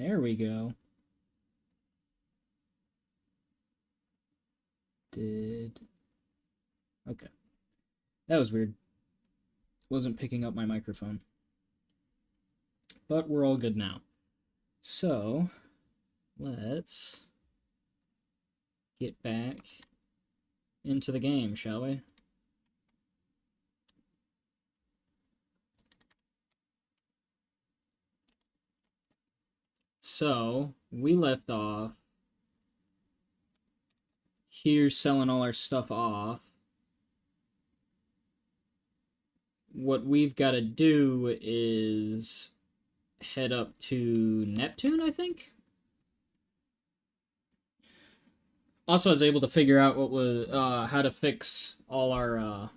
There we go. Okay. That was weird. Wasn't picking up my microphone. But we're all good now. So, let's get back into the game, shall we? So, we left off here selling all our stuff off. What we've got to do is head up to Neptune, I think? Also, I was able to figure out what was how to fix all our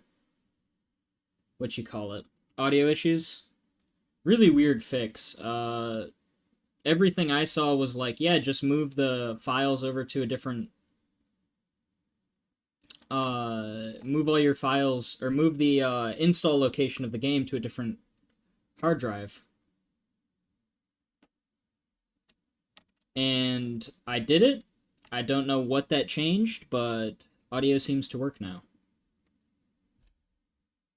what you call it, audio issues. Really weird fix. Everything I saw was like, yeah, just move the files over to a different move all your files, or move the install location of the game to a different hard drive. And I did it. I don't know what that changed, but audio seems to work now.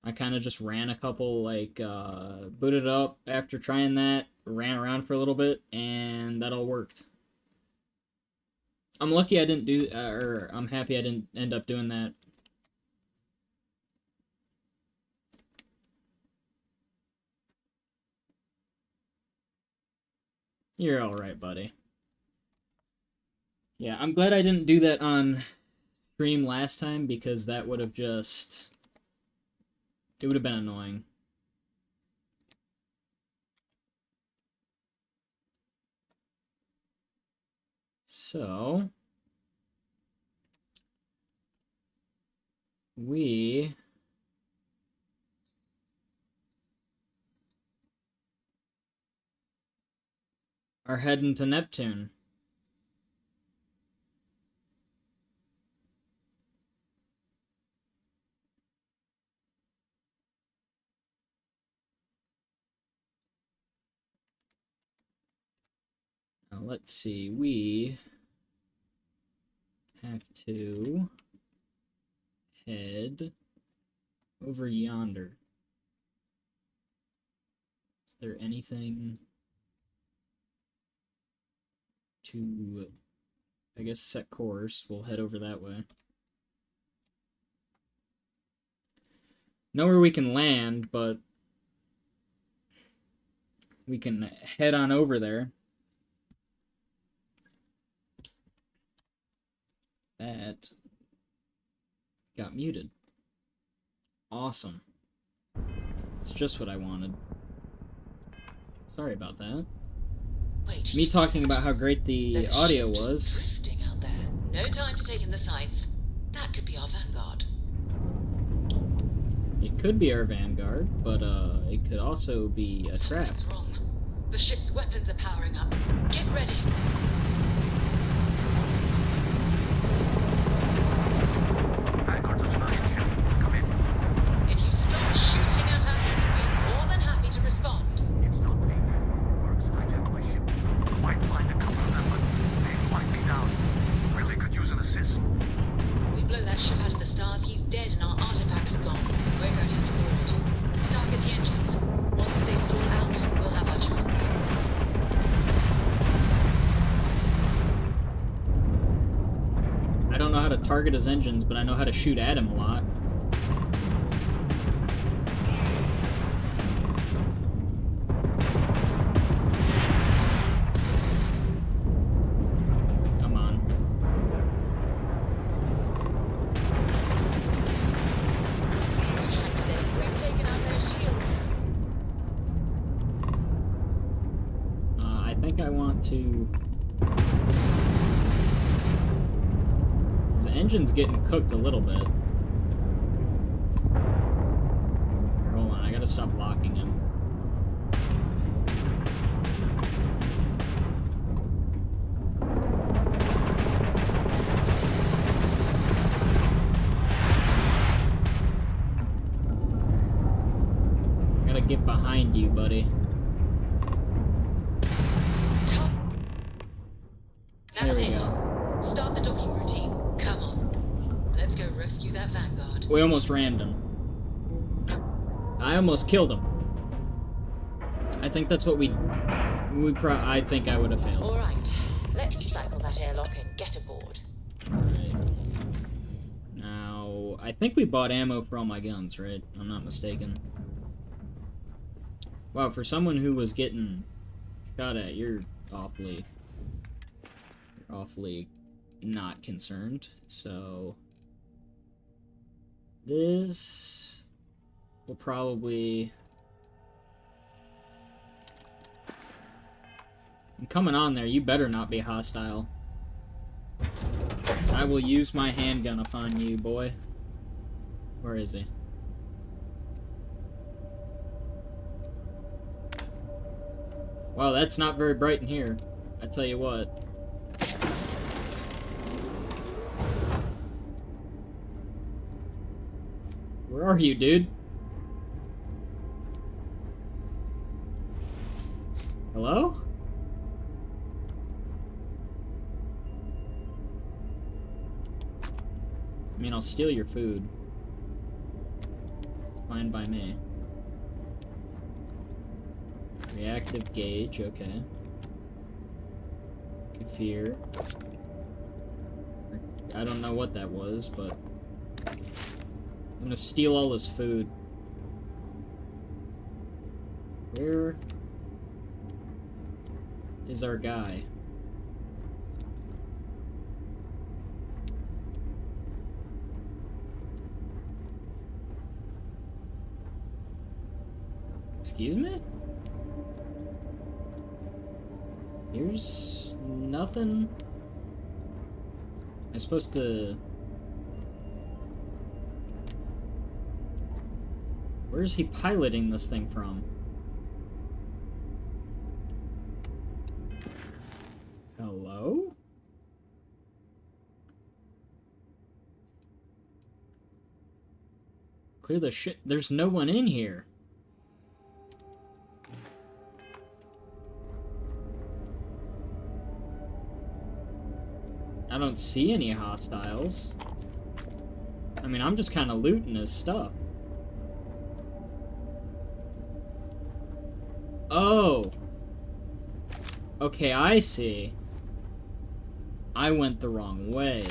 I kind of just ran a couple, like, booted up after trying that, ran around for a little bit, and that all worked. I'm lucky I didn't do, or I'm happy I didn't end up doing that. You're alright, buddy. Yeah, I'm glad I didn't do that on stream last time, because that would have just... it would have been annoying. So... we... are heading to Neptune. Now, let's see, we have to head over yonder. Is there anything to, I guess, set course? We'll head over that way. Know where we can land, but we can head on over there. That got muted. Awesome. It's just what I wanted. Sorry about that. Wait, me talking about how great the audio was. Drifting out there. No time to take in the sights. That could be our vanguard. It could be our vanguard, but it could also be a trap. Something's wrong. The ship's weapons are powering up. Get ready. If you stop shooting at us, we'd be more than happy to respond. It's not me. Works hijack my ship. Might find a couple of them, but they might be down. Really could use an assist. We blow that ship out of the stars, he's dead and our artifacts gone. We're going to have to board. Target the engines. Once they stall out, we'll have our chance. I don't know how to target his engines, but I know how to shoot at him a lot. Come on. Attacked them. We've taken out their shields. I think I want to... the engine's getting cooked a little bit. Hold on, I gotta stop locking him. Gotta get behind you, buddy. There That's we it. go. Start the docking routine. Come on. Let's go rescue that Vanguard. We almost rammed him. I almost killed him. I think that's what I think I would have failed. Alright, let's cycle that airlock and get aboard. Alright. Now, I think we bought ammo for all my guns, right? I'm not mistaken. Wow, for someone who was getting shot at, you're awfully not concerned. So, this will probably... I'm coming on there. You better not be hostile. I will use my handgun upon you, boy. Where is he? Wow, that's not very bright in here. I tell you what. Where are you, dude? Hello? I mean, I'll steal your food. It's fine by me. Reactive gauge, okay. Kefir. I don't know what that was, but... I'm gonna steal all his food. Where... is our guy? Excuse me? Here's nothing. I'm supposed to... Where is he piloting this thing from? Hello? Clear the shit. There's no one in here. I don't see any hostiles. I mean, I'm just kind of looting his stuff. Oh. Okay, I see. I went the wrong way.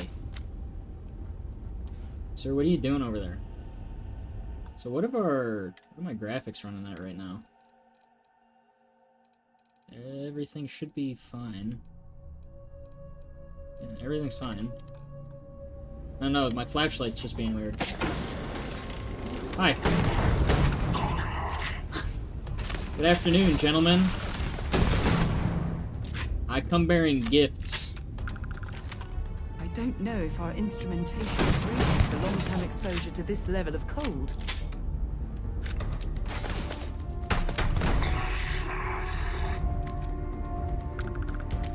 Sir, what are you doing over there? So what are my graphics running at right now? Everything should be fine. Yeah, everything's fine. Oh no, my flashlight's just being weird. Hi. Good afternoon, gentlemen. I come bearing gifts. I don't know if our instrumentation is rated for long-term exposure to this level of cold.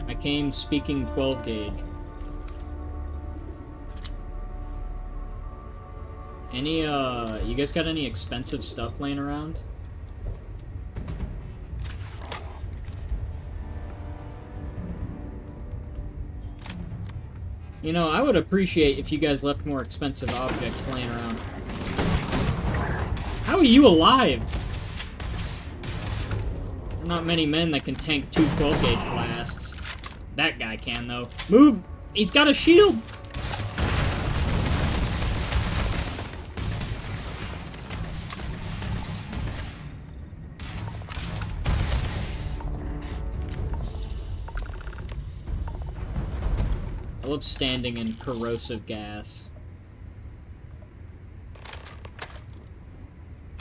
I came speaking 12 gauge. Any, you guys got any expensive stuff laying around? You know, I would appreciate if you guys left more expensive objects laying around. How are you alive? There are not many men that can tank 2 12-gauge blasts. That guy can, though. Move! He's got a shield! I love standing in corrosive gas.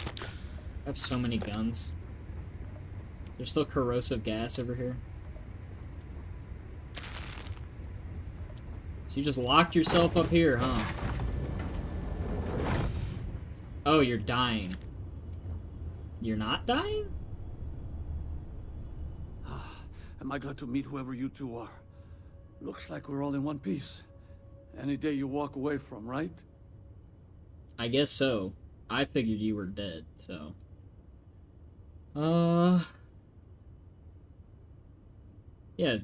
I have so many guns. There's still corrosive gas over here. So you just locked yourself up here, huh? Oh, you're dying. You're not dying? Am I glad to meet whoever you two are? Looks like we're all in one piece. Any day you walk away from, right? I guess so. I figured you were dead, so... Yeah,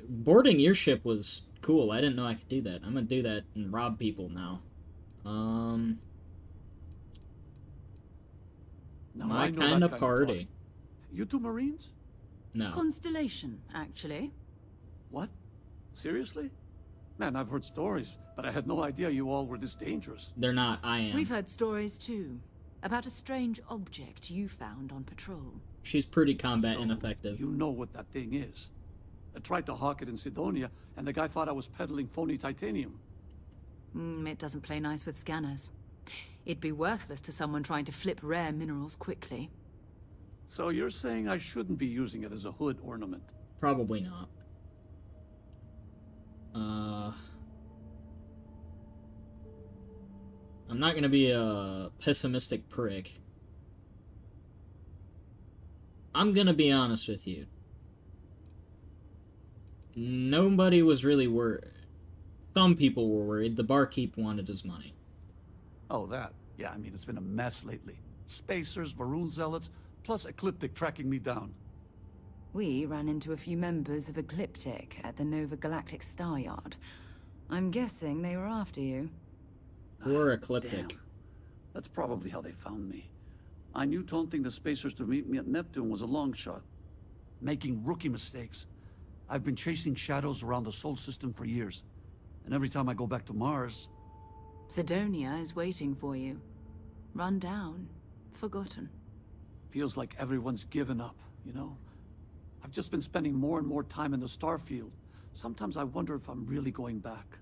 boarding your ship was cool. I didn't know I could do that. I'm gonna do that and rob people now. Now My I know kind that of kind party. talk. You two Marines? No, Constellation, actually. What? Seriously? Man, I've heard stories, but I had no idea you all were this dangerous. they're not. I am. We've heard stories too about a strange object you found on patrol. She's pretty combat So, ineffective. You know what that thing is. I tried to hawk it in Sidonia, and the guy thought I was peddling phony titanium. It doesn't play nice with scanners. It'd be worthless to someone trying to flip rare minerals quickly. So you're saying I shouldn't be using it as a hood ornament? Probably not. I'm not gonna be a pessimistic prick. I'm gonna be honest with you. Nobody was really worried. Some people were worried. The barkeep wanted his money. Oh, that. Yeah, I mean, it's been a mess lately. Spacers, Varun zealots, plus Ecliptic tracking me down. We ran into a few members of Ecliptic at the Nova Galactic Star Yard. I'm guessing they were after you. Or ecliptic. Damn. That's probably how they found me. I knew taunting the Spacers to meet me at Neptune was a long shot. Making rookie mistakes. I've been chasing shadows around the Sol system for years. And every time I go back to Mars... Sidonia is waiting for you. Run down. Forgotten. Feels like everyone's given up, you know? I've just been spending more and more time in the Starfield. Sometimes I wonder if I'm really going back.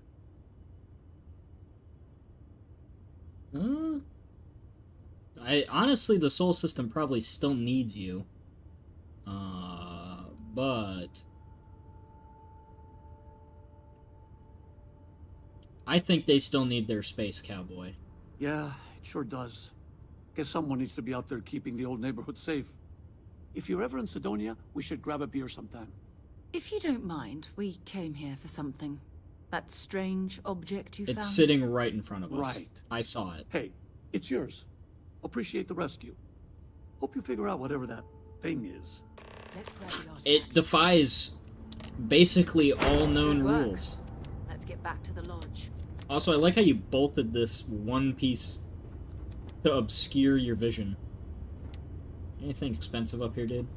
Honestly, the Sol system probably still needs you. But I think they still need their space cowboy. Yeah, it sure does. Guess someone needs to be out there keeping the old neighborhood safe. If you're ever in Sidonia, we should grab a beer sometime. If you don't mind, we came here for something. That strange object you found? It's sitting right in front of us. Right. I saw it. Hey, it's yours. Appreciate the rescue. Hope you figure out whatever that thing is. Let's grab the artifact. It defies basically all known Good work. rules. Let's get back to the lodge. Also, I like how you bolted this one piece to obscure your vision. Anything expensive up here, dude?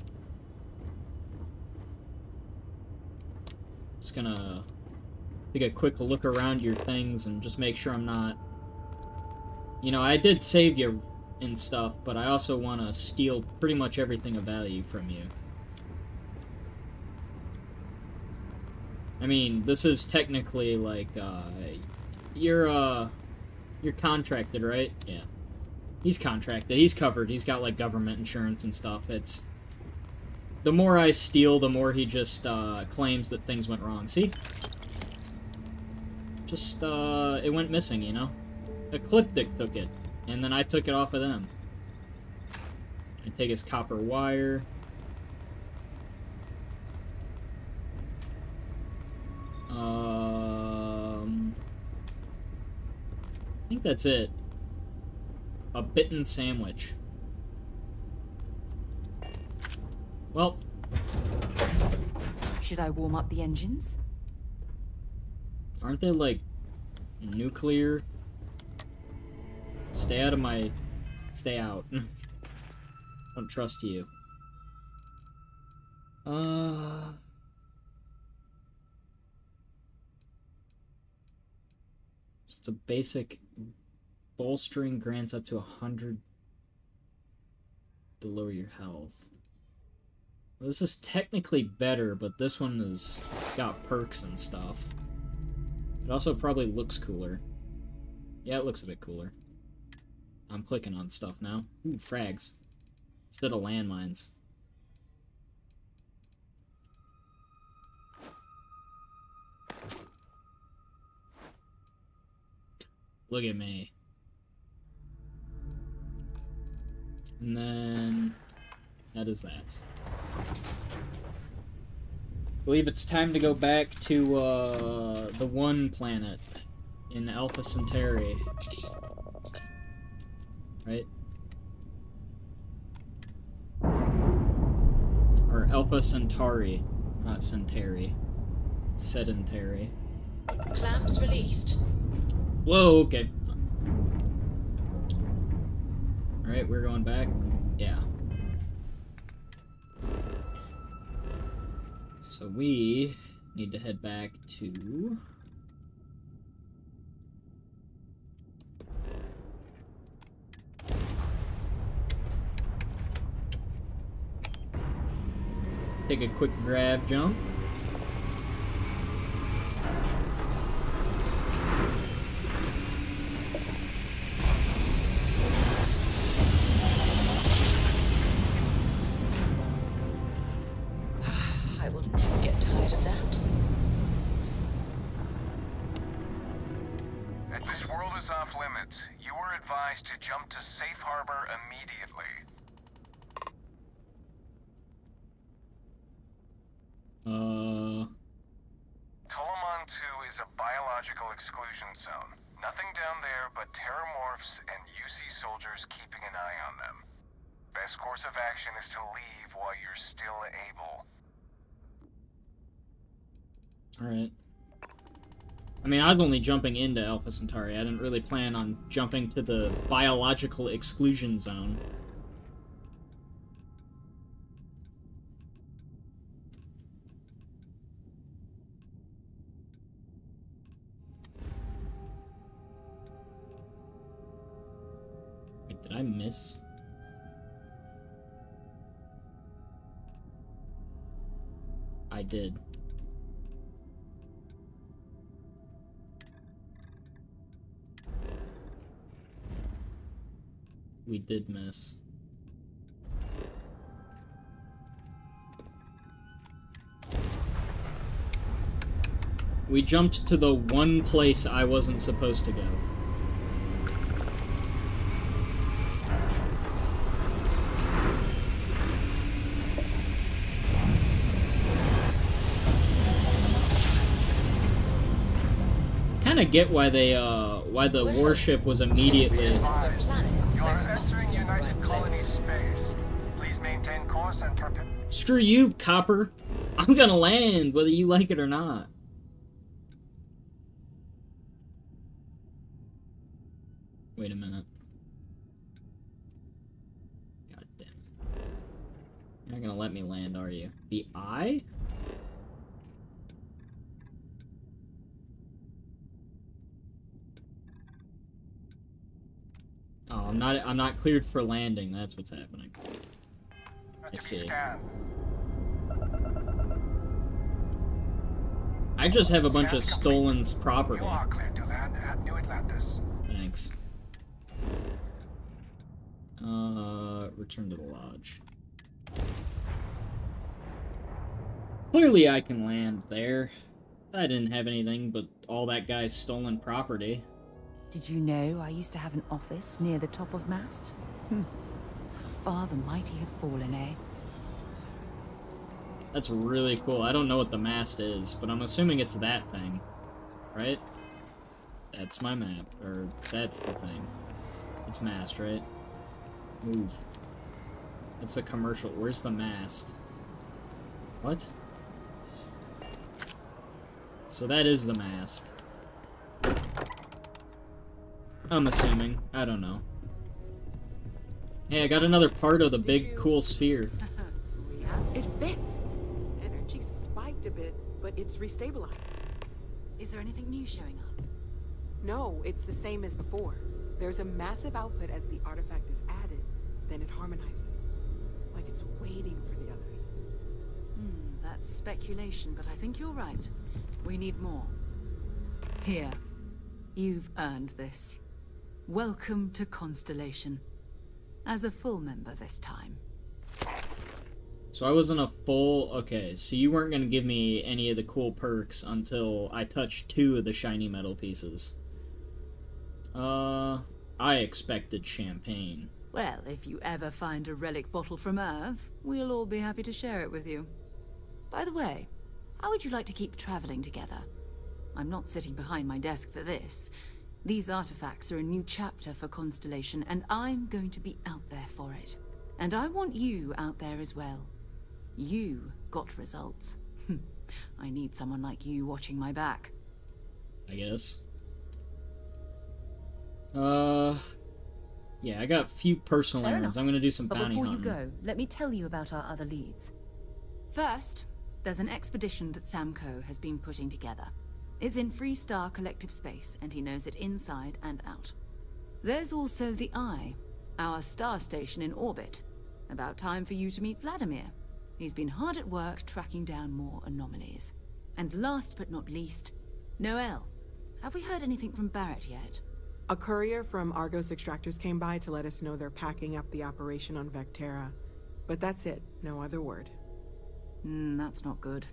Just gonna take a quick look around your things and just make sure I'm not... You know, I did save you and stuff, but I also want to steal pretty much everything of value from you. I mean, this is technically like, you're contracted, right? Yeah. He's contracted. He's covered. He's got, like, government insurance and stuff. It's... The more I steal, the more he just, claims that things went wrong. See? Just, it went missing, you know? Ecliptic took it. And then I took it off of them. I take his copper wire. I think that's it. A bitten sandwich. Well, Should I warm up the engines? aren't they, like, nuclear? Stay out of my... Stay out. Don't trust you. So it's a basic... Bolstering grants up to 100 to lower your health. Well, this is technically better, but this one has got perks and stuff. It also probably looks cooler. Yeah, it looks a bit cooler. I'm clicking on stuff now. Ooh, frags. Instead of landmines. Look at me. And then... that is that. I believe it's time to go back to, the one planet in Alpha Centauri. Right? Or Alpha Centauri. Not sedentary. Sedentary. Clamps released. Whoa, okay. Alright, we're going back. Yeah. So we need to head back to... Take a quick grav jump. I will never get tired of that. This world is off limits. You were advised to jump to safe harbor immediately. Tolomon 2 is a biological exclusion zone. Nothing down there but terramorphs and UC soldiers keeping an eye on them. Best course of action is to leave while you're still able. Alright. I mean, I was only jumping into Alpha Centauri. I didn't really plan on jumping to the biological exclusion zone. Wait, did I miss? I did. We did miss. We jumped to the one place I wasn't supposed to go. Kinda get why they, why the warship was immediately... Of a planet, You so are it must entering be in the United right Colony place. space. Please maintain course and prepare. Screw you, Copper. I'm gonna land, whether you like it or not. Wait a minute. God damn it. You're not gonna let me land, are you? The eye? Oh, I'm not cleared for landing. That's what's happening. I see. I just have a bunch of stolen property. You are clear to land at New Atlantis. Thanks. Return to the lodge. Clearly I can land there. I didn't have anything but all that guy's stolen property. Did you know I used to have an office near the top of mast? Far the mighty have fallen, eh? That's really cool. I don't know what the mast is, but I'm assuming it's that thing. Right? That's my map. Or, that's the thing. It's mast, right? Move. That's a commercial. Where's the mast? What? So that is the mast. I'm assuming. I don't know. Hey, I got another part of the big, cool sphere. It fits. Energy spiked a bit, but it's restabilized. Is there anything new showing up? No, it's the same as before. There's a massive output as the artifact is added, then it harmonizes. Like it's waiting for the others. That's speculation, but I think you're right. We need more. Here. You've earned this. Welcome to Constellation. As a full member this time. So I wasn't a full... Okay, so you weren't gonna give me any of the cool perks until I touched 2 of the shiny metal pieces. I expected champagne. Well, if you ever find a relic bottle from Earth, we'll all be happy to share it with you. By the way, how would you like to keep traveling together? I'm not sitting behind my desk for this. These artifacts are a new chapter for Constellation, and I'm going to be out there for it. And I want you out there as well. You got results. I need someone like you watching my back. I guess. Yeah, I got a few personal Fair errands. enough. I'm gonna do some But bounty before hunting. you go, let me tell you about our other leads. First, there's an expedition that Samco has been putting together. It's in Freestar Collective Space, and he knows it inside and out. There's also the Eye, our star station in orbit. About time for you to meet Vladimir. He's been hard at work tracking down more anomalies. And last but not least, Noel. Have we heard anything from Barrett yet? A courier from Argos Extractors came by to let us know they're packing up the operation on Vectera. But that's it, no other word. That's not good.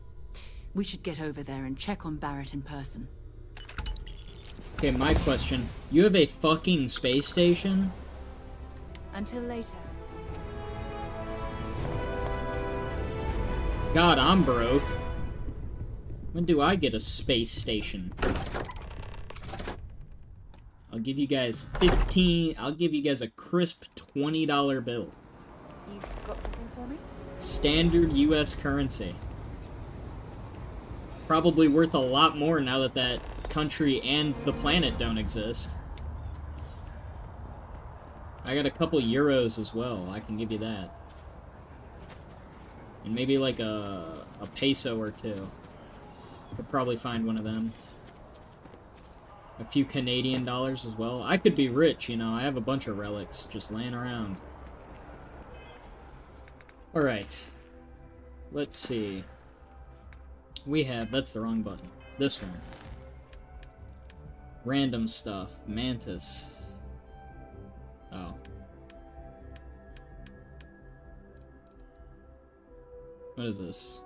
We should get over there and check on Barrett in person. Okay, my question. You have a fucking space station? Until later. God, I'm broke. When do I get a space station? I'll give you guys I'll give you guys a crisp $20 bill. You've got something for me? Standard US currency. Probably worth a lot more now that that country and the planet don't exist. I got a couple euros as well, I can give you that. And maybe like a peso or two. Could probably find one of them. A few Canadian dollars as well. I could be rich, you know, I have a bunch of relics just laying around. Alright. Let's see. We have, that's the wrong button. This one. Random stuff. Mantis. Oh. What is this?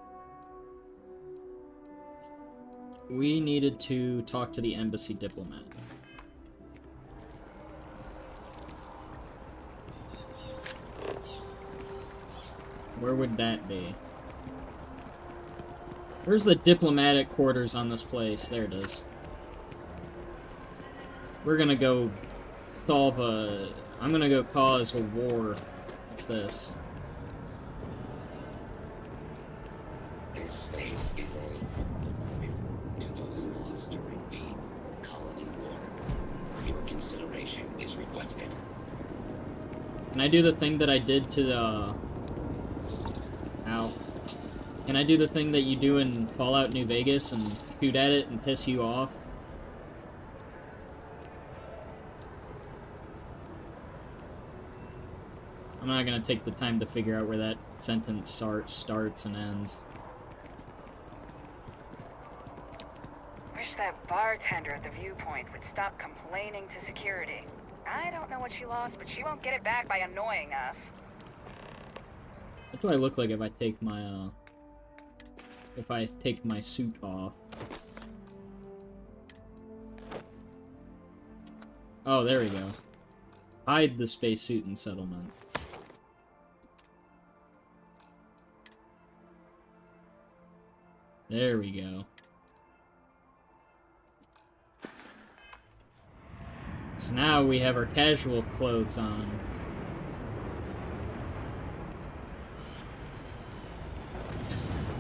We needed to talk to the embassy diplomat. Where would that be? Where's the diplomatic quarters on this place? There it is. We're gonna go solve a... I'm gonna go cause a war. What's this? This space is a to those lost during the colony war. Your consideration is requested. Can I do the thing that I did to the... Ow. Can I do the thing that you do in Fallout New Vegas and shoot at it and piss you off? I'm not gonna take the time to figure out where that sentence starts and ends. Wish that bartender at the viewpoint would stop complaining to security. I don't know what she lost, but she won't get it back by annoying us. What do I look like if I take my suit off? Oh, there we go. Hide the spacesuit in settlement. There we go. So now we have our casual clothes on.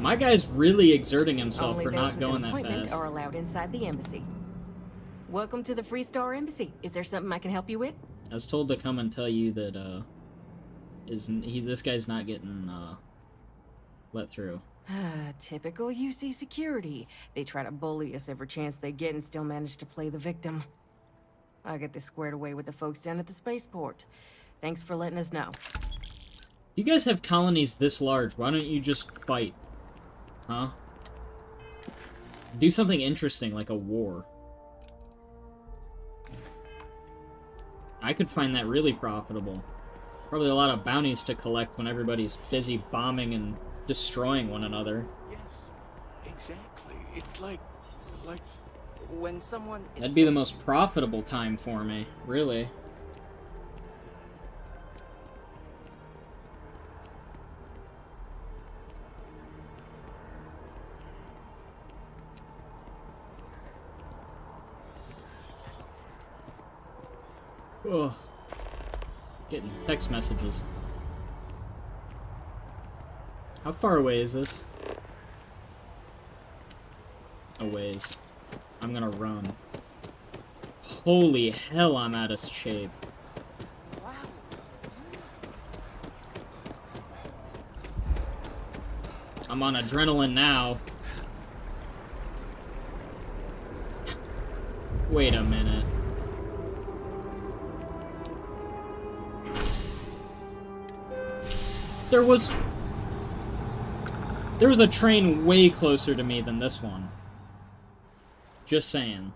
My guy's really exerting himself Only for those not with going an that appointment fast. are allowed inside the embassy. Welcome to the Freestar Embassy. Is there something I can help you with? I was told to come and tell you that, this guy's not getting, let through. Typical UC security. They try to bully us every chance they get and still manage to play the victim. I'll get this squared away with the folks down at the spaceport. Thanks for letting us know. You guys have colonies this large, why don't you just fight? Huh? Do something interesting, like a war. I could find that really profitable. Probably a lot of bounties to collect when everybody's busy bombing and destroying one another. Yes, exactly. It's like when someone... That'd be the most profitable time for me, really. Ugh. Getting text messages. How far away is this? a ways. I'm gonna run. Holy hell, I'm out of shape. I'm on adrenaline now. Wait a minute. There was a train way closer to me than this one. Just saying.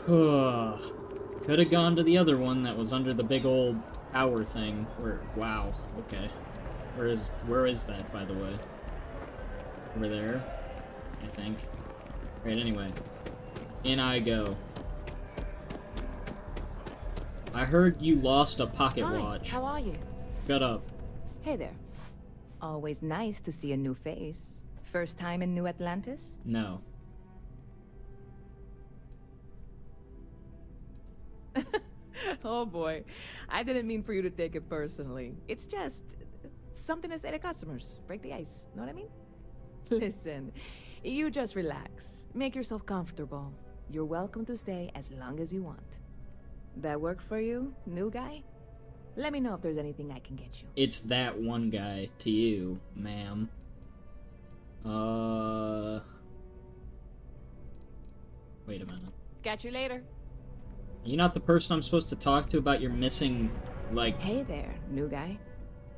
Could have gone to the other one that was under the big old tower thing. Wow, okay. Where is that, by the way? Over there, I think. Right, anyway. In I go. I heard you lost a pocket watch. How are you? Shut up. Hey there. Always nice to see a new face. First time in New Atlantis? No. Oh boy. I didn't mean for you to take it personally. It's just something to say to customers. Break the ice. Know what I mean? Listen, you just relax. Make yourself comfortable. You're welcome to stay as long as you want. That work for you, new guy? Let me know if there's anything I can get you. It's that one guy to you, ma'am. Wait a minute. Catch you later. You're not the person I'm supposed to talk to about your missing, like... Hey there, new guy.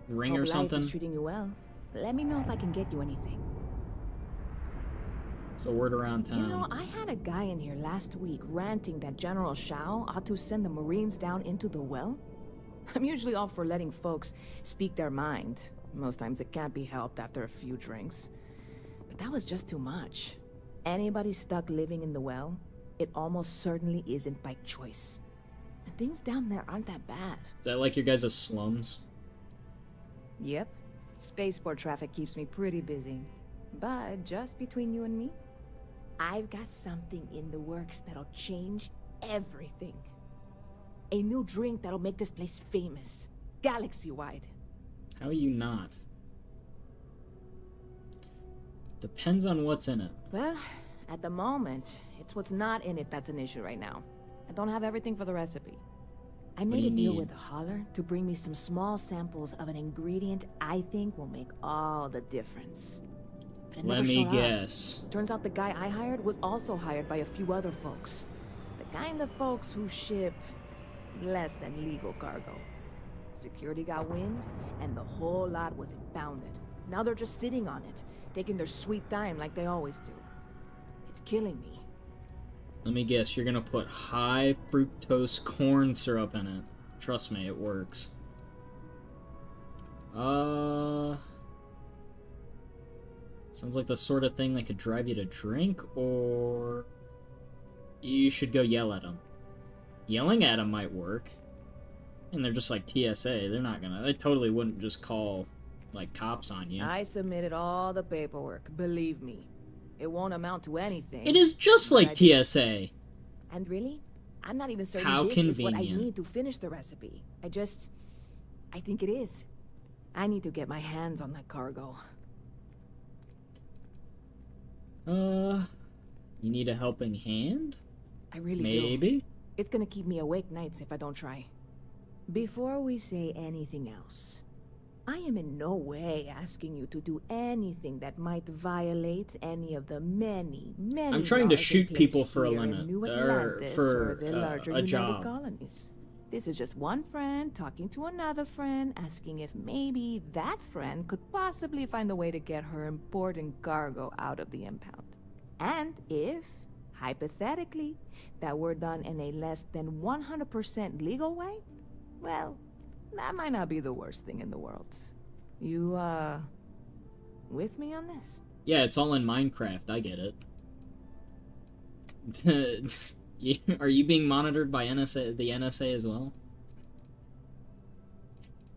Ring Hope or something? Life is treating you well. Let me know if I can get you anything. It's the word around town. You know, I had a guy in here last week ranting that General Shao ought to send the Marines down into the well. I'm usually all for letting folks speak their mind. Most times it can't be helped after a few drinks. But that was just too much. Anybody stuck living in the well, it almost certainly isn't by choice. And things down there aren't that bad. Is that like your guys' slums? Yep. Spaceport traffic keeps me pretty busy. But just between you and me, I've got something in the works that'll change everything. A new drink that'll make this place famous. Galaxy-wide. How are you not? Depends on what's in it. Well, at the moment, it's what's not in it that's an issue right now. I don't have everything for the recipe. I made a deal with the hauler to bring me some small samples of an ingredient I think will make all the difference. But it Let never me showed guess. up. Turns out the guy I hired was also hired by a few other folks. The kind of folks who ship less than legal cargo. Security got wind, and the whole lot was impounded. Now they're just sitting on it, taking their sweet time like they always do. It's killing me. Let me guess, you're gonna put high fructose corn syrup in it. Trust me, it works. Sounds like the sort of thing that could drive you to drink, or... You should go yell at them. Yelling at them might work. And they're just like TSA, they're not gonna... They totally wouldn't just call, like, cops on you. I submitted all the paperwork, believe me. It won't amount to anything. It is just like TSA! And really, I'm not even certain How this is what I convenient. need to finish the recipe. I think it is. I need to get my hands on that cargo. You need a helping hand? I really do. Maybe? It's gonna keep me awake nights if I don't try. Before we say anything else, I am in no way asking you to do anything that might violate any of the many I'm trying to laws in shoot place people for a here in limit, New or Atlantis for or the larger a United job. Colonies. This is just one friend talking to another friend, asking if maybe that friend could possibly find a way to get her important cargo out of the impound. And if, hypothetically, that were done in a less than 100% legal way, well, that might not be the worst thing in the world. You, with me on this? Yeah, it's all in Minecraft, I get it. Are you being monitored by the NSA as well?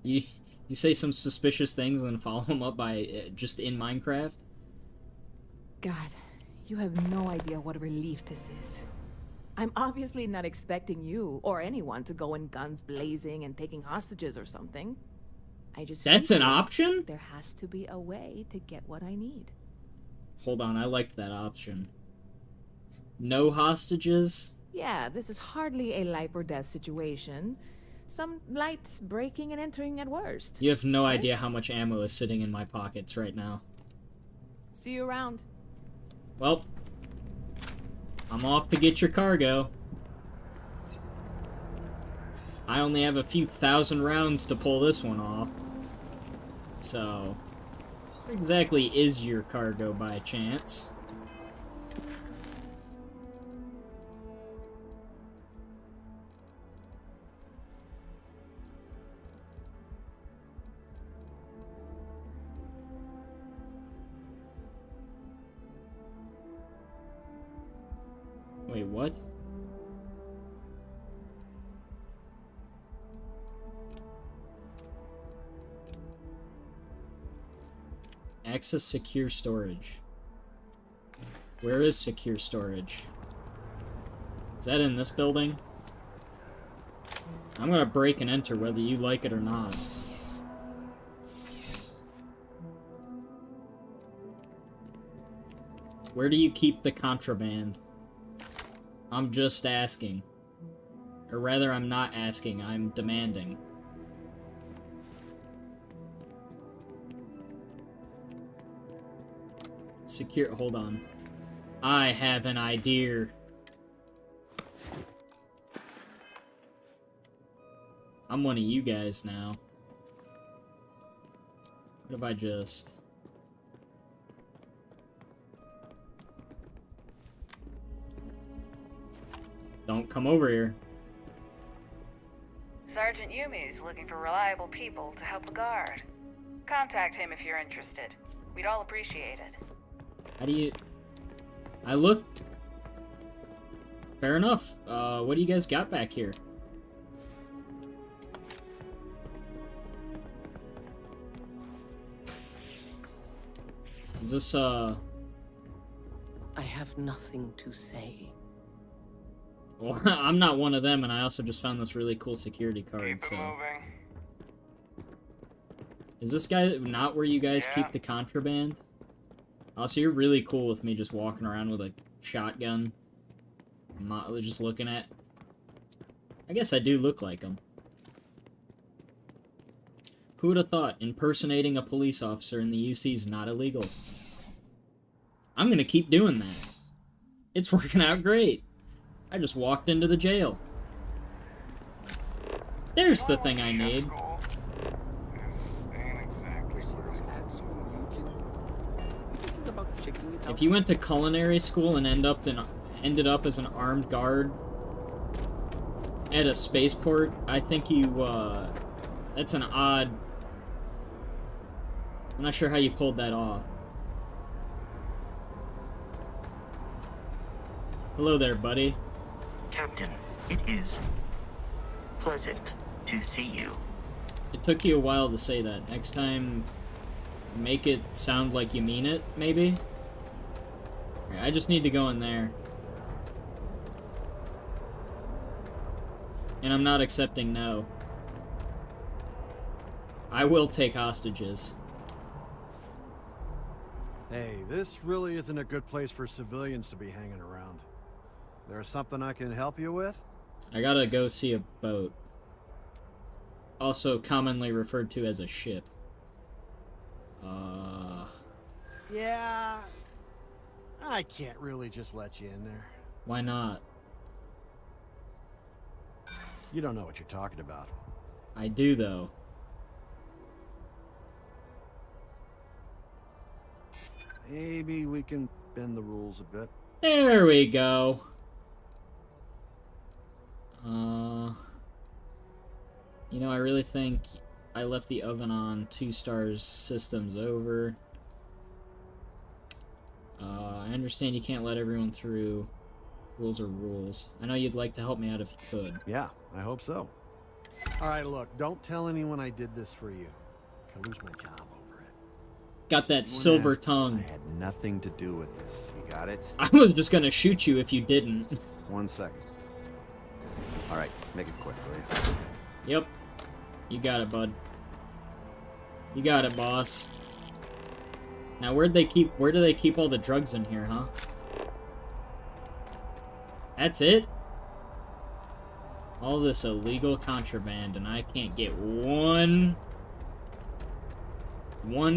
You say some suspicious things and follow them up by just in Minecraft? God, you have no idea what a relief this is. I'm obviously not expecting you or anyone to go in guns blazing and taking hostages or something. I just That's an figured option? there has to be a way to get what I need. Hold on, I liked that option. No hostages? Yeah, this is hardly a life or death situation. Some light breaking and entering at worst. You have no Right? idea how much ammo is sitting in my pockets right now. See you around. Well, I'm off to get your cargo. I only have a few thousand rounds to pull this one off. So, what exactly is your cargo by chance? Wait, what? Access secure storage. Where is secure storage? Is that in this building? I'm gonna break and enter whether you like it or not. Where do you keep the contraband? I'm just asking. Or rather, I'm not asking, I'm demanding. Secure, hold on. I have an idea. I'm one of you guys now. What if I just... Don't come over here. Sergeant Yumi's looking for reliable people to help the guard. Contact him if you're interested. We'd all appreciate it. How do you... I look... Fair enough. What do you guys got back here? Is this, I have nothing to say. Well, I'm not one of them, and I also just found this really cool security card, Keep it so... moving. Is this guy not where you guys Yeah. keep the contraband? Oh, so you're really cool with me just walking around with a shotgun. I'm not just looking at... I guess I do look like him. Who would have thought impersonating a police officer in the UC is not illegal? I'm gonna keep doing that. It's working out great. I just walked into the jail. There's the thing I need. If you went to culinary school and ended up as an armed guard at a spaceport, I think you, that's an odd... I'm not sure how you pulled that off. Hello there, buddy. Captain, it is pleasant to see you. It took you a while to say that. Next time, make it sound like you mean it, maybe? Okay, I just need to go in there. And I'm not accepting no. I will take hostages. Hey, this really isn't a good place for civilians to be hanging around. There's something I can help you with? I gotta go see a boat. Also commonly referred to as a ship. Yeah... I can't really just let you in there. Why not? You don't know what you're talking about. I do, though. Maybe we can bend the rules a bit. There we go. You know, I really think I left the oven on 2 stars systems over. I understand you can't let everyone through. Rules are rules. I know you'd like to help me out if you could. Yeah, I hope so. Alright, look, don't tell anyone I did this for you. I could lose my job over it. Got that silver tongue. I had nothing to do with this. You got it? I was just gonna shoot you if you didn't. 1 second. Alright, make it quick, will you? Yep. You got it, bud. You got it, boss. Now, where do they keep all the drugs in here, huh? That's it? All this illegal contraband, and I can't get one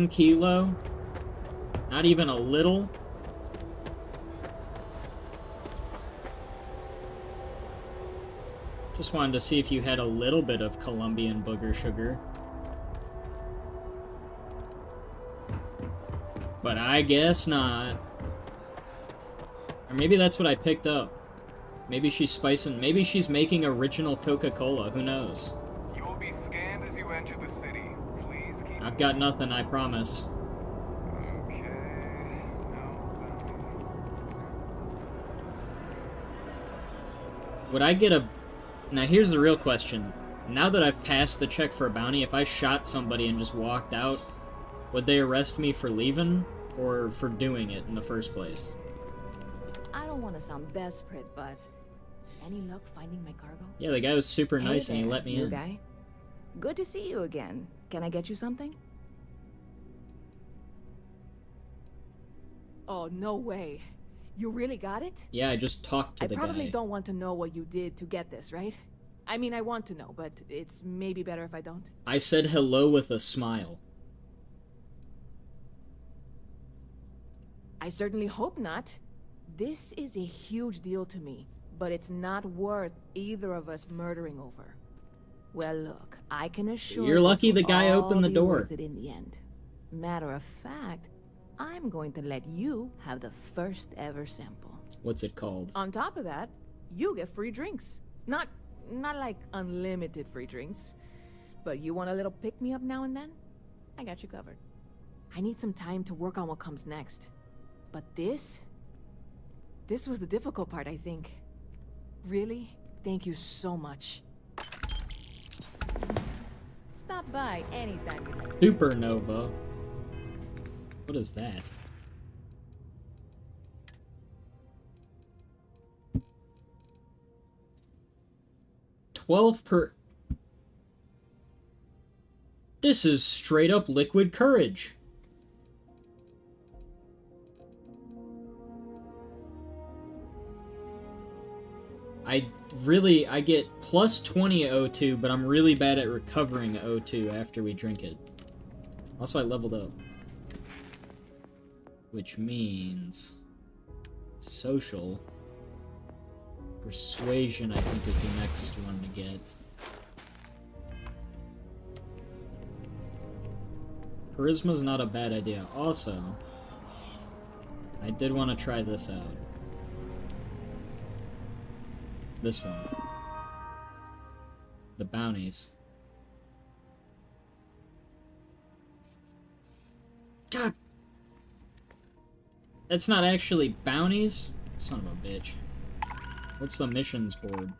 kilo? Not even a little? Just wanted to see if you had a little bit of Colombian booger sugar. But I guess not. Or maybe that's what I picked up. Maybe she's spicing. Maybe she's making original Coca-Cola. Who knows? You will be scanned as you enter the city. Please keep. I've got nothing, I promise. Okay. Would I get a... Now here's the real question. Now that I've passed the check for a bounty, if I shot somebody and just walked out, would they arrest me for leaving? Or for doing it in the first place? I don't want to sound desperate, but any luck finding my cargo? Yeah, the guy was super nice and he let me new in. Guy. Good to see you again. Can I get you something? Oh, no way. You really got it? Yeah, I just talked to the guy. I probably don't want to know what you did to get this, right? I mean, I want to know, but it's maybe better if I don't. I said hello with a smile. I certainly hope not. This is a huge deal to me, but it's not worth either of us murdering over. Well, look, I can assure You're lucky the guy opened the door. Worth it in the end. Matter of fact, I'm going to let you have the first ever sample. What's it called? On top of that, you get free drinks. Not like unlimited free drinks, but you want a little pick-me-up now and then? I got you covered. I need some time to work on what comes next. But this was the difficult part, I think. Really, thank you so much. Stop by anytime you like. Supernova. What is that? $12 per... This is straight up liquid courage. I get plus 20 O2, but I'm really bad at recovering O2 after we drink it. Also, I leveled up. Which means... Social. Persuasion, I think, is the next one to get. Charisma's not a bad idea. Also, I did want to try this out. This one. The bounties. God! That's not actually bounties? Son of a bitch. What's the missions board?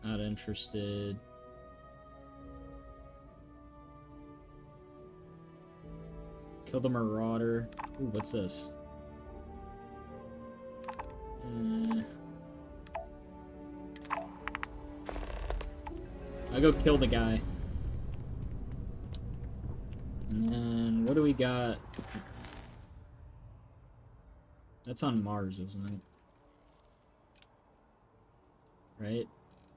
Not interested. Kill the Marauder. Ooh, what's this? I'll go kill the guy. And then, what do we got? That's on Mars, isn't it? Right?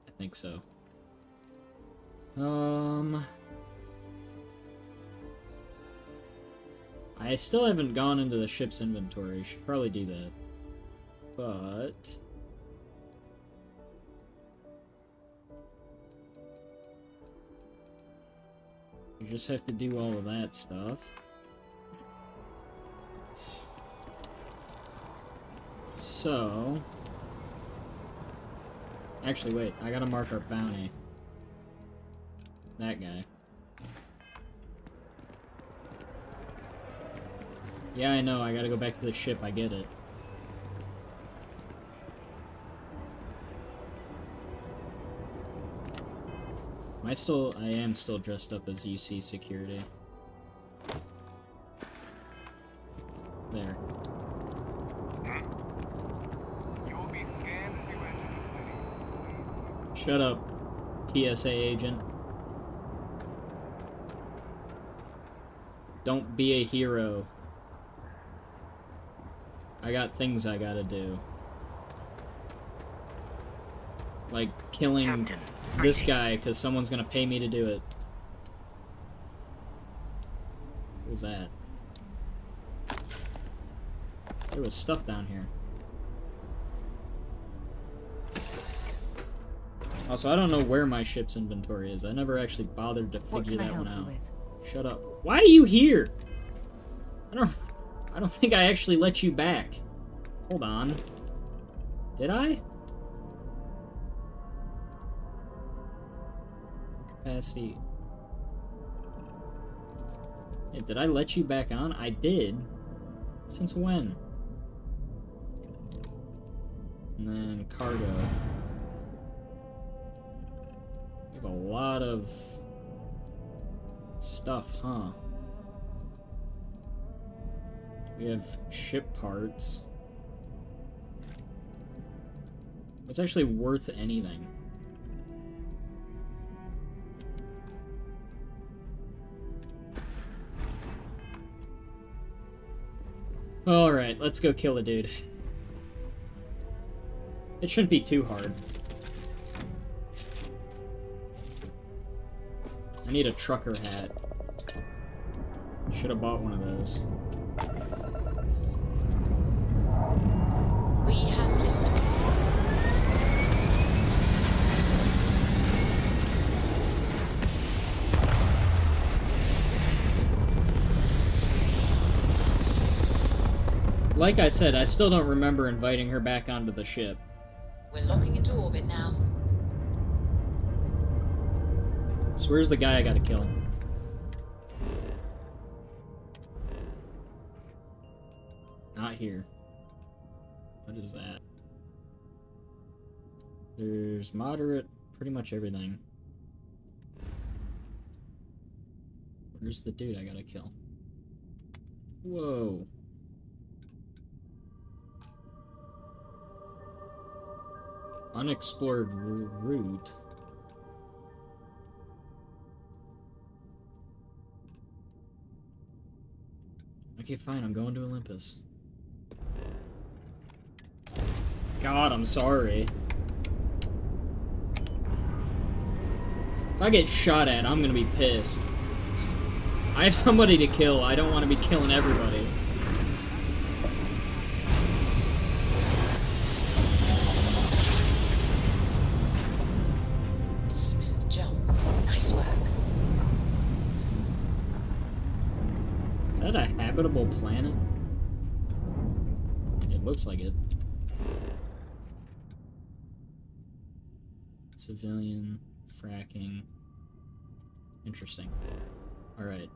I think so. I still haven't gone into the ship's inventory. Should probably do that. But... you just have to do all of that stuff. So... actually, wait. I gotta mark our bounty. That guy. Yeah, I know. I gotta go back to the ship. I get it. I am still dressed up as UC security. There. You will be scanned as you enter the city. Shut up, TSA agent. Don't be a hero. I got things I gotta do. Like killing Captain, this guy because someone's gonna pay me to do it. What was that? There was stuff down here. Also, I don't know where my ship's inventory is. I never actually bothered to figure that one out. Shut up. Why are you here? I don't think I actually let you back. Hold on. Did I? Capacity. Yeah, did I let you back on? I did. Since when? And then cargo. We have a lot of stuff, huh? We have ship parts. It's actually worth anything. Alright, let's go kill a dude. It shouldn't be too hard. I need a trucker hat. Should have bought one of those. We have liftoff. Like I said, I still don't remember inviting her back onto the ship. We're locking into orbit now. So where's the guy I gotta kill? Not here. What is that? There's moderate, pretty much everything. Where's the dude I gotta kill? Whoa. Unexplored route. Okay, fine, I'm going to Olympus. God, I'm sorry. If I get shot at, I'm gonna be pissed. I have somebody to kill, I don't want to be killing everybody. Smooth jump. Nice work. Is that a habitable planet? It looks like it. Civilian, fracking. Interesting. Alright.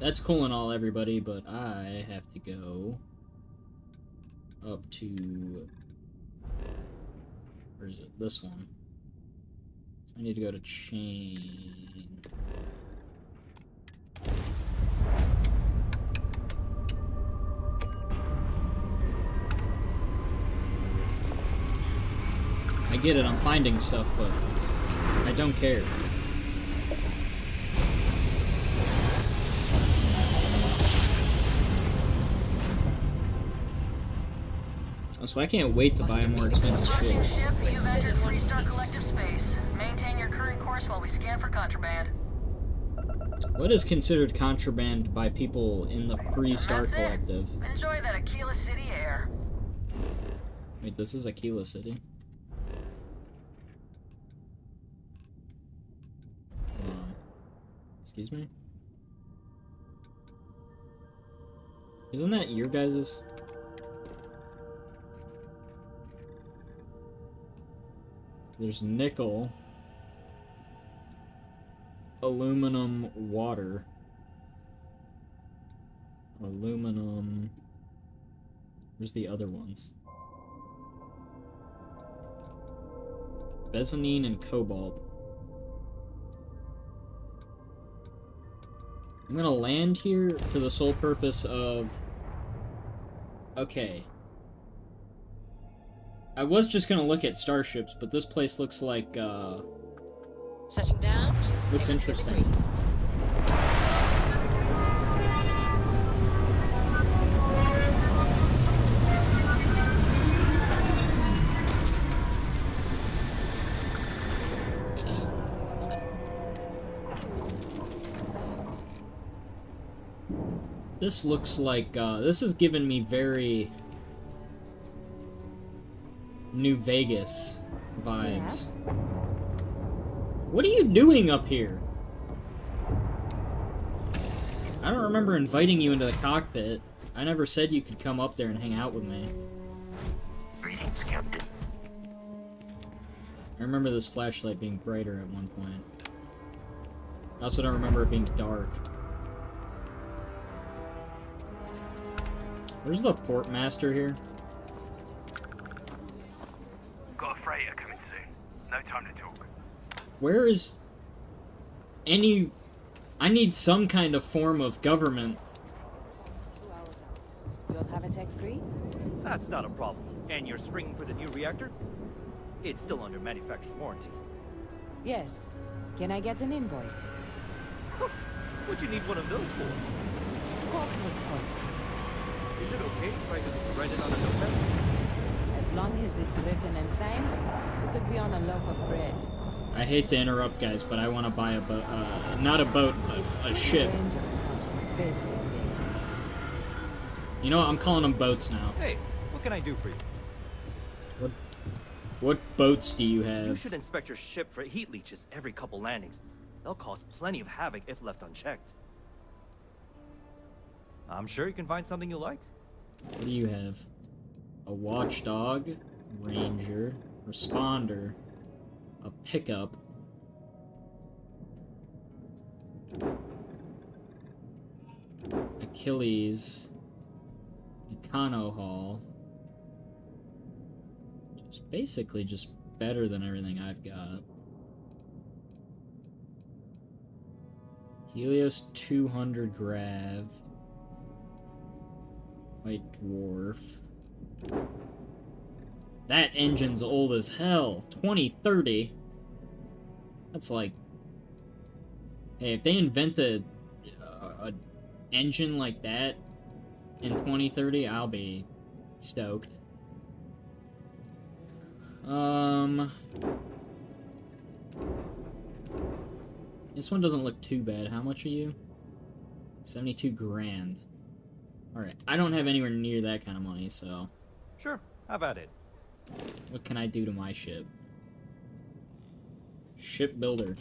That's cool and all, everybody, but I have to go up to... Where is it? This one. I need to go to chain... I get it, I'm finding stuff, but I don't care. So I can't wait to buy a more expensive ship. You've entered Freestar Collective space. Maintain your current course while we scan for contraband. What is considered contraband by people in the Freestar That's it. Collective? Enjoy that Aquila City air. Wait, this is Aquila City? Excuse me? Isn't that your guys's? There's nickel, aluminum, water, aluminum. Where's the other ones? Mezzanine and cobalt. I'm gonna land here for the sole purpose of... Okay. I was just gonna look at starships, but this place looks like, Setting down. looks interesting. This looks like, this is giving me very New Vegas vibes. Yeah. What are you doing up here? I don't remember inviting you into the cockpit. I never said you could come up there and hang out with me. Greetings, Captain. I remember this flashlight being brighter at one point. I also don't remember it being dark. Where's the port master here? Got a freighter coming soon. No time to talk. Where is any... I need some kind of form of government. 2 hours out. You'll have a tech free? That's not a problem. And you're springing for the new reactor? It's still under manufacturer's warranty. Yes. Can I get an invoice? What'd you need one of those for? Corporate policy. Is it okay if I just write it on a notepad? As long as it's written and signed, it could be on a loaf of bread. I hate to interrupt, guys, but I want to buy a boat, not a boat, a ship. It's dangerous out in space these days. You know what? I'm calling them boats now. Hey, what can I do for you? What boats do you have? You should inspect your ship for heat leeches every couple landings. They'll cause plenty of havoc if left unchecked. I'm sure you can find something you like. What do you have? A watchdog, ranger, responder, a pickup, Achilles, Econo Hall. Just basically just better than everything I've got. Helios 200 Grav. White Dwarf. That engine's old as hell. 2030. That's like... Hey, if they invented an engine like that in 2030, I'll be stoked. This one doesn't look too bad. How much are you? 72 grand. Alright, I don't have anywhere near that kind of money, so... Sure, have at it. What can I do to my ship? Ship builder.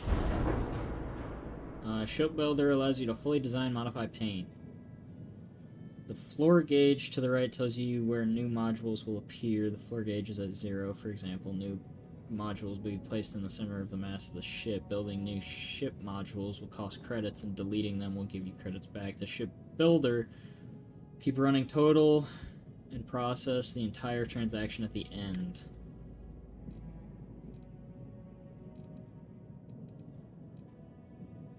Ship builder allows you to fully design, modify, paint. The floor gauge to the right tells you where new modules will appear. The floor gauge is at 0, for example. New modules will be placed in the center of the mass of the ship. Building new ship modules will cost credits, and deleting them will give you credits back. The ship builder keep running total and process the entire transaction at the end.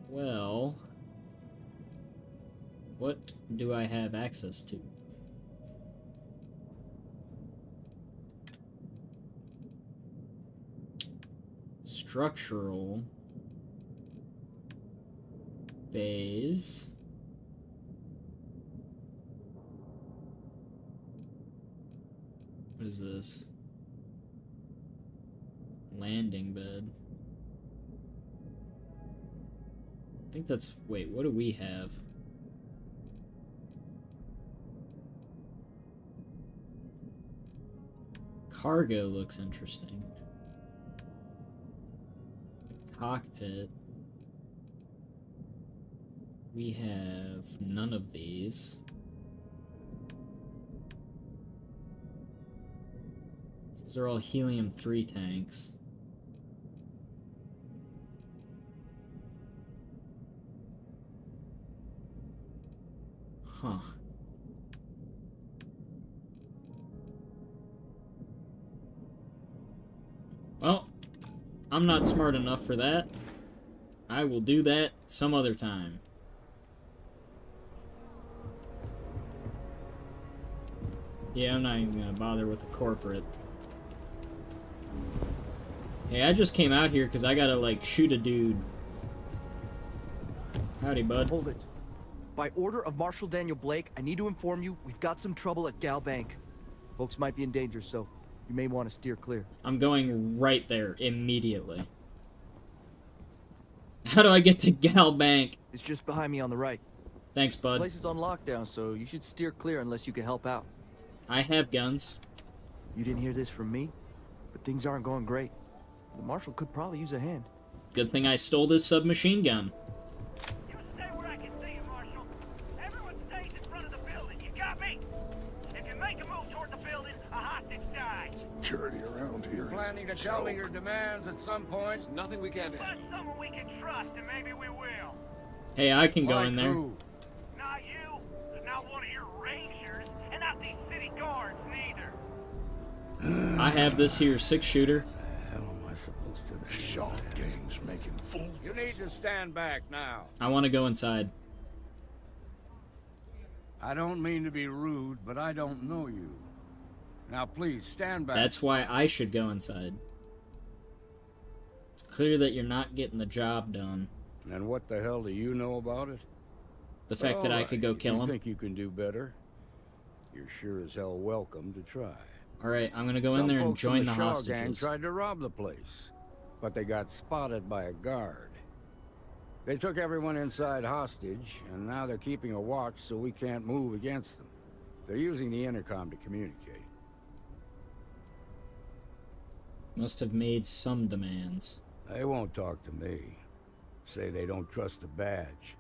Well, what do I have access to? Structural bays. What is this? Landing bed. I think that's... Wait, what do we have? Cargo looks interesting. Cockpit. We have none of these. These are all helium-3 tanks. Huh. Well, I'm not smart enough for that. I will do that some other time. Yeah, I'm not even gonna bother with a corporate. Hey, I just came out here because I gotta, like, shoot a dude. Howdy, bud. Hold it. By order of Marshal Daniel Blake, I need to inform you we've got some trouble at Gal Bank. Folks might be in danger, so you may want to steer clear. I'm going right there immediately. How do I get to Gal Bank? It's just behind me on the right. Thanks, The bud. place is on lockdown, so you should steer clear unless you can help out. I have guns. You didn't hear this from me, but things aren't going great. The Marshal could probably use a hand. Good thing I stole this submachine gun. You stay where I can see you, Marshal. Everyone stays in front of the building. You got me? If you make a move toward the building, a hostage dies. Security around here. Planning to tell me your demands at some point? There's nothing we can't Find someone we can trust, and maybe we will. Hey, I can go Like in there. who? Not you, not one of your rangers, and not these city guards neither. I have this here 6-shooter. How am I supposed to? The Shaw gang's making fools. You need to stand back now. I want to go inside. I don't mean to be rude, but I don't know you. Now please, stand back. That's why I should go inside. It's clear that you're not getting the job done. And what the hell do you know about it? The fact that I could go kill You him. think you can do better? You're sure as hell welcome to try. Alright, I'm gonna go in there and join the Shaw gang hostages. tried to rob the place, but they got spotted by a guard. They took everyone inside hostage, and now they're keeping a watch so we can't move against them. They're using the intercom to communicate. Must have made some demands. They won't talk to me. Say they don't trust the badge.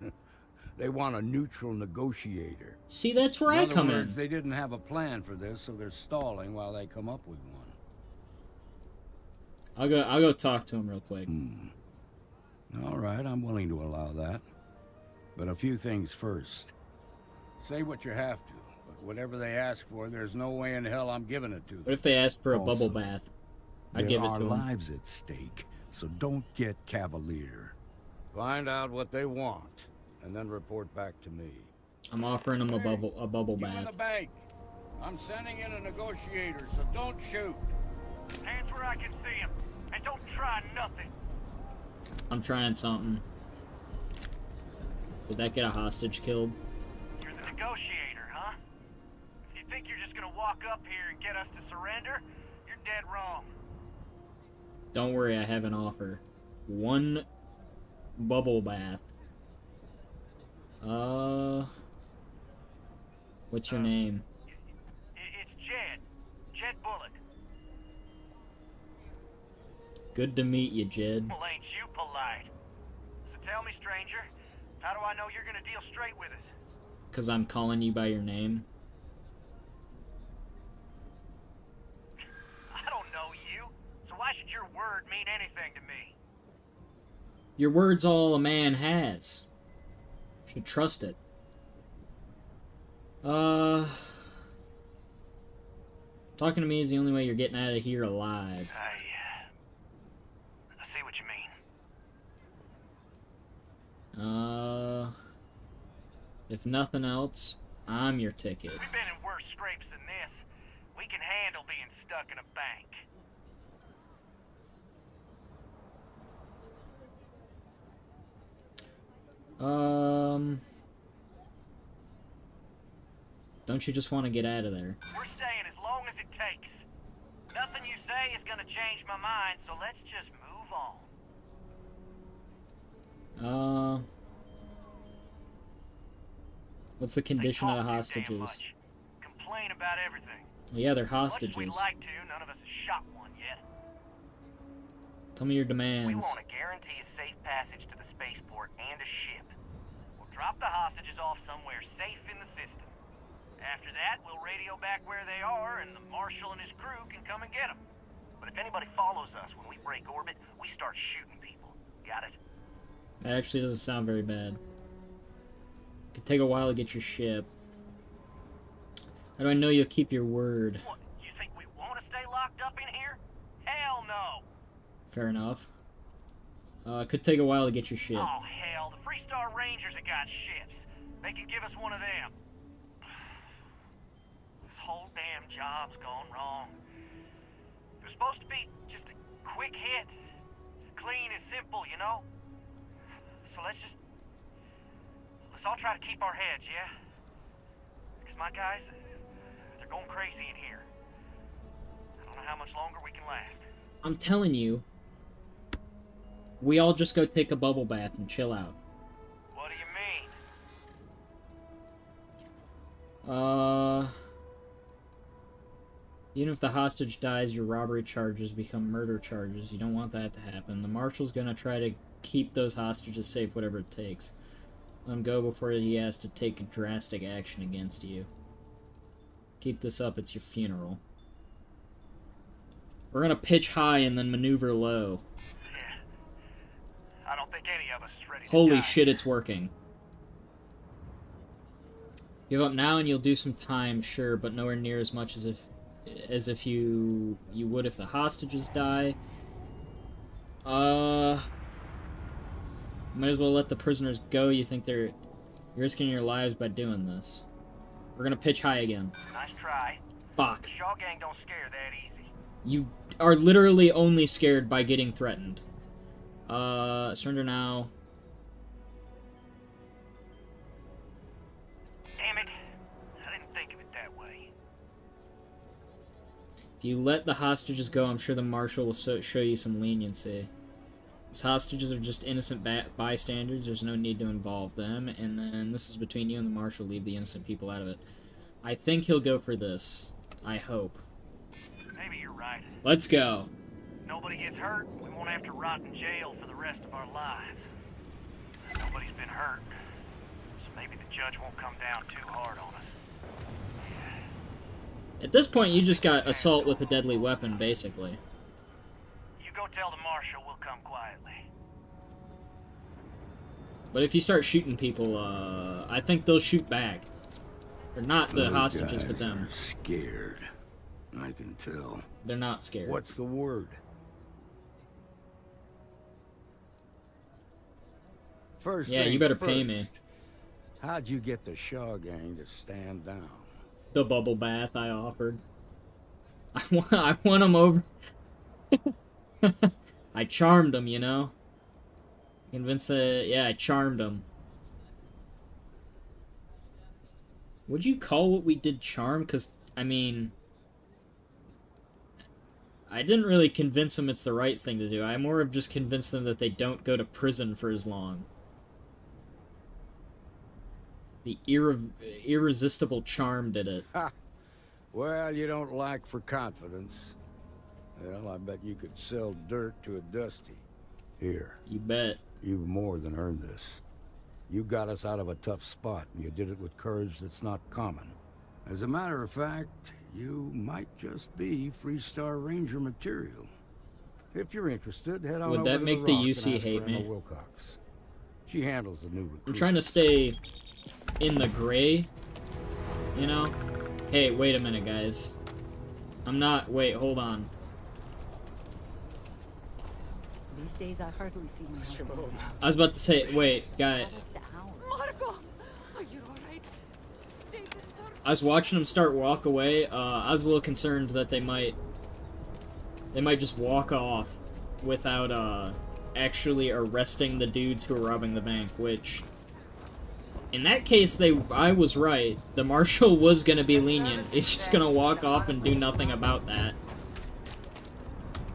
They want a neutral negotiator. See, that's where I come in. They didn't have a plan for this, so they're stalling while they come up with one. I'll go talk to him real quick. All right, I'm willing to allow that. But a few things first. Say what you have to, but whatever they ask for, there's no way in hell I'm giving it to them. What if they ask for a Also, bubble bath? I'd give it to There them. are lives at stake, so don't get cavalier. Find out what they want, and then report back to me. I'm offering them a bubble You in bath. the bank. I'm sending in a negotiator, so don't shoot. Hands where I can see him, and don't try nothing. I'm trying something. Did that get a hostage killed? You're the negotiator, huh? If you think you're just gonna walk up here and get us to surrender, you're dead wrong. Don't worry, I have an offer. 1 bubble bath. What's your name? It's Jed. Jed Bullock. Good to meet you, Jed. Well, ain't you polite? So tell me, stranger, how do I know you're gonna deal straight with us? 'Cause I'm calling you by your name. I don't know you, so why should your word mean anything to me? Your word's all a man has. Should trust it. Talking to me is the only way you're getting out of here alive. I see what you mean. If nothing else, I'm your ticket. We've been in worse scrapes than this. We can handle being stuck in a bank. Don't you just want to get out of there? We're staying as long as it takes. Nothing you say is gonna change my mind, so let's just move on. What's the condition of the They talk too damn hostages? much. Complain about everything. Well, yeah, they're Much as hostages. we'd like to, none of us has shot one yet. Tell me your We demands. want to guarantee a safe passage to the spaceport and a ship. We'll drop the hostages off somewhere safe in the system. After that, we'll radio back where they are, and the Marshal and his crew can come and get them. But if anybody follows us when we break orbit, we start shooting people. Got it? That actually doesn't sound very bad. Could take a while to get your ship. How do I know you'll keep your word? What, you think we want to stay locked up in here? Hell no! Fair enough. Could take a while to get your ship. Oh, hell, the Freestar Rangers have got ships. They can give us one of them. This whole damn job's gone wrong. It was supposed to be just a Quick hit. Clean and simple, you know? So let's all try to keep our heads, yeah? Because my guys, they're going crazy in here. I don't know how much longer we can last. I'm telling you, we all just go take a bubble bath and chill out. What do you mean? Even if the hostage dies, your robbery charges become murder charges. You don't want that to happen. The marshal's gonna try to keep those hostages safe, whatever it takes. Let him go before he has to take drastic action against you. Keep this up, it's your funeral. We're gonna pitch high and then maneuver low. Yeah. I don't think any of us is ready to Holy die. shit, it's working. Give up now and you'll do some time, sure, but nowhere near as much as if you would if the hostages die. Might as well let the prisoners go. You think you're risking your lives by doing this. We're gonna pitch high again. Nice try. Fuck. The Shaw gang don't scare that easy. You are literally only scared by getting threatened. Surrender now. Damn it. I didn't think of it that way. If you let the hostages go, I'm sure the marshal will show you some leniency. These hostages are just innocent bystanders. There's no need to involve them. And then this is between you and the marshal. Leave the innocent people out of it. I think he'll go for this. I hope. Maybe you're right. Let's go. Nobody gets hurt, we won't have to rot in jail for the rest of our lives. Nobody's been hurt, so maybe the judge won't come down too hard on us. At this point, you just got assault with a deadly weapon, basically. You go tell the marshal we'll come quietly. But if you start shooting people, I think they'll shoot back. Or not the Those hostages, guys but them. are scared. I can tell. They're not scared. What's the word? First Yeah, you things better pay me. first. How'd you get the Shaw gang to stand down? The bubble bath I offered. I won them over. I charmed them, you know? Convinced yeah, I charmed them. Would you call what we did charm? Because, I mean, I didn't really convince them it's the right thing to do. I more have just convinced them that they don't go to prison for as long. The irresistible charm did it. Ha! Well, you don't lack for confidence. Well, I bet you could sell dirt to a Dusty. Here. You bet. You've more than earned this. You got us out of a tough spot, and you did it with courage that's not common. As a matter of fact, you might just be Freestar Ranger material. If you're interested, head on Would over that to make the the Rock UC and ask hate for Emma me? Wilcox. She handles the new recruits. I'm trying to stay in the gray, you know? Hey, wait a minute, guys. I'm not... Wait, hold on. These days I hardly see my husband. I was about to say, wait, guy. Marco! Are you alright? I was watching them start walk away. I was a little concerned that they might just walk off without actually arresting the dudes who were robbing the bank, which in that case I was right. The marshal was gonna be lenient. He's just gonna walk off and do nothing about that.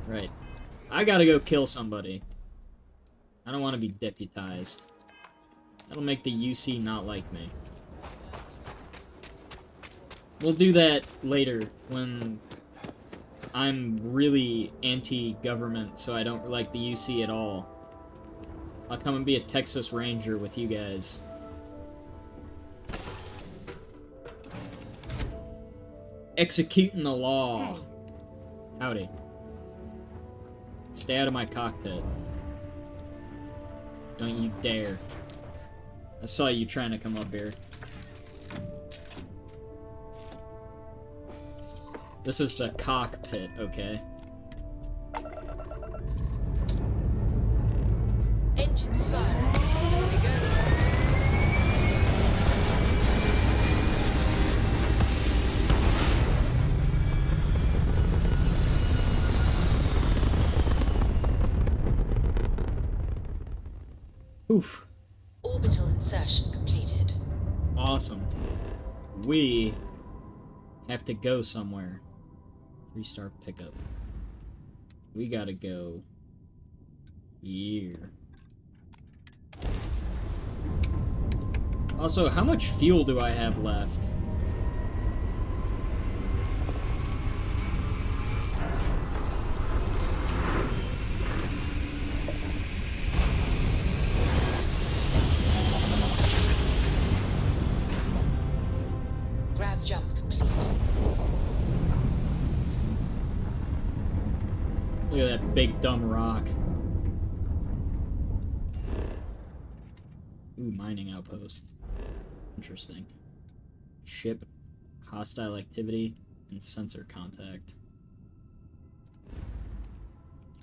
Right. I gotta go kill somebody. I don't want to be deputized. That'll make the UC not like me. We'll do that later, when I'm really anti-government, so I don't like the UC at all. I'll come and be a Texas Ranger with you guys. Executing the law. Hey. Howdy. Stay out of my cockpit. Don't you dare. I saw you trying to come up here. This is the cockpit, okay? Engines firing. Here we go. Oof. Orbital insertion completed. Awesome. We have to go somewhere. 3-star pickup. We gotta go here. Also, how much fuel do I have left? Grav jump complete. Look at that big dumb rock. Ooh, mining outpost. Interesting. Ship, hostile activity, and sensor contact.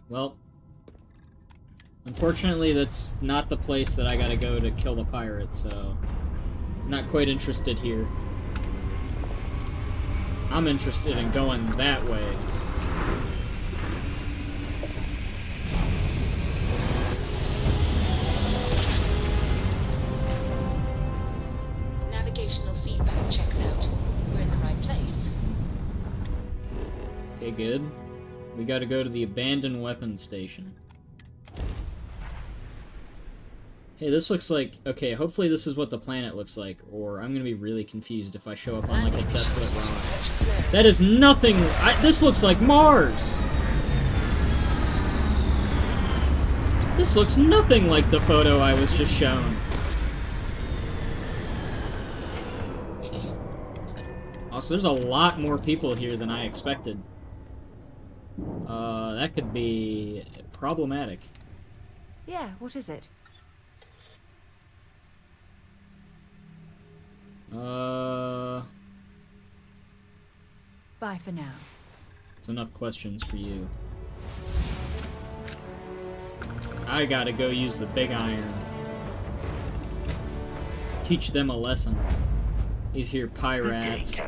Well, unfortunately that's not the place that I gotta go to kill the pirate, so I'm not quite interested here. I'm interested in going that way. Navigational feedback checks out. We're in the right place. Okay, good. We gotta go to the abandoned weapons station. Hey, this looks like... Okay, hopefully this is what the planet looks like, or I'm gonna be really confused if I show up on, like, a desolate rock. That is nothing... this looks like Mars! This looks nothing like the photo I was just shown. Also, there's a lot more people here than I expected. That could be problematic. Yeah, what is it? Bye for now. It's enough questions for you. I gotta go use the big iron. Teach them a lesson. These here pirates.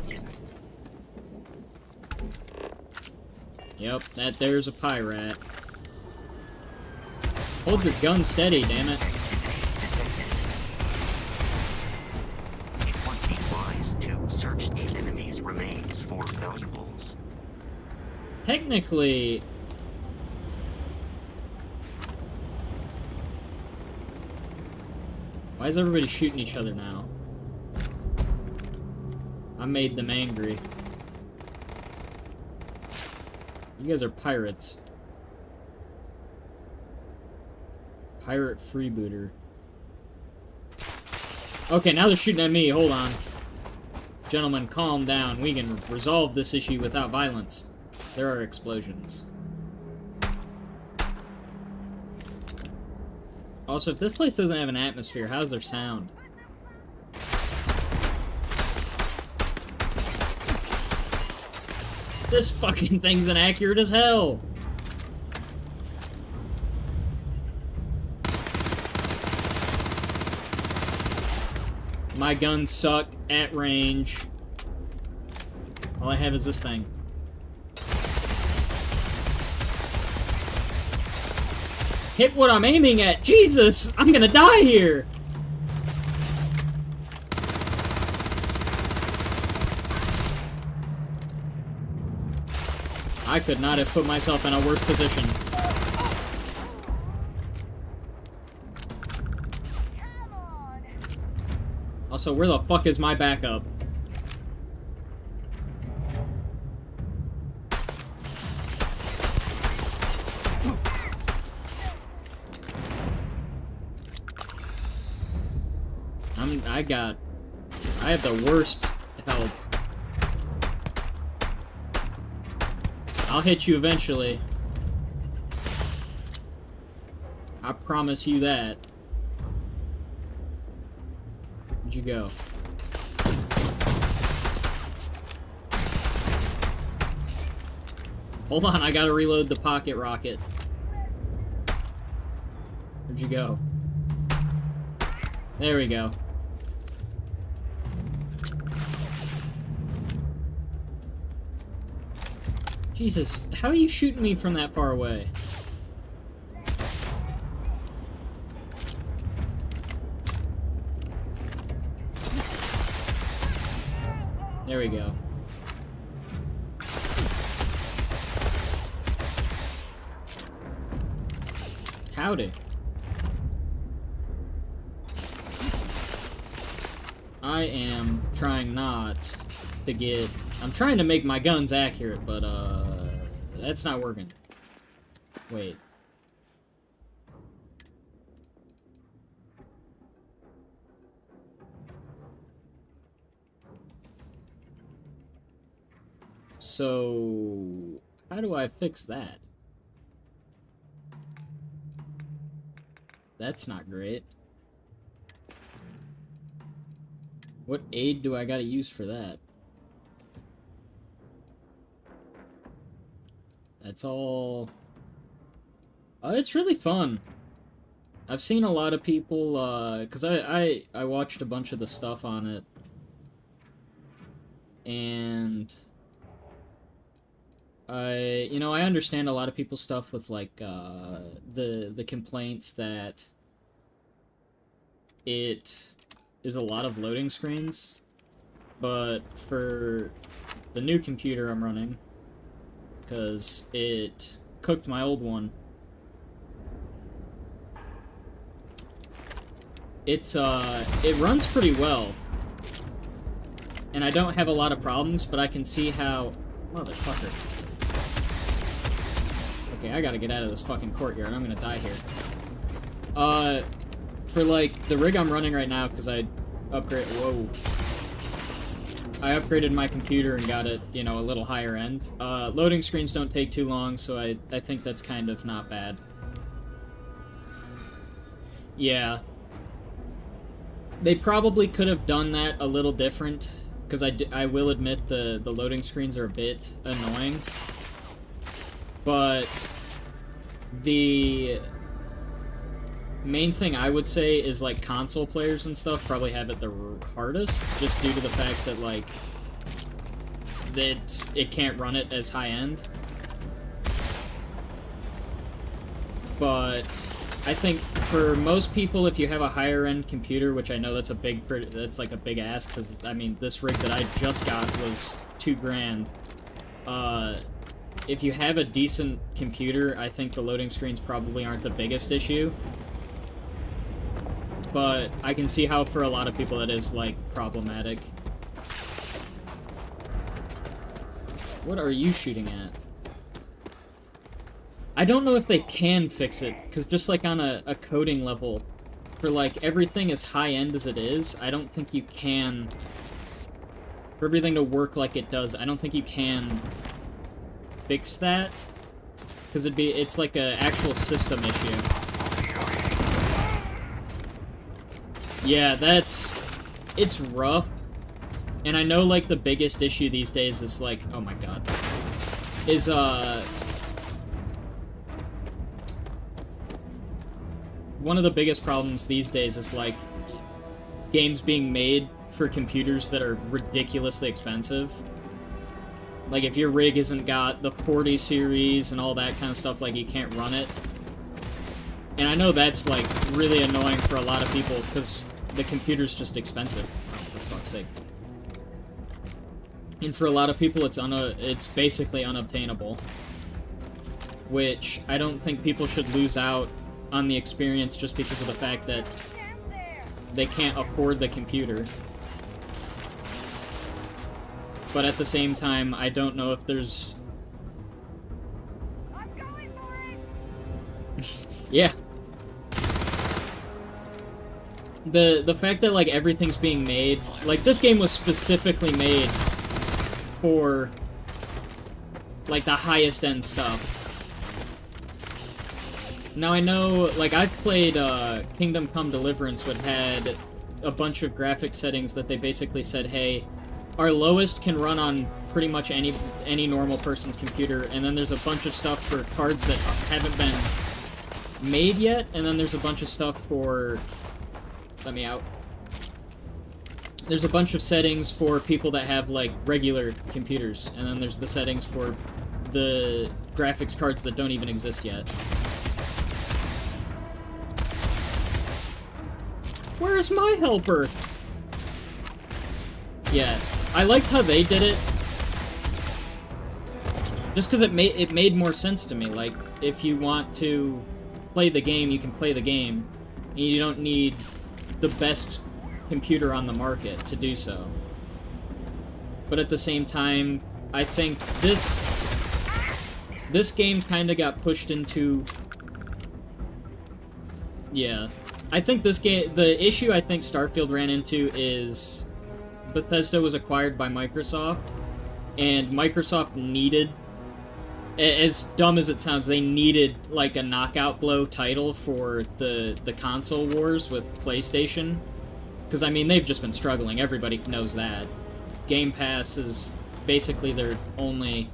Yep, there's a pirate. Hold your gun steady, damn it. It would be wise to search the enemy's remains for valuables. Technically... Why is everybody shooting each other now? I made them angry. You guys are pirates. Pirate freebooter. Okay, now they're shooting at me. Hold on. Gentlemen, calm down. We can resolve this issue without violence. There are explosions. Also, if this place doesn't have an atmosphere, how's there sound? This fucking thing's inaccurate as hell! My guns suck at range. All I have is this thing. Hit what I'm aiming at! Jesus! I'm gonna die here! I could not have put myself in a worse position. Also, where the fuck is my backup? I have the worst help. I'll hit you eventually. I promise you that. Where'd you go? Hold on, I gotta reload the pocket rocket. Where'd you go? There we go. Jesus, how are you shooting me from that far away? There we go. Howdy. I am trying not to get... I'm trying to make my guns accurate, but, that's not working. Wait. So... how do I fix that? That's not great. What aid do I gotta use for that? That's all... it's really fun. I've seen a lot of people, because I watched a bunch of the stuff on it. And... I understand a lot of people's stuff with, like, the complaints that it is a lot of loading screens, but for the new computer I'm running, because it cooked my old one, it runs pretty well, and I don't have a lot of problems, but I can see how... Motherfucker. Okay, I gotta get out of this fucking courtyard. I'm gonna die here. For, like, the rig I'm running right now, because I upgraded my computer and got it, a little higher end. Loading screens don't take too long, so I think that's kind of not bad. Yeah. They probably could have done that a little different, because I will admit the loading screens are a bit annoying. But the main thing I would say is, like, console players and stuff probably have it the hardest, just due to the fact that, like, it can't run it as high-end. But I think for most people, if you have a higher-end computer, which I know that's like a big ask, because, I mean, this rig that I just got was $2,000. If you have a decent computer, I think the loading screens probably aren't the biggest issue. But I can see how for a lot of people that is, like, problematic. What are you shooting at? I don't know if they can fix it, because just, like, on a coding level, for, like, everything as high-end as it is, I don't think you can... For everything to work like it does, I don't think you can fix that, because it's like a actual system issue. Yeah, it's rough, and I know, like, the biggest issue these days is, like, oh my god, is, one of the biggest problems these days is, like, games being made for computers that are ridiculously expensive. Like, if your rig hasn't got the 40 series and all that kind of stuff, like, you can't run it. And I know that's, like, really annoying for a lot of people, because the computer's just expensive, for fuck's sake. And for a lot of people, it's basically unobtainable. Which I don't think people should lose out on the experience just because of the fact that they can't afford the computer. But at the same time, I don't know if there's... I'm going for it! Yeah. The fact that, like, everything's being made... Like, this game was specifically made for, like, the highest end stuff. Now, I know, like, I've played Kingdom Come Deliverance, which had a bunch of graphic settings that they basically said, hey, our lowest can run on pretty much any normal person's computer, and then there's a bunch of stuff for cards that haven't been made yet, and then there's a bunch of stuff for... Let me out. There's a bunch of settings for people that have, like, regular computers, and then there's the settings for the graphics cards that don't even exist yet. Where's my helper? Yeah, I liked how they did it. Just because it made more sense to me. Like, if you want to play the game, you can play the game, and you don't need the best computer on the market to do so. But at the same time, I think this game kind of got pushed into... Yeah. I think this game... The issue I think Starfield ran into is Bethesda was acquired by Microsoft, and Microsoft needed... As dumb as it sounds, they needed, like, a knockout blow title for the console wars with PlayStation. Because, I mean, they've just been struggling. Everybody knows that. Game Pass is basically the only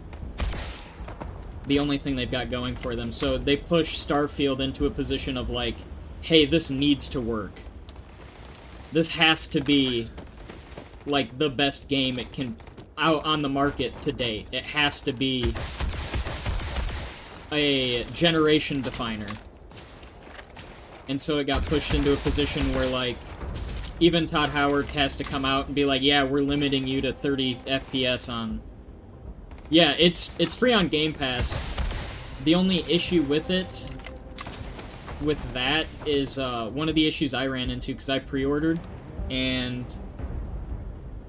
thing they've got going for them. So they push Starfield into a position of, like, hey, this needs to work. This has to be, like, the best game it can... out on the market to date. It has to be... a generation definer. And so it got pushed into a position where, like, even Todd Howard has to come out and be like, yeah, we're limiting you to 30 FPS on... Yeah, it's free on Game Pass. The only issue with it, with that, is one of the issues I ran into, because I pre-ordered, and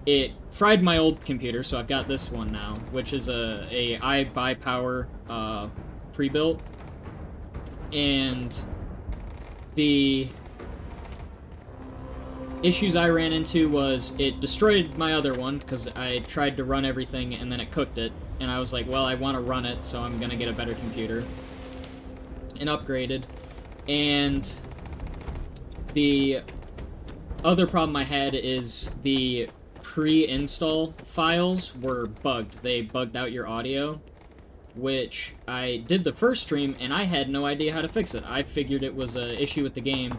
it fried my old computer, so I've got this one now, which is a iBuyPower, pre-built, and the issues I ran into was it destroyed my other one because I tried to run everything and then it cooked it, and I was like, well, I want to run it, so I'm gonna get a better computer, and upgraded. And the other problem I had is the pre-install files were bugged. They bugged out your audio, which I did the first stream, and I had no idea how to fix it. I figured it was an issue with the game.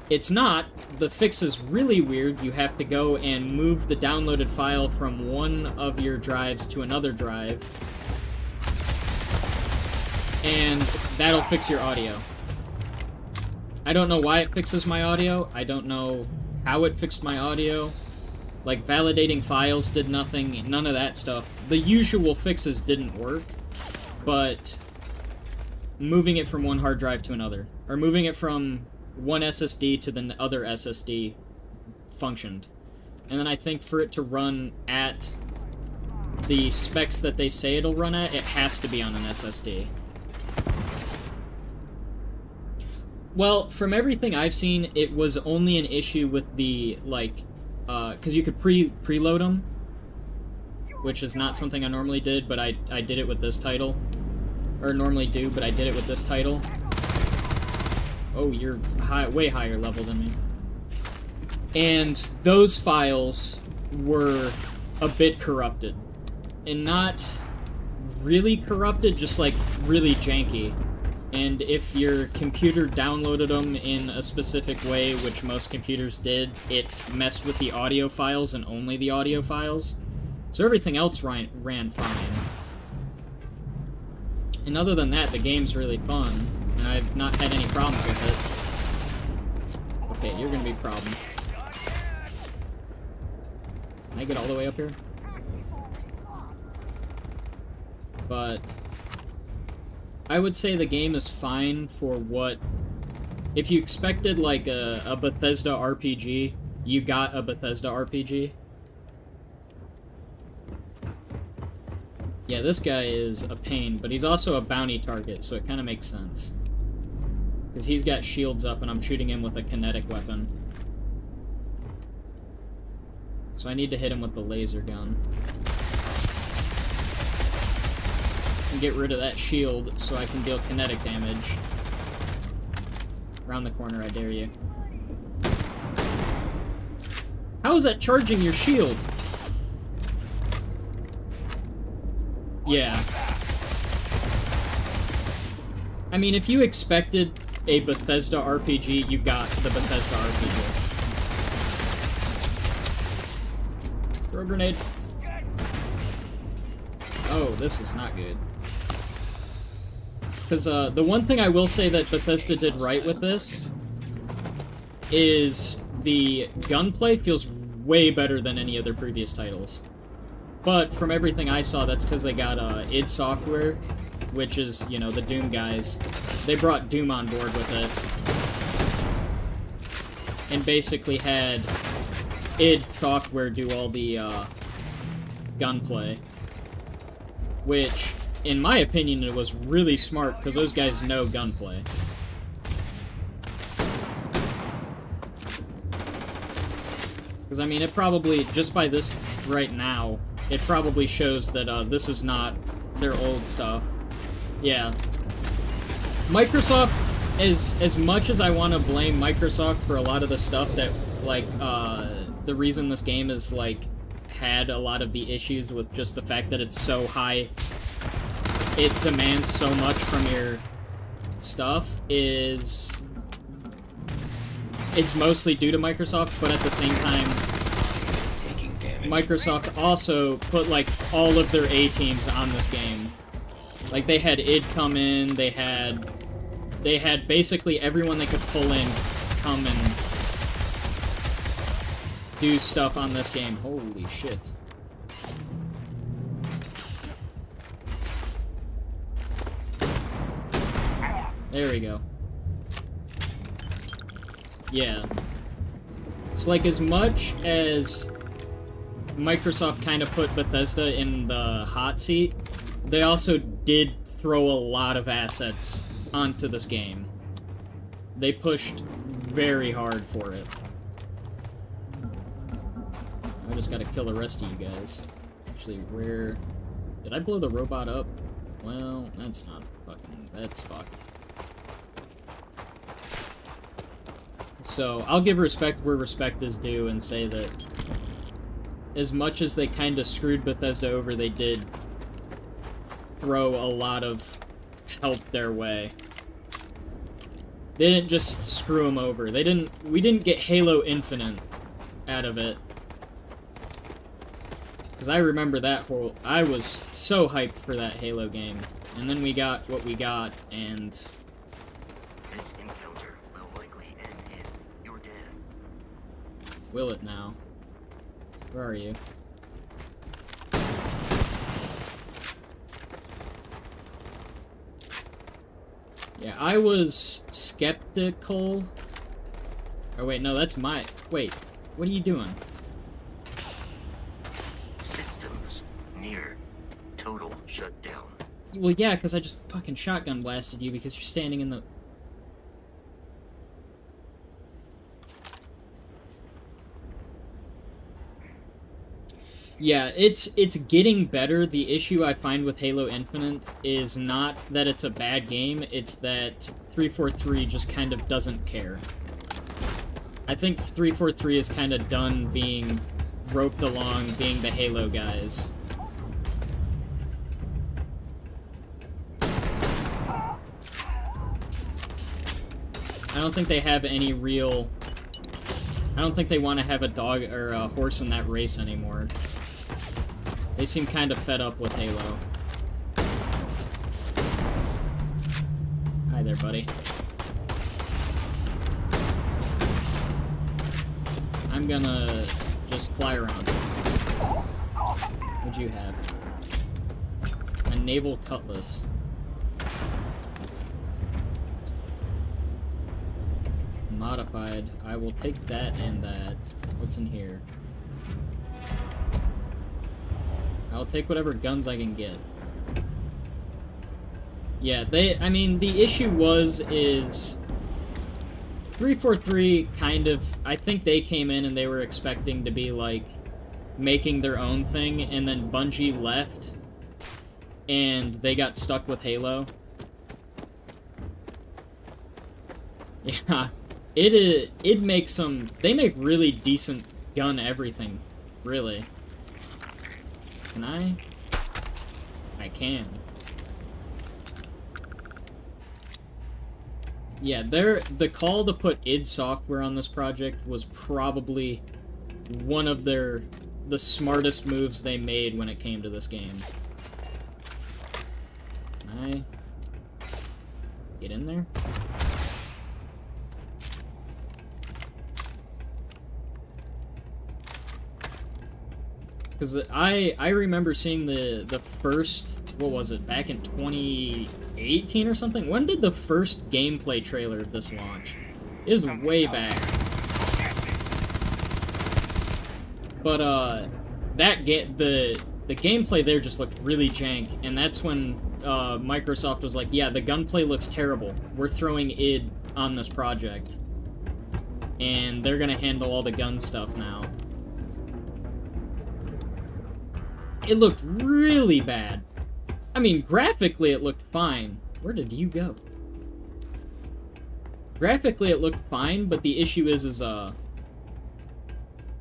It's not. The fix is really weird. You have to go and move the downloaded file from one of your drives to another drive, and that'll fix your audio. I don't know why it fixes my audio. I don't know how it fixed my audio. Like, validating files did nothing, none of that stuff. The usual fixes didn't work. But moving it from one hard drive to another, or moving it from one SSD to the other SSD, functioned. And then I think for it to run at the specs that they say it'll run at, it has to be on an SSD. Well, from everything I've seen, it was only an issue with the, like, because you could preload them, which is not something I normally did, but I did it with this title. Or normally do, but I did it with this title. Oh, you're way higher level than me. And those files were a bit corrupted. And not really corrupted, just like really janky. And if your computer downloaded them in a specific way, which most computers did, it messed with the audio files and only the audio files. So everything else ran fine. And other than that, the game's really fun, and I've not had any problems with it. Okay, you're gonna be a problem. Can I get all the way up here? But I would say the game is fine for what... If you expected, like, a Bethesda RPG, you got a Bethesda RPG. Yeah, this guy is a pain, but he's also a bounty target, so it kind of makes sense. Because he's got shields up, and I'm shooting him with a kinetic weapon. So I need to hit him with the laser gun. And get rid of that shield, so I can deal kinetic damage. Around the corner, I dare you. How is that charging your shield? Yeah. I mean, if you expected a Bethesda RPG, you got the Bethesda RPG. Throw a grenade. Oh, this is not good. Because the one thing I will say that Bethesda did right with this is the gunplay feels way better than any of their previous titles. But from everything I saw, that's because they got id Software, which is, you know, the Doom guys. They brought Doom on board with it. And basically had id Software do all the gunplay. Which, in my opinion, it was really smart, because those guys know gunplay. Because, I mean, it probably, just by this right now, it probably shows that this is not their old stuff. Yeah. Microsoft, as much as I want to blame Microsoft for a lot of the stuff that, like, the reason this game is, like, had a lot of the issues with just the fact that it's so high, it demands so much from your stuff, is... it's mostly due to Microsoft, but at the same time, Microsoft also put, like, all of their A-teams on this game. Like, they had id come in, they had basically everyone they could pull in come and do stuff on this game. Holy shit. There we go. Yeah. It's like, as much as Microsoft kind of put Bethesda in the hot seat, they also did throw a lot of assets onto this game. They pushed very hard for it. I just gotta kill the rest of you guys. Actually, where... did I blow the robot up? Well, that's not fucking... that's fucked. So, I'll give respect where respect is due and say that as much as they kind of screwed Bethesda over, they did throw a lot of help their way. They didn't just screw them over. We didn't get Halo Infinite out of it. Because I remember that whole... I was so hyped for that Halo game. And then we got what we got, and... this encounter will likely end in your death. Will it now? Where are you? Yeah, I was skeptical. Oh wait, no, that's my... wait, what are you doing? Systems near total shutdown. Well, yeah, because I just fucking shotgun blasted you because you're standing in the... Yeah, it's getting better. The issue I find with Halo Infinite is not that it's a bad game, it's that 343 just kind of doesn't care. I think 343 is kind of done being roped along, being the Halo guys. I don't think they have any real... I don't think they want to have a dog or a horse in that race anymore. They seem kind of fed up with Halo. Hi there, buddy. I'm gonna just fly around. What'd you have? A naval cutlass. Modified. I will take that and that. What's in here? I'll take whatever guns I can get. Yeah, I mean, the issue is 343 kind of, I think they came in and they were expecting to be, like, making their own thing, and then Bungie left, and they got stuck with Halo. Yeah, it makes some, they make really decent gun everything, really. Can I? I can. Yeah, the call to put id Software on this project was probably one of the smartest moves they made when it came to this game. Can I get in there? Because I remember seeing the first, what was it, back in 2018 or something? When did the first gameplay trailer of this launch? It was way back. But, the gameplay there just looked really jank, and that's when, Microsoft was like, yeah, the gunplay looks terrible. We're throwing id on this project. And they're gonna handle all the gun stuff now. It looked really bad. I mean, graphically it looked fine. Where did you go? Graphically it looked fine, but the issue is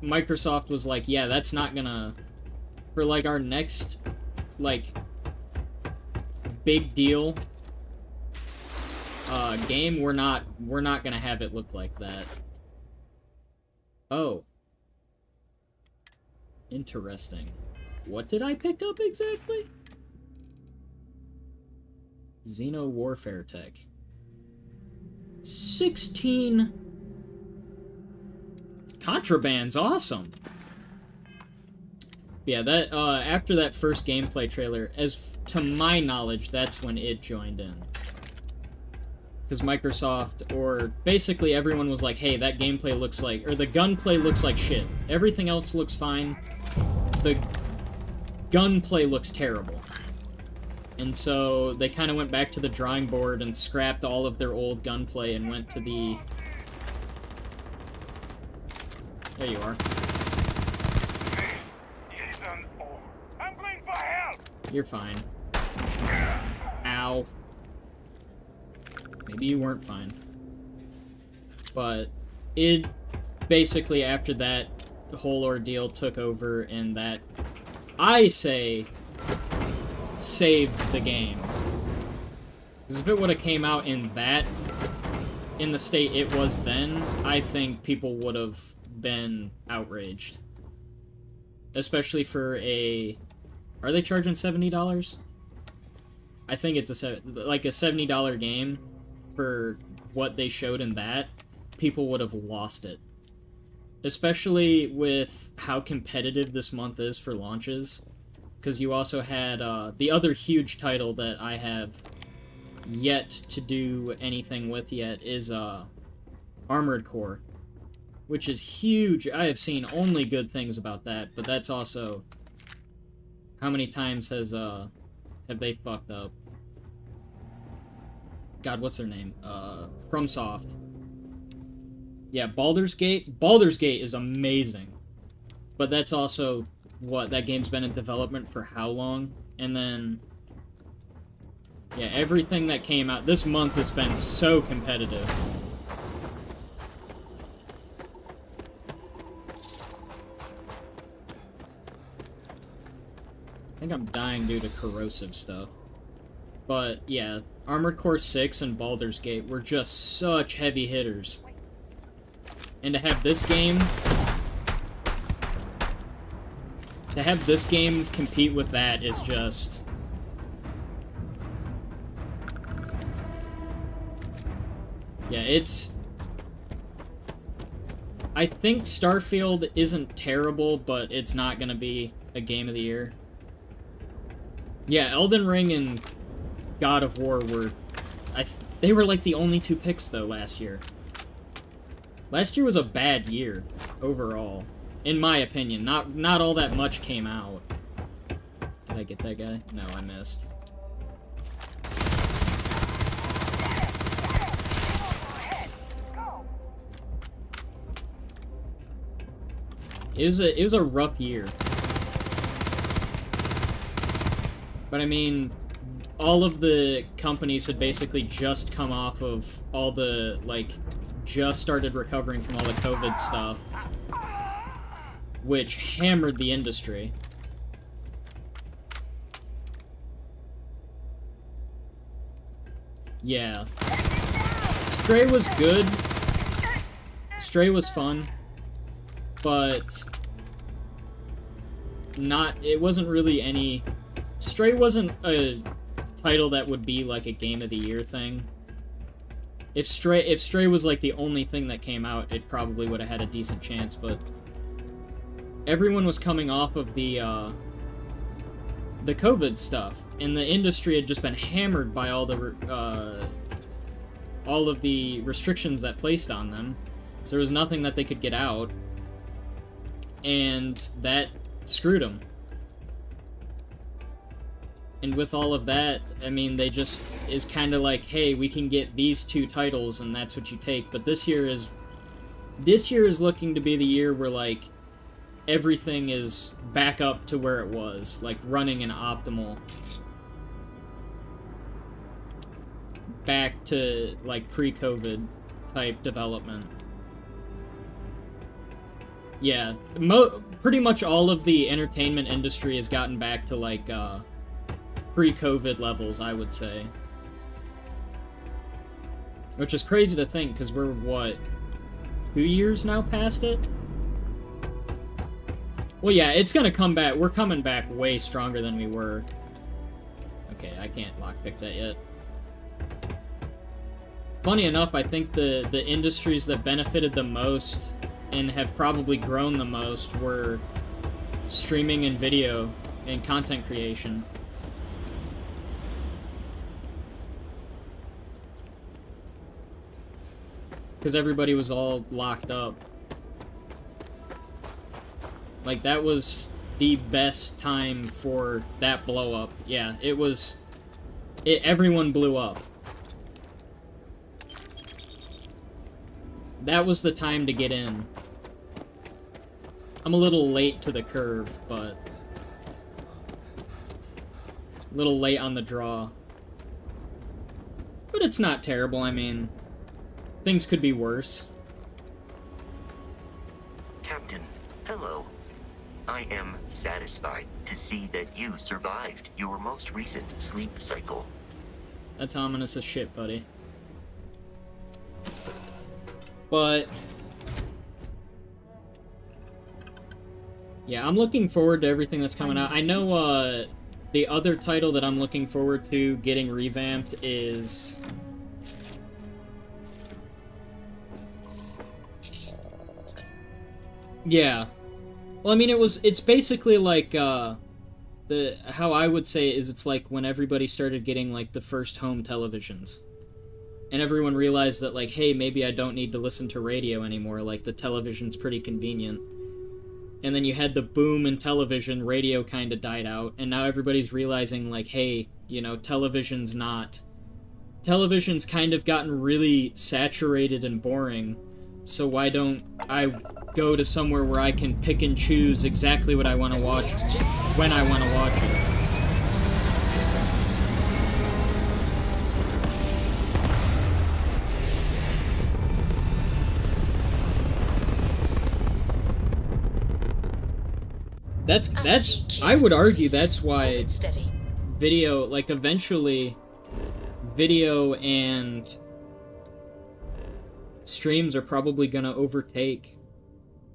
Microsoft was like, yeah, that's not gonna... For, like, our next, like, big deal game, we're not gonna have it look like that. Oh. Interesting. What did I pick up exactly? Xeno Warfare Tech. 16... Contraband's awesome! Yeah, that, after that first gameplay trailer, to my knowledge, that's when it joined in. Because Microsoft, or basically everyone was like, hey, that gameplay looks like, or the gunplay looks like shit. Everything else looks fine. The gunplay looks terrible. And so they kind of went back to the drawing board and scrapped all of their old gunplay and went to the... There you are. I'm going for help. You're fine. Ow. Maybe you weren't fine. But it basically, after that whole ordeal, took over, and that, I say, saved the game. Because if it would have came out in the state it was then, I think people would have been outraged. Especially for a... Are they charging $70? I think it's like a $70 game for what they showed in that. People would have lost it. Especially with how competitive this month is for launches. Because you also had the other huge title that I have yet to do anything with yet is Armored Core. Which is huge. I have seen only good things about that, but that's also... How many times have they fucked up? God, what's their name? FromSoft. Yeah, Baldur's Gate. Baldur's Gate is amazing. But that's also, what, that game's been in development for how long? And then... Yeah, everything that came out this month has been so competitive. I think I'm dying due to corrosive stuff. But, yeah, Armored Core 6 and Baldur's Gate were just such heavy hitters. And to have this game... To have this game compete with that is just... Yeah, it's... I think Starfield isn't terrible, but it's not gonna be a game of the year. Yeah, Elden Ring and God of War were... they were like the only two picks, though, last year. Last year was a bad year, overall. In my opinion. Not all that much came out. Did I get that guy? No, I missed. It was a rough year. But I mean, all of the companies had basically just come off of all the, like, just started recovering from all the COVID stuff, which hammered the industry. Yeah. Stray was good. Stray was fun. But it wasn't really any... Stray wasn't a title that would be like a Game of the Year thing. If Stray was like the only thing that came out, it probably would have had a decent chance, but everyone was coming off of the COVID stuff, and the industry had just been hammered by all of the restrictions that placed on them. So there was nothing that they could get out, and that screwed them. And with all of that, I mean, they just is kind of like, hey, we can get these 2 titles, and that's what you take. But this year is looking to be the year where, like, everything is back up to where it was, like, running an optimal. Back to, like, pre-COVID type development. Yeah, pretty much all of the entertainment industry has gotten back to, like, pre-COVID levels, I would say. Which is crazy to think, because we're, what, 2 years now past it? Well, yeah, it's gonna come back. We're coming back way stronger than we were. Okay, I can't lockpick that yet. Funny enough, I think the industries that benefited the most and have probably grown the most were streaming and video and content creation. Because everybody was all locked up. Like, that was the best time for that blow up. Yeah, it was... everyone blew up. That was the time to get in. I'm a little late to the curve, but... a little late on the draw. But it's not terrible, I mean... things could be worse. Captain, hello. I am satisfied to see that you survived your most recent sleep cycle. That's ominous as shit, buddy. But... yeah, I'm looking forward to everything that's coming out. I know, the other title that I'm looking forward to getting revamped is... yeah. Well, I mean, it's basically like, how I would say it is, it's like when everybody started getting, like, the first home televisions. And everyone realized that, like, hey, maybe I don't need to listen to radio anymore, like, the television's pretty convenient. And then you had the boom in television, radio kind of died out, and now everybody's realizing, like, hey, you know, television's kind of gotten really saturated and boring, so why don't I go to somewhere where I can pick and choose exactly what I want to watch when I want to watch it. That's I would argue that's why video, like, eventually video and streams are probably gonna overtake,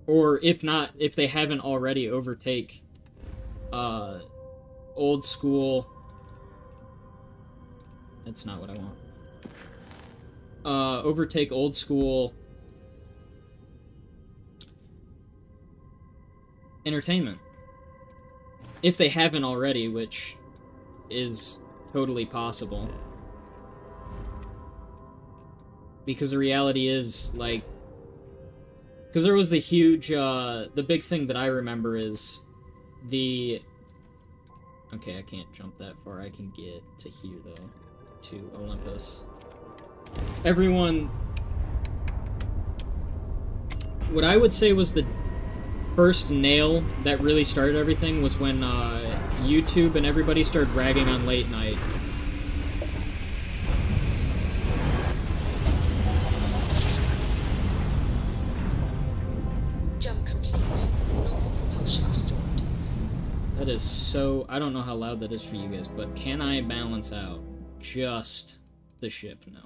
or if not, if they haven't already, overtake old school... that's not what I want. Overtake old school entertainment. If they haven't already, which is totally possible. Because the reality is, like... because there was the huge, the big thing that I remember is the... okay, I can't jump that far. I can get to here, though. To Olympus. Everyone... what I would say was the first nail that really started everything was when YouTube and everybody started ragging on late night. Jump complete. Normal propulsion restored. That is so... I don't know how loud that is for you guys, but can I balance out just the ship? No.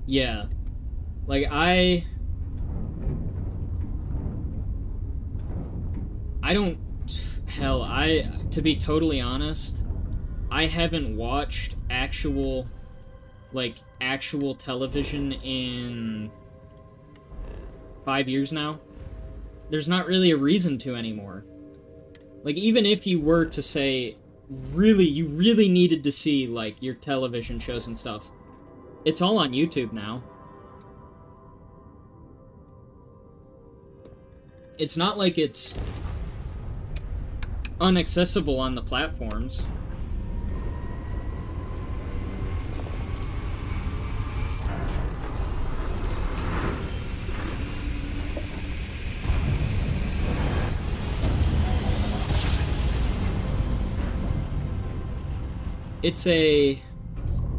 Yeah. Like, I don't... hell, to be totally honest, I haven't watched actual like, actual television in 5 years now. There's not really a reason to anymore. Like, even if you were to say, you really needed to see, like, your television shows and stuff, it's all on YouTube now. It's not like it's inaccessible on the platforms. It's a...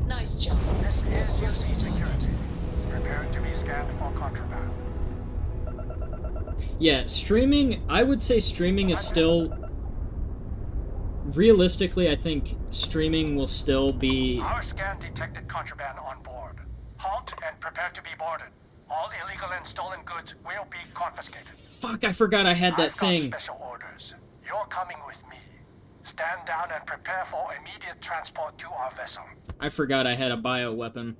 Nice job. This is UC security. Prepare to be scanned for contraband. Yeah, streaming, I would say streaming is still... Realistically, I think streaming will still be... Our scan detected contraband on board. Halt and prepare to be boarded. All illegal and stolen goods will be confiscated. Fuck, I forgot I had that I've thing. got special orders. You're coming with me. Stand down and prepare for immediate transport to our vessel. I forgot I had a bioweapon.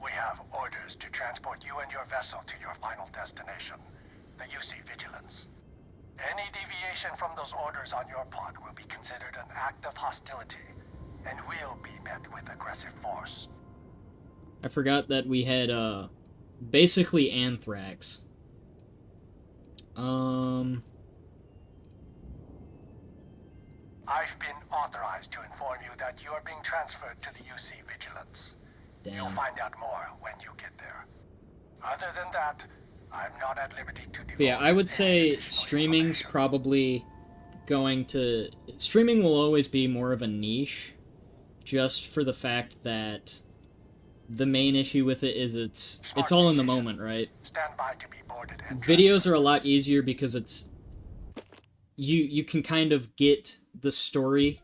We have orders to transport you and your vessel to your final destination, the UC Vigilance. Any deviation from those orders on your part will be considered an act of hostility, and will be met with aggressive force. I forgot that we had, basically anthrax. I've been authorized to inform you that you are being transferred to the UC Vigilance. Damn. You'll find out more when you get there. Other than that, I'm not at liberty to divulge. But yeah, I would say streaming's probably going to... Streaming will always be more of a niche, just for the fact that the main issue with it is it's all in the moment, right? Stand by to be boarded and Videos are a lot easier because it's... You can kind of get the story,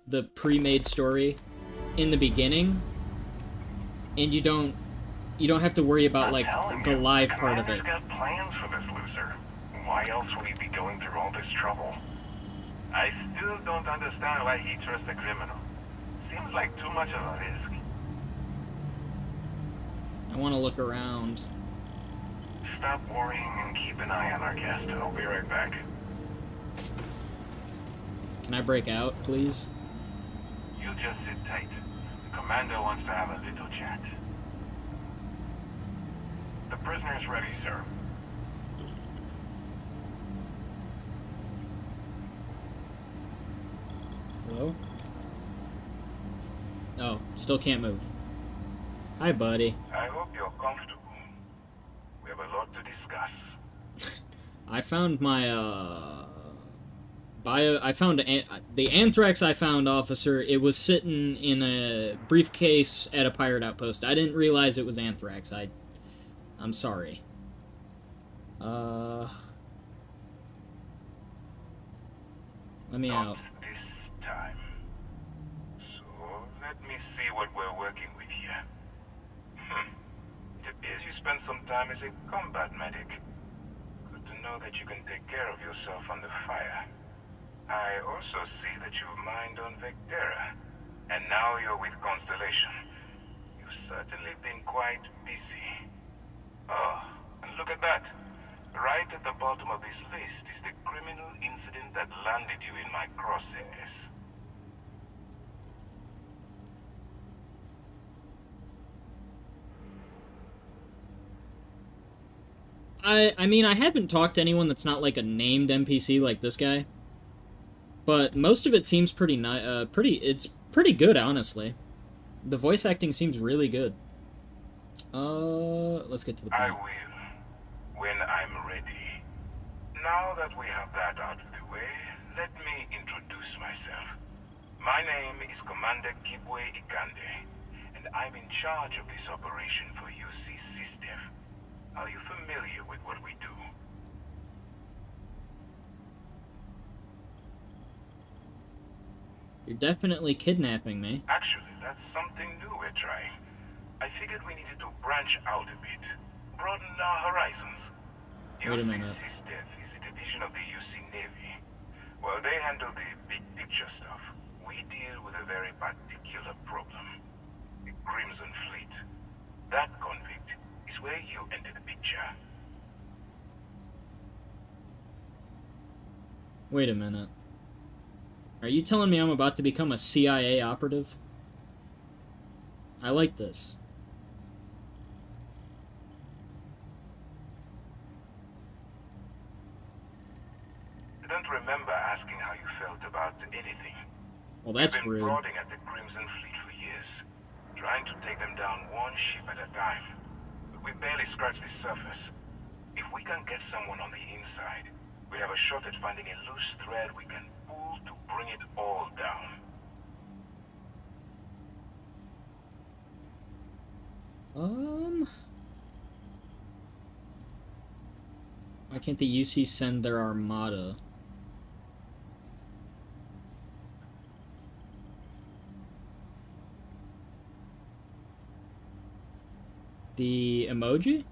the pre-made story, in the beginning, and you don't have to worry about, like, the live part of it. Commander's got plans for this loser. Why else would he be going through all this trouble? I still don't understand why he trusts a criminal. Seems like too much of a risk. I want to look around. Stop worrying and keep an eye on our guest. I'll be right back. Can I break out, please? You just sit tight. The commander wants to have a little chat. The prisoner's ready, sir. Hello? Oh, still can't move. Hi, buddy. I hope you're comfortable. We have a lot to discuss. I found my, the anthrax I found, officer. It was sitting in a briefcase at a pirate outpost. I didn't realize it was anthrax. I'm sorry. Let me out. This time. So, let me see what we're working with here. It appears you spent some time as a combat medic. Good to know that you can take care of yourself under fire. I also see that you've mined on Vectera, and now you're with Constellation. You've certainly been quite busy. Oh, and look at that. Right at the bottom of this list is the criminal incident that landed you in my crosshairs. I mean, I haven't talked to anyone that's not like a named NPC like this guy. But most of it seems it's pretty good, honestly. The voice acting seems really good. Let's get to the point. I will, when I'm ready. Now that we have that out of the way, let me introduce myself. My name is Commander Kibwe Ikande, and I'm in charge of this operation for UC SysDef. Are you familiar with what we do? You're definitely kidnapping me. Actually, that's something new we're trying. I figured we needed to branch out a bit, broaden our horizons. Wait a minute. UC SysDef is a division of the UC Navy. Well, they handle the big picture stuff. we deal with a very particular problem. The Crimson Fleet. That convict is where you enter the picture. Wait a minute. Are you telling me I'm about to become a CIA operative? I like this. I don't remember asking how you felt about anything. Well, that's I've been rude. prodding at the Crimson Fleet for years, trying to take them down one ship at a time. But we barely scratched the surface. If we can get someone on the inside, we have a shot at finding a loose thread we can pull to bring it all down. Why can't the UC send their armada? The emoji?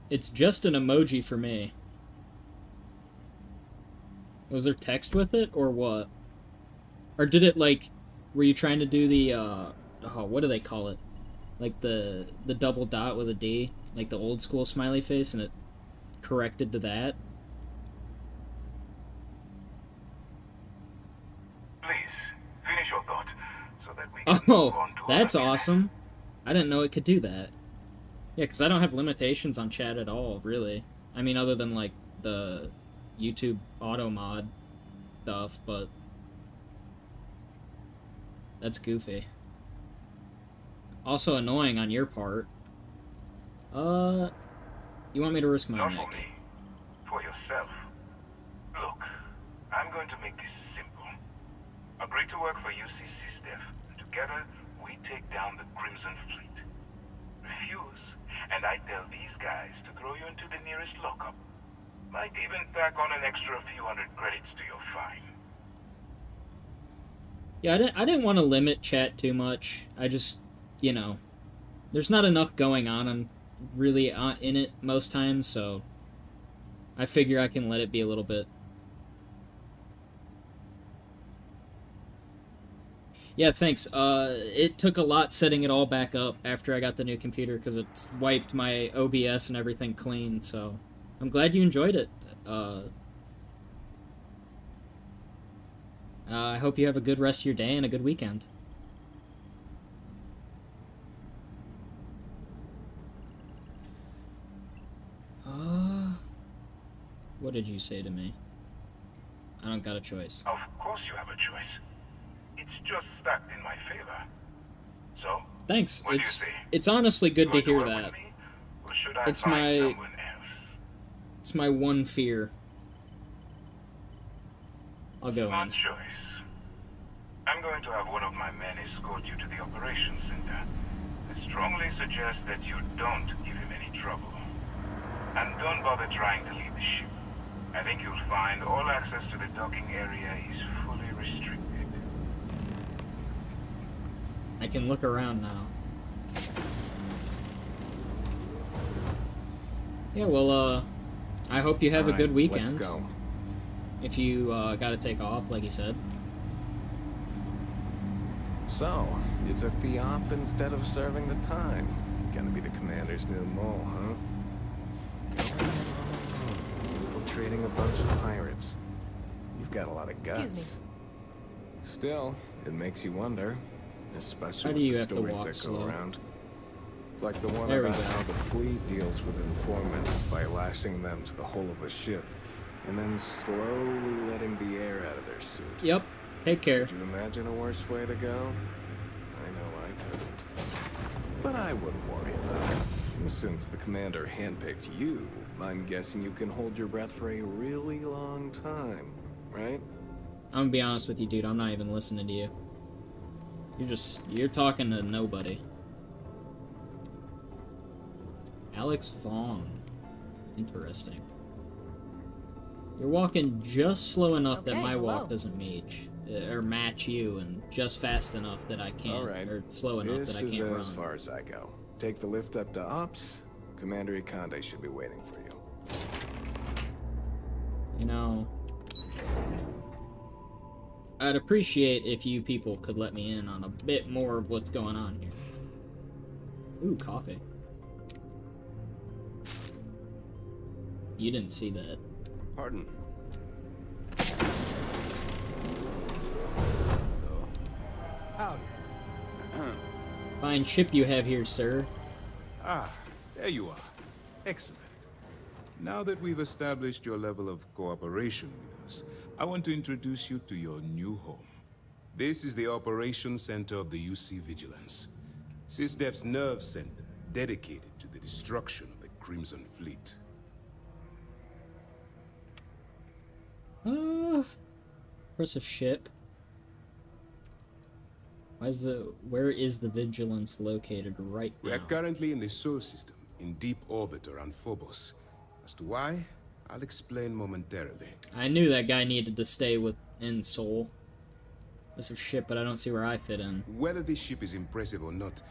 It's just an emoji for me. Was there text with it, or what? Or did it, like, were you trying to do the, oh, what do they call it? Like the double dot with a D? Like the old school smiley face, and it corrected to that? Please, finish your thought, so that we can move Oh, on to that's other awesome. I didn't know it could do that. Yeah, because I don't have limitations on chat at all, really. I mean, other than, like, the YouTube auto mod stuff, but that's goofy. Also annoying on your part. You want me to risk my Not neck? for me. For yourself. Look, I'm going to make this simple. Agree to work for UCC Steph, and together we take down the Crimson Fleet. Refuse, and I tell these guys to throw you into the nearest lockup. Might even tack on an extra few hundred credits to your fine. Yeah, I didn't want to limit chat too much. I just, you know, there's not enough going on. I'm really in it most times, so I figure I can let it be a little bit. Yeah, thanks. It took a lot setting it all back up after I got the new computer, because it wiped my OBS and everything clean, so I'm glad you enjoyed it. I hope you have a good rest of your day and a good weekend. What did you say to me? I don't got a choice. Of course you have a choice. It's just stacked in my favor. So, Thanks. What do you say? It's honestly good to Going to hear work that. with me, or should I It's find my someone else? it's my one fear. I'll go Smart in. choice. I'm going to have one of my men escort you to the operations center. I strongly suggest that you don't give him any trouble. And don't bother trying to leave the ship. I think you'll find all access to the docking area is fully restricted. I can look around now. Yeah, well, I hope you have a good weekend. Let's go. If you gotta take off, like you said. So, you took the op instead of serving the time. Gonna be the commander's new mole, huh? Infiltrating a bunch of pirates. You've got a lot of guts. Excuse me. Still, it makes you wonder, especially How do with you the have to stories walk that slow? go around. Like the one There we about go. how the fleet deals with informants by lashing them to the hull of a ship, and then slowly letting the air out of their suit. Yep. Take care. Could you imagine a worse way to go? I know I couldn't. But I wouldn't worry about it. And since the commander handpicked you, I'm guessing you can hold your breath for a really long time, right? I'm gonna be honest with you, dude. I'm not even listening to you. You're talking to nobody. Alex Vaughn. Interesting. You're walking just slow enough that Okay, my walk hello. doesn't match you, and just fast enough that I can't, All right. or slow enough This that I is can't as run. far as I go. Take the lift up to Ops. Commander Ikande should be waiting for you. You know, I'd appreciate if you people could let me in on a bit more of what's going on here. Ooh, coffee. You didn't see that. Pardon. Howdy. Fine ship you have here, sir. Ah, there you are. Excellent. Now that we've established your level of cooperation with us, I want to introduce you to your new home. This is the Operations Center of the UC Vigilance. SysDef's nerve center, dedicated to the destruction of the Crimson Fleet. Impressive ship. Where is the Vigilance located right now? We are currently in the Sol system, in deep orbit around Phobos. As to why, I'll explain momentarily. I knew that guy needed to stay within Sol. Impressive ship, but I don't see where I fit in. Whether this ship is impressive or not,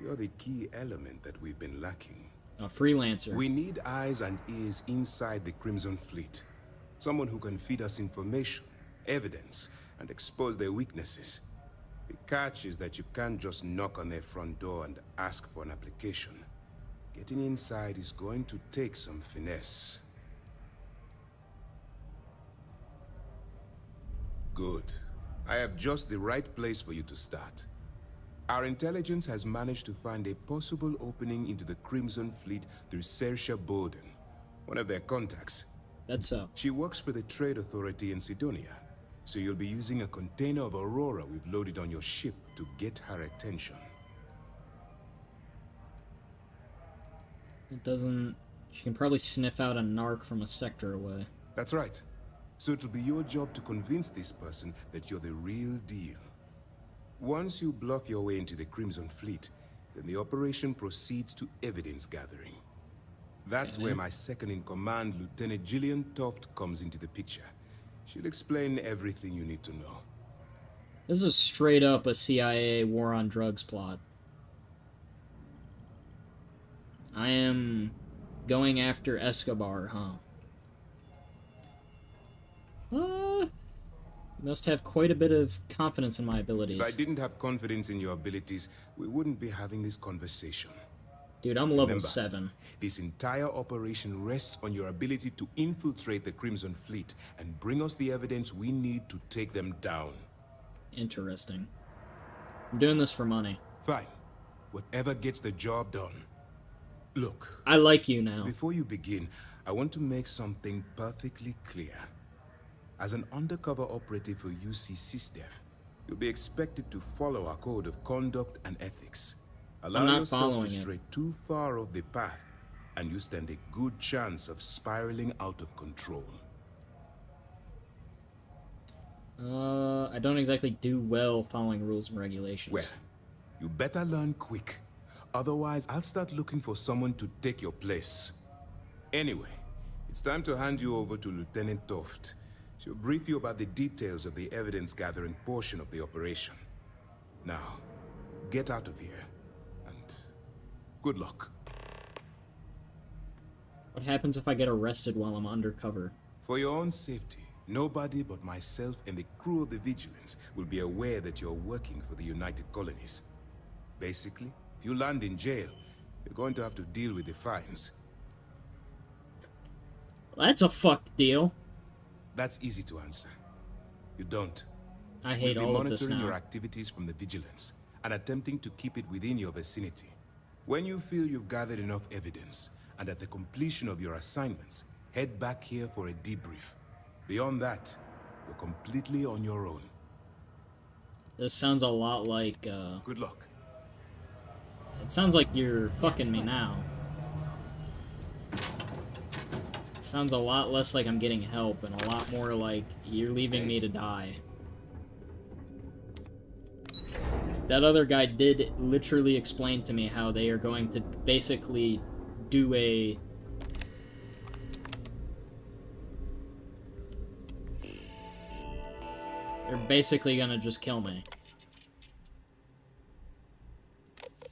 you're the key element that we've been lacking. A freelancer. We need eyes and ears inside the Crimson Fleet. Someone who can feed us information, evidence, and expose their weaknesses. The catch is that you can't just knock on their front door and ask for an application. Getting inside is going to take some finesse. Good. I have just the right place for you to start. Our intelligence has managed to find a possible opening into the Crimson Fleet through Saoirse Bowden, one of their contacts. That's so. She works for the Trade Authority in Sidonia, so you'll be using a container of Aurora we've loaded on your ship to get her attention. It doesn't... She can probably sniff out a narc from a sector away. That's right. So it'll be your job to convince this person that you're the real deal. Once you bluff your way into the Crimson Fleet, then the operation proceeds to evidence gathering. That's where my second-in-command, Lieutenant Gillian Toft, comes into the picture. She'll explain everything you need to know. This is straight up a CIA war on drugs plot. I am going after Escobar, huh? You must have quite a bit of confidence in my abilities. If I didn't have confidence in your abilities, we wouldn't be having this conversation. Dude, I'm level Remember, 7. This entire operation rests on your ability to infiltrate the Crimson Fleet and bring us the evidence we need to take them down. Interesting. I'm doing this for money. Fine. Whatever gets the job done. Look. I like you now. Before you begin, I want to make something perfectly clear. As an undercover operative for UC SysDef, you'll be expected to follow our code of conduct and ethics. Allow yourself to stray too far off the path, and you stand a good chance of spiraling out of control. I don't exactly do well following rules and regulations. Well, you better learn quick. Otherwise, I'll start looking for someone to take your place. Anyway, it's time to hand you over to Lieutenant Toft. She'll brief you about the details of the evidence-gathering portion of the operation. Now, get out of here, and good luck. What happens if I get arrested while I'm undercover? For your own safety, nobody but myself and the crew of the Vigilance will be aware that you're working for the United Colonies. Basically, if you land in jail, you're going to have to deal with the fines. Well, that's a fucked deal. That's easy to answer. You don't. I hate all of this now. We'll be monitoring your activities from the Vigilance and attempting to keep it within your vicinity. When you feel you've gathered enough evidence, and at the completion of your assignments, head back here for a debrief. Beyond that, you're completely on your own. This sounds a lot like, Good luck. It sounds like you're fucking me now. It sounds a lot less like I'm getting help, and a lot more like you're leaving me to die. That other guy did literally explain to me how they are going to basically do a... They're basically gonna just kill me.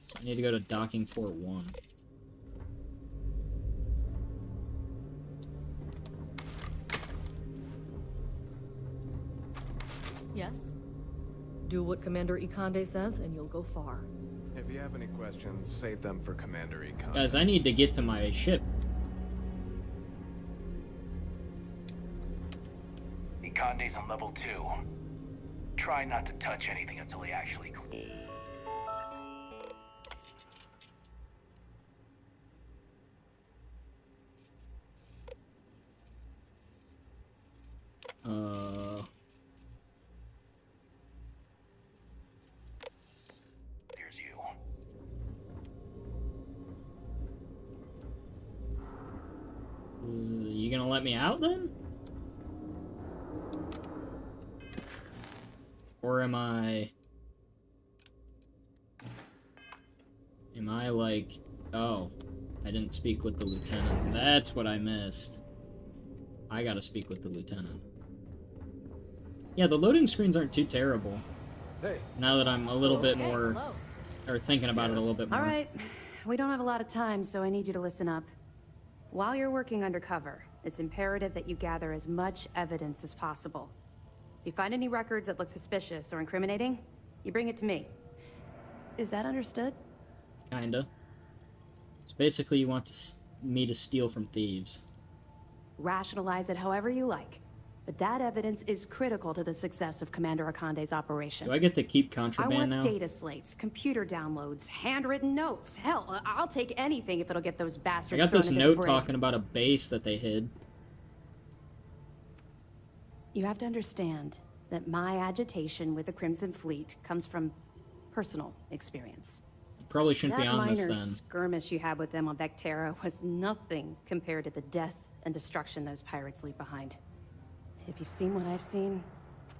So I need to go to docking port 1. Yes? what Commander Ikande says, and you'll go far. If you have any questions, save them for Commander Econ. Guys, I need to get to my ship. Ikande's on level 2. Try not to touch anything until he actually... Here's you. You gonna let me out then? Or am I like, oh, I didn't speak with the lieutenant. That's what I missed. I gotta speak with the lieutenant. Yeah, the loading screens aren't too terrible. Hey. Now that I'm a little bit more, or thinking about it a little bit more. All right, we don't have a lot of time, so I need you to listen up. While you're working undercover, it's imperative that you gather as much evidence as possible. If you find any records that look suspicious or incriminating, you bring it to me. Is that understood? Kinda. So basically you want me to steal from thieves. Rationalize it however you like. But that evidence is critical to the success of Commander Akande's operation. Do I get to keep contraband now? I want data slates, computer downloads, handwritten notes. Hell, I'll take anything if it'll get those bastards I got thrown this into note the brig. talking about a base that they hid. You have to understand that my agitation with the Crimson Fleet comes from personal experience. You probably shouldn't be That on this minor then. skirmish you had with them on Vectera was nothing compared to the death and destruction those pirates leave behind. If you've seen what I've seen,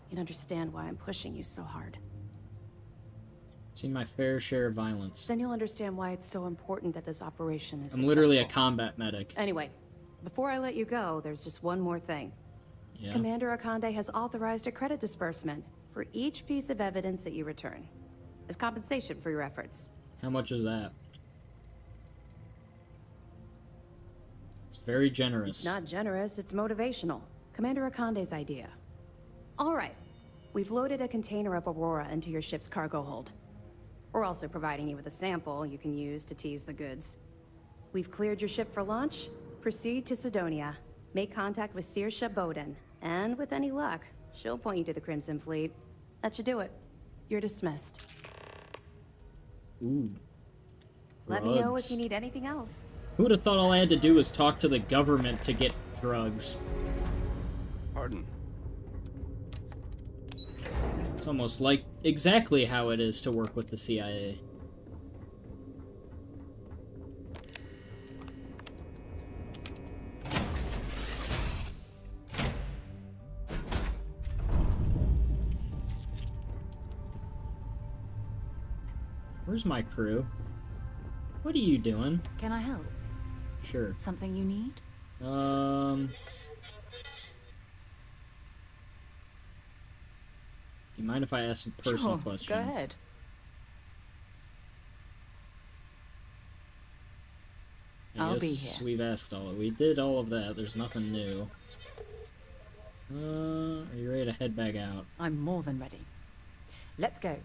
you'd understand why I'm pushing you so hard. Seen my fair share of violence. Then you'll understand why it's so important that this operation is I'm literally a successful. combat medic. Anyway, before I let you go, there's just one more thing. Yeah. Commander Akande has authorized a credit disbursement for each piece of evidence that you return, as compensation for your efforts. How much is that? It's very generous. It's not generous, it's motivational. Commander Akande's idea. All right, we've loaded a container of Aurora into your ship's cargo hold. We're also providing you with a sample you can use to tease the goods. We've cleared your ship for launch. Proceed to Sidonia. Make contact with Saoirse Bowden. And with any luck, she'll point you to the Crimson Fleet. That should do it. You're dismissed. Ooh. Let me know Drugs. if you need anything else. Who would have thought all I had to do was talk to the government to get drugs? Pardon. It's almost like exactly how it is to work with the CIA. Where's my crew? What are you doing? Can I help? Sure. Something you need? Do you mind if I ask some personal questions? Go ahead. I'll be here. We've asked all. We did all of that. There's nothing new. Are you ready to head back out? I'm more than ready. Let's go.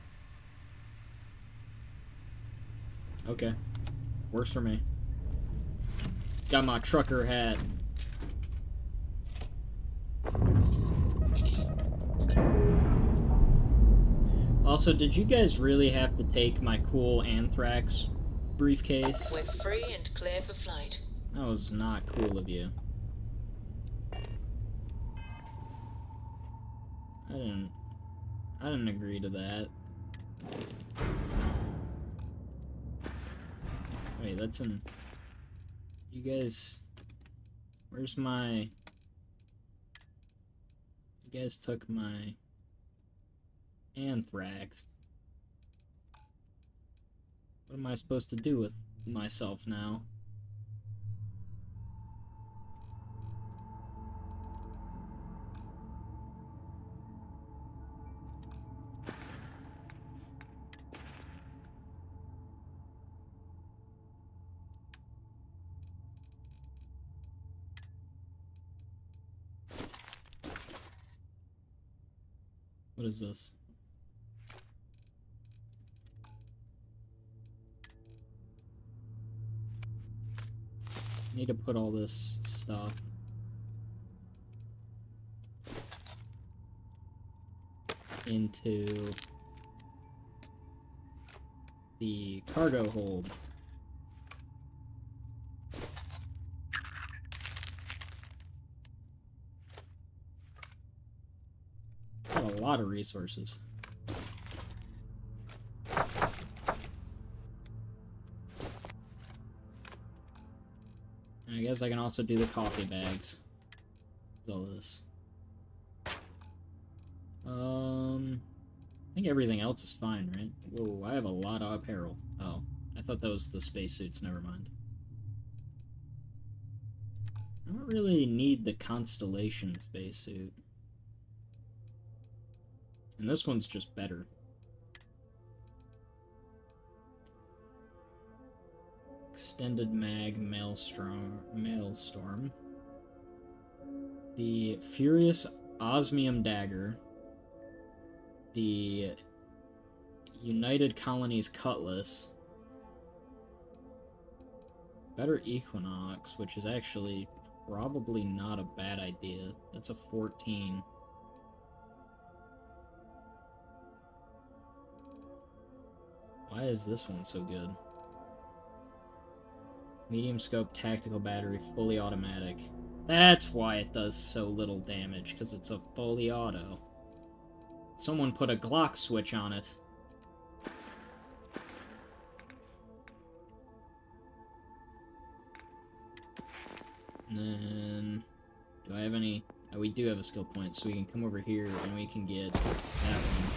Okay. Works for me. Got my trucker hat. Also, did you guys really have to take my cool anthrax briefcase? We're free and clear for flight. That was not cool of you. I didn't agree to that. Wait, that's in... You guys... Where's my... You guys took my... anthrax. What am I supposed to do with myself now? What is this? Need to put all this stuff into the cargo hold. Got a lot of resources. And I guess I can also do the coffee bags. All this. I think everything else is fine, right? Whoa, I have a lot of apparel. Oh, I thought that was the spacesuits. Never mind. I don't really need the Constellation spacesuit. And this one's just better. Extended mag maelstrom. The Furious Osmium Dagger. The United Colonies Cutlass. Better Equinox, which is actually probably not a bad idea. That's a 14. Why is this one so good? Medium scope tactical battery, fully automatic. That's why it does so little damage, because it's a fully auto. Someone put a Glock switch on it. And then... do I have any... oh, we do have a skill point, so we can come over here and we can get that one.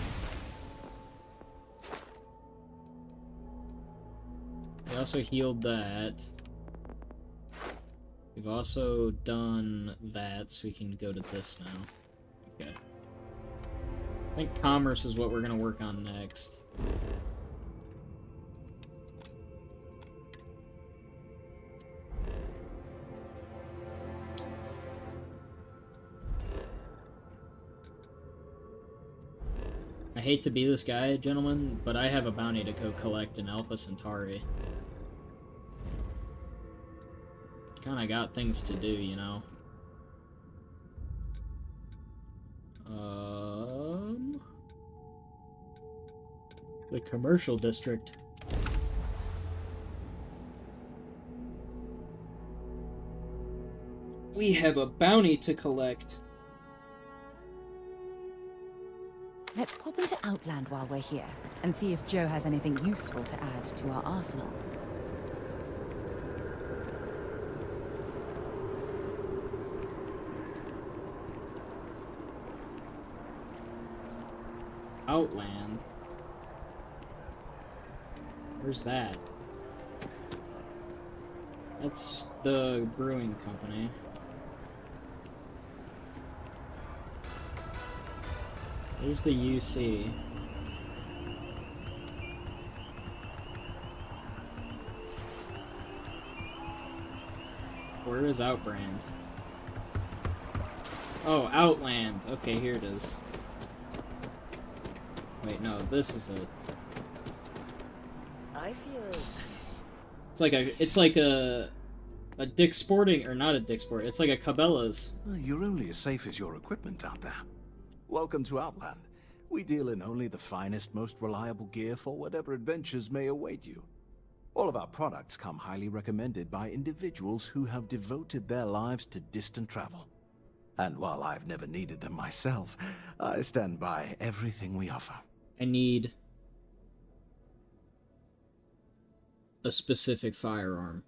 We also healed that. We've also done that, so we can go to this now. Okay. I think commerce is what we're gonna work on next. I hate to be this guy, gentlemen, but I have a bounty to go collect in Alpha Centauri. Kinda got things to do, you know. The commercial district. We have a bounty to collect. Let's pop into Outland while we're here, and see if Joe has anything useful to add to our arsenal. Outland? Where's that? That's the brewing company. There's the UC. Where is Outbrand? Oh, Outland. Okay, here it is. Wait, no, this is it. I feel... It's like a Dick's Sporting, or not a Dick's Sporting, it's like a Cabela's. You're only as safe as your equipment out there. Welcome to Outland. We deal in only the finest, most reliable gear for whatever adventures may await you. All of our products come highly recommended by individuals who have devoted their lives to distant travel. And while I've never needed them myself, I stand by everything we offer. I need a specific firearm.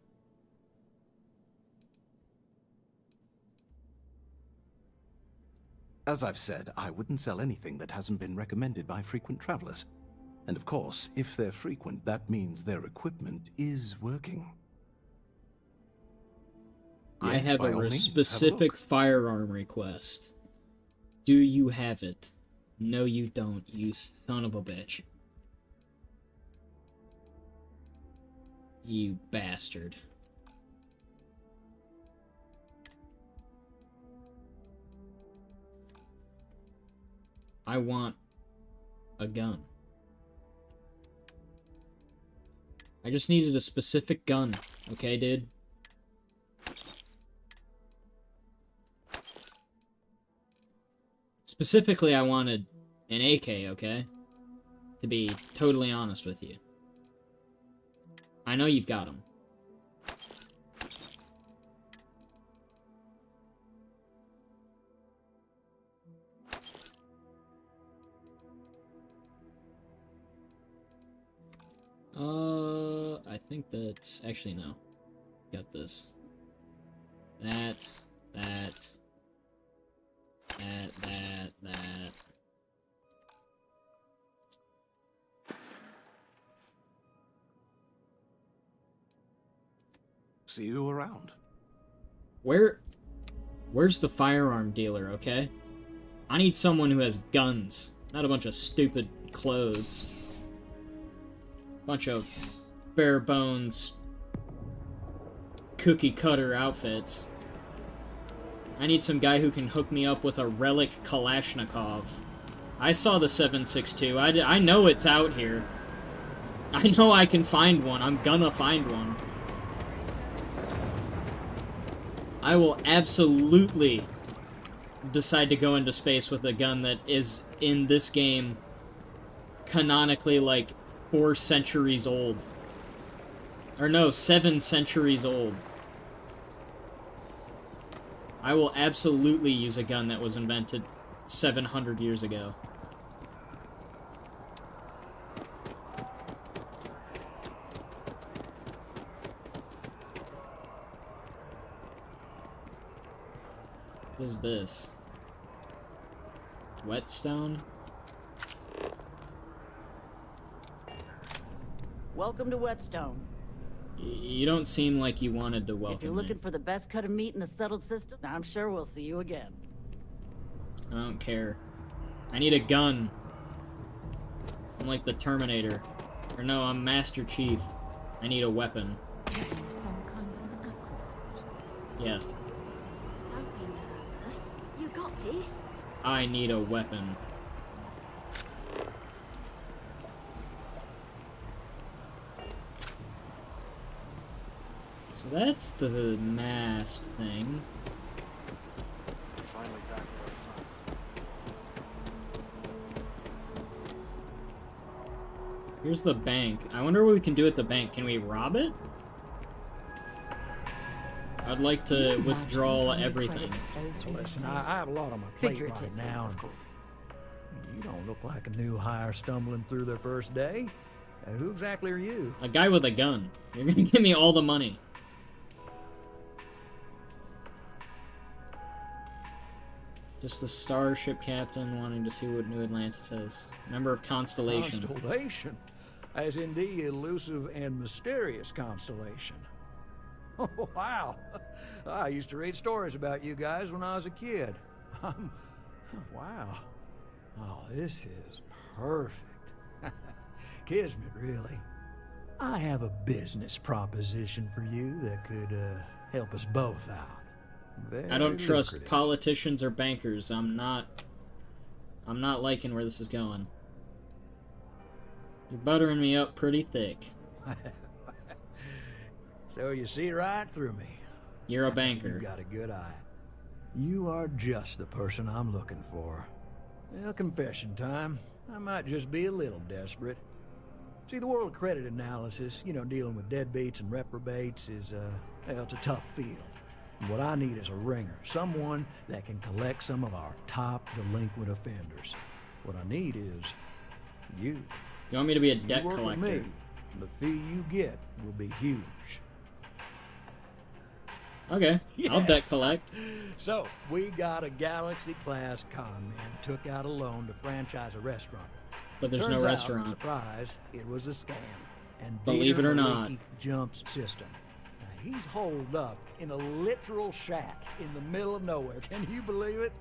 As I've said, I wouldn't sell anything that hasn't been recommended by frequent travelers. And of course, if they're frequent, that means their equipment is working. I Yes, have by all a means, specific have a firearm request. Do you have it? No, you don't, you son of a bitch. You bastard. I want a gun. I just needed a specific gun, okay, dude? Specifically, I wanted an AK, okay? To be totally honest with you. I know you've got them. I think that's... Actually, no. Got this. That. See you around. Where's the firearm dealer, okay? I need someone who has guns, not a bunch of stupid clothes. Bunch of bare bones cookie cutter outfits. I need some guy who can hook me up with a relic Kalashnikov. I saw the 7.62. I know it's out here. I know I can find one. I'm gonna find one. I will absolutely decide to go into space with a gun that is, in this game, canonically, like, 4 centuries old. Or no, 7 centuries old. I will absolutely use a gun that was invented 700 years ago. What is this? Whetstone? Welcome to Whetstone. You don't seem like you wanted to welcome If you're looking for the best cut of meat in the settled system, I'm sure we'll see you again. I don't care. I need a gun. I'm like the Terminator. Or no, I'm Master Chief. I need a weapon. Some kind of an acrobat. Yes. Don't be nervous. You got this. I need a weapon. So that's the mask thing. Finally back with our son. Here's the bank. I wonder what we can do at the bank. Can we rob it? I'd like to withdraw everything. Listen, I have a lot on my plate right now. Of course. You don't look like a new hire stumbling through their first day. Who exactly are you? A guy with a gun. You're gonna give me all the money. Just the starship captain wanting to see what New Atlantis has. Member of Constellation. Constellation? As in the elusive and mysterious Constellation. Oh, wow. I used to read stories about you guys when I was a kid. Wow. Oh, this is perfect. Kismet, really. I have a business proposition for you that could help us both out. I don't trust politicians or bankers. I'm not liking where this is going. You're buttering me up pretty thick. So you see right through me. You're a banker. You've got a good eye. You are just the person I'm looking for. Well, confession time. I might just be a little desperate. See, the world of credit analysis, dealing with deadbeats and reprobates is, it's a tough field. And what I need is a ringer, someone that can collect some of our top delinquent offenders. What I need is you. You want me to be a debt you work collector? With me, the fee you get will be huge. Okay, I'll Yes. debt collect. So, we got a Galaxy-class con man took out a loan to franchise a restaurant. But there's Turns no out, restaurant. Surprise, it was a scam. And Believe it or Dieter not. Leakey Jumps system. Now, he's holed up in a literal shack in the middle of nowhere. Can you believe it?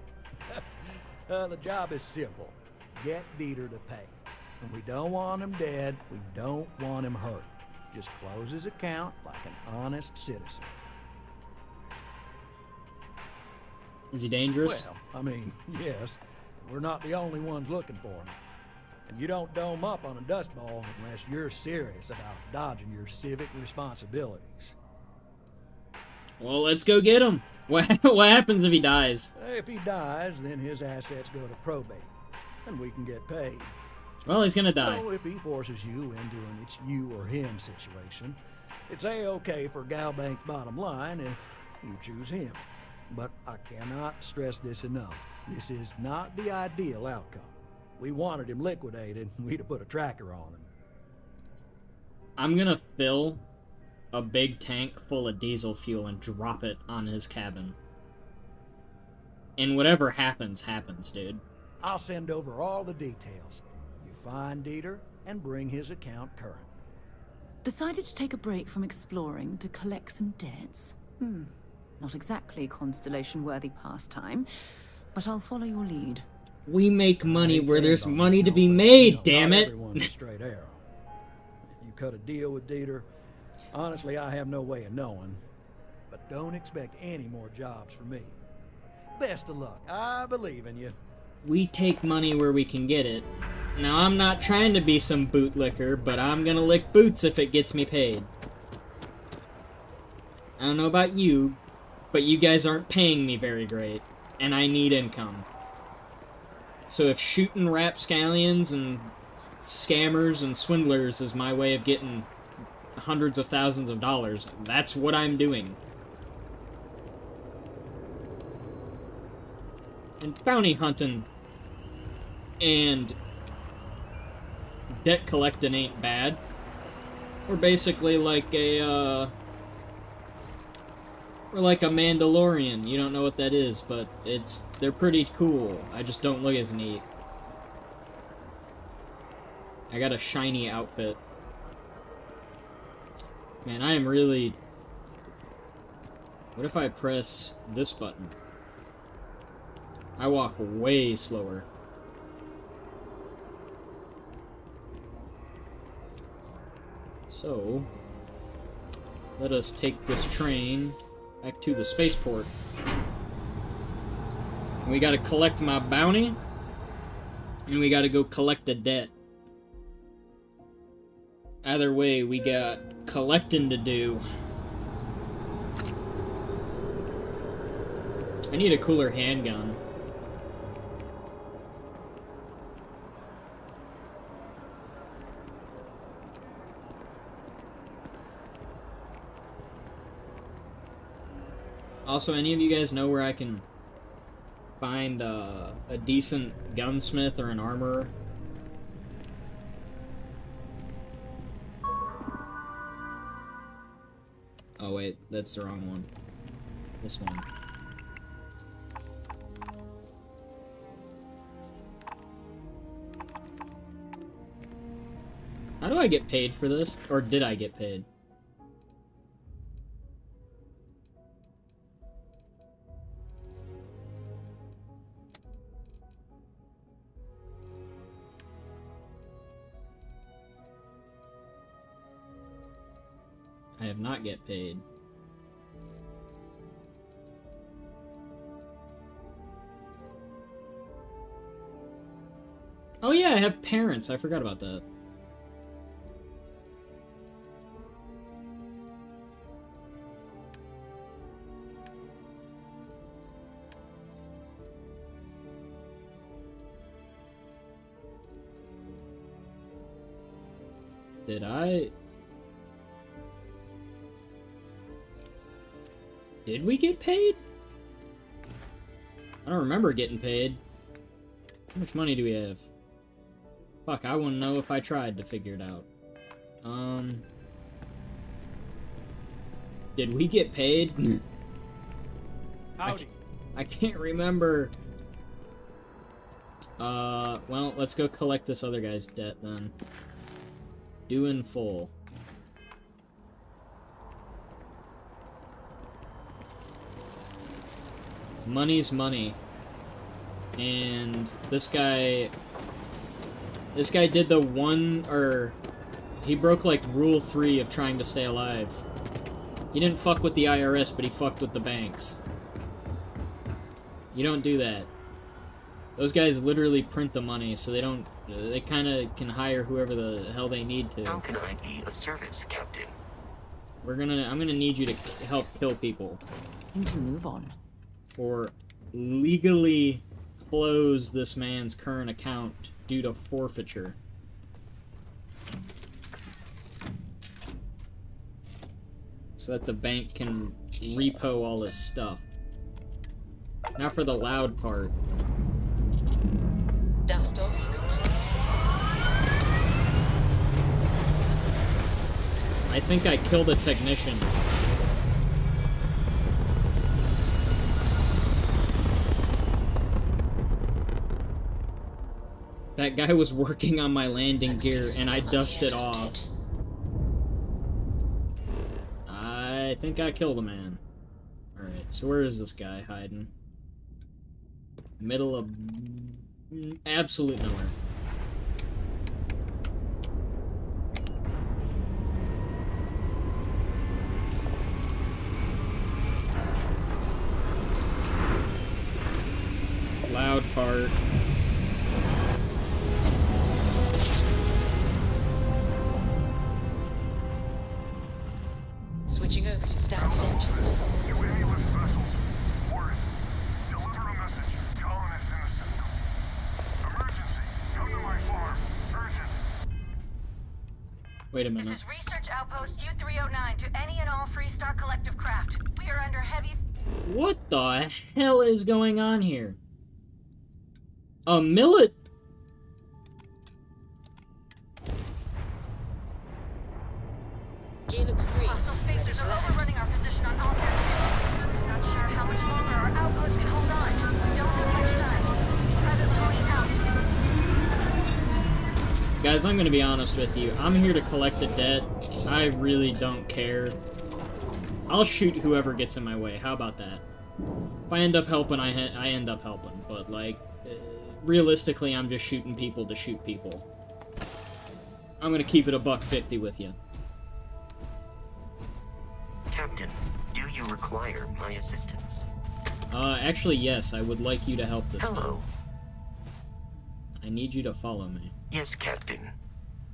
The job is simple. Get Dieter to pay. And we don't want him dead. We don't want him hurt. Just close his account like an honest citizen. Is he dangerous? Well, I mean, yes. We're not the only ones looking for him. And you don't dome up on a dust ball unless you're serious about dodging your civic responsibilities. Well, let's go get him. What happens if he dies? If he dies, then his assets go to probate, and we can get paid. Well, he's gonna die. So if he forces you into an it's you or him situation, it's A-okay for Galbank's bottom line if you choose him. But I cannot stress this enough. This is not the ideal outcome. We wanted him liquidated, we'd have put a tracker on him. I'm gonna fill a big tank full of diesel fuel and drop it on his cabin. And whatever happens, happens, dude. I'll send over all the details. You find Dieter and bring his account current. Decided to take a break from exploring to collect some debts? Not exactly Constellation-worthy pastime, but I'll follow your lead. We make money where there's money to be made, damn it! Everyone's a straight arrow. If you cut a deal with Dieter, honestly, I have no way of knowing. But don't expect any more jobs from me. Best of luck. I believe in you. We take money where we can get it. Now, I'm not trying to be some bootlicker, but I'm gonna lick boots if it gets me paid. I don't know about you, but you guys aren't paying me very great, and I need income. So if shooting rapscallions and scammers and swindlers is my way of getting hundreds of thousands of dollars, that's what I'm doing. And bounty hunting and debt collecting ain't bad. We're basically like a, we're like a Mandalorian. You don't know what that is, but they're pretty cool. I just don't look as neat. I got a shiny outfit. Man, I am really... What if I press this button? I walk way slower. So, let us take this train back to the spaceport. We gotta collect my bounty, and we gotta go collect the debt. Either way, we got collecting to do. I need a cooler handgun. Also, any of you guys know where I can find a decent gunsmith or an armorer? Oh wait, that's the wrong one. This one. How do I get paid for this? Or did I get paid? I have not get paid. Oh yeah, I have parents. I forgot about that. Did I... Did we get paid? I don't remember getting paid. How much money do we have? Fuck, I wouldn't know if I tried to figure it out. Did we get paid? Howdy. I can't remember. Well, let's go collect this other guy's debt then. Due in full. Money's money. And this guy did the one, or he broke like rule 3 of trying to stay alive. He didn't fuck with the IRS, but he fucked with the banks. You don't do that. Those guys literally print the money, so they kind of can hire whoever the hell they need to. How can I be of service, Captain? I'm gonna need you to help kill people. Need to move on. Or legally close this man's current account due to forfeiture. So that the bank can repo all his stuff. Now for the loud part. Dust off complete. I think I killed a technician. That guy was working on my landing gear and I dusted off. I think I killed a man. Alright, so where is this guy hiding? Middle of absolute nowhere. Loud part. Switching over to standard engines. Wait a minute. This is Research Outpost U-309 to any and all Freestar Collective craft. We are under heavy... What the hell is going on here? A millet... Gear looks green. Ready to land. Overrunning our position on all their... Not sure how much longer our outpost can hold on. We don't have much time. Private Pony out. Guys, I'm gonna be honest with you. I'm here to collect a debt. I really don't care. I'll shoot whoever gets in my way. How about that? If I end up helping, I end up helping. But, like, realistically, I'm just shooting people to shoot people. I'm gonna keep it $150 with you. Captain, do you require my assistance? Actually, yes. I would like you to help this Hello. thing. I need you to follow me. Yes, Captain.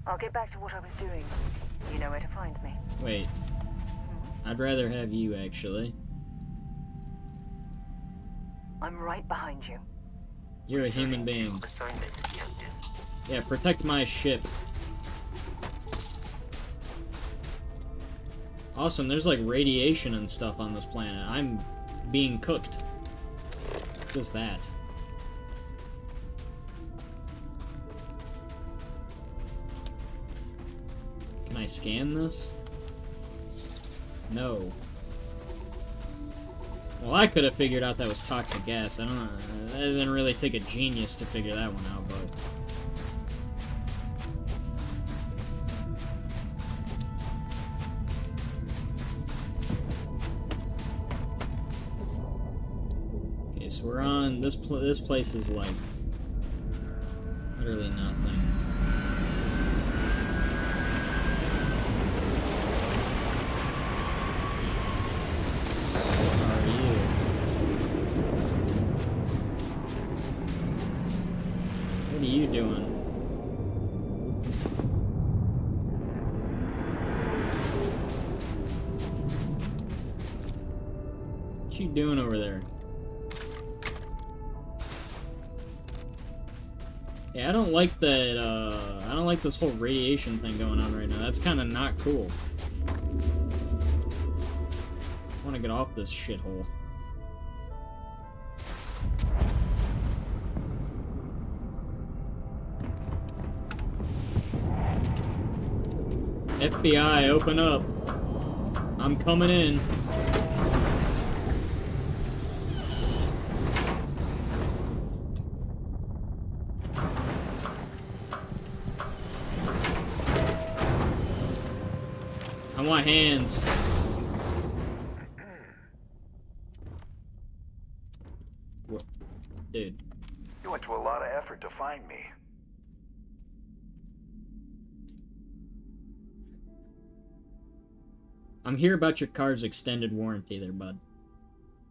I'll get back to what I was doing. You know where to find me. Wait. I'd rather have you, actually. I'm right behind you. You're a human being. Assignment, Captain. Yeah, protect my ship. Awesome, there's like radiation and stuff on this planet. I'm being cooked. Just that. Can I scan this? No. Well, I could have figured out that was toxic gas. I don't know. It didn't really take a genius to figure that one out, but... Okay, so we're on... This place is, like... Literally nothing. What are you doing? What you doing over there? Yeah, I don't like that, I don't like this whole radiation thing going on right now. That's kind of not cool. I want to get off this shithole. FBI, open up. I'm coming in. I want hands. What? Dude. You went to a lot of effort to find me. I'm here about your car's extended warranty there, bud.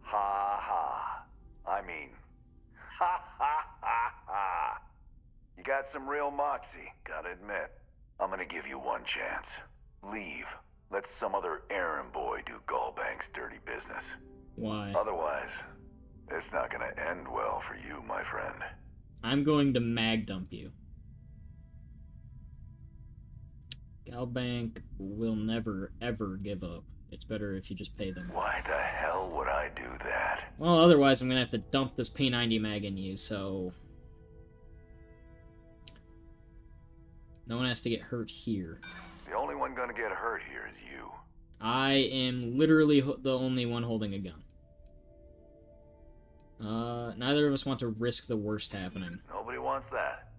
Ha ha. I mean, ha ha ha ha. You got some real moxie, gotta admit. I'm gonna give you one chance. Leave, Let some other errand boy do Gallbank's dirty business. Why? Otherwise, it's not gonna end well for you, my friend. I'm going to mag dump you. Galbank will never, ever give up. It's better if you just pay them. Why the hell would I do that? Well, otherwise I'm gonna have to dump this P90 mag in you, so... no one has to get hurt here. The only one gonna get hurt here is you. I am literally the only one holding a gun. Neither of us want to risk the worst happening. Nobody wants that.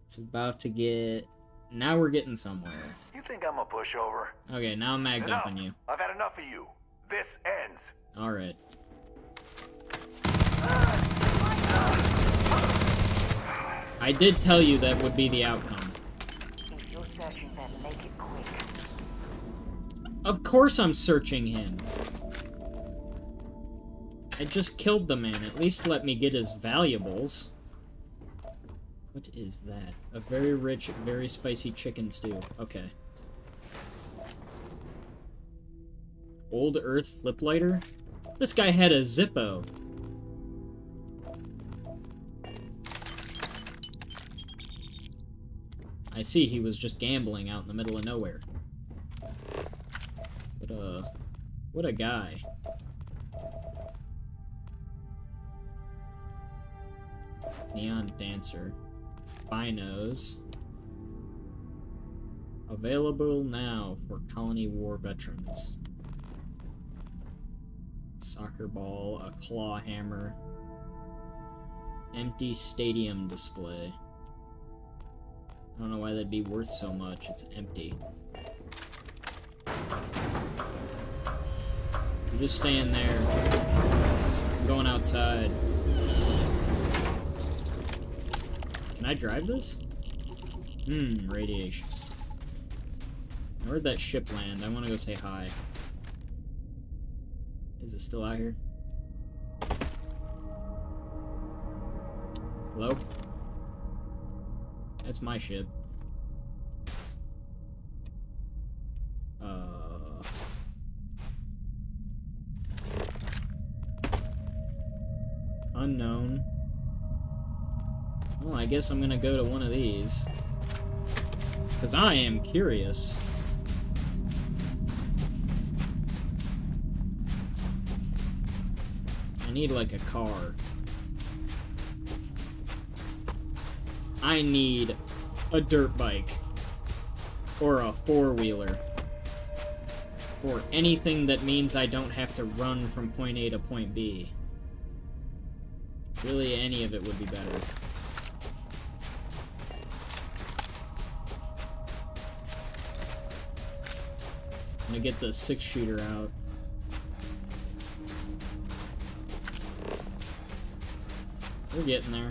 It's about to get... now we're getting somewhere. You think I'm a pushover? Okay, now I'm mag dumping you. I've had enough of you. This ends. Alright. I did tell you that would be the outcome. If you're searching them, make it quick. Of course I'm searching him. I just killed the man. At least let me get his valuables. What is that? A very rich, very spicy chicken stew. Okay. Old Earth flip lighter? This guy had a Zippo. I see he was just gambling out in the middle of nowhere. What a guy. Neon Dancer. Binos. Available now for Colony War veterans. Soccer ball, a claw hammer. Empty stadium display. I don't know why that'd be worth so much. It's empty. You're just staying there. I'm going outside. Can I drive this? Radiation. Where'd that ship land? I want to go say hi. Is it still out here? Hello? That's my ship. Unknown. Well, I guess I'm gonna go to one of these. Because I am curious. I need, like, a car. I need a dirt bike. Or a four-wheeler. Or anything that means I don't have to run from point A to point B. Really, any of it would be better. I'm gonna get the 6-shooter out. We're getting there.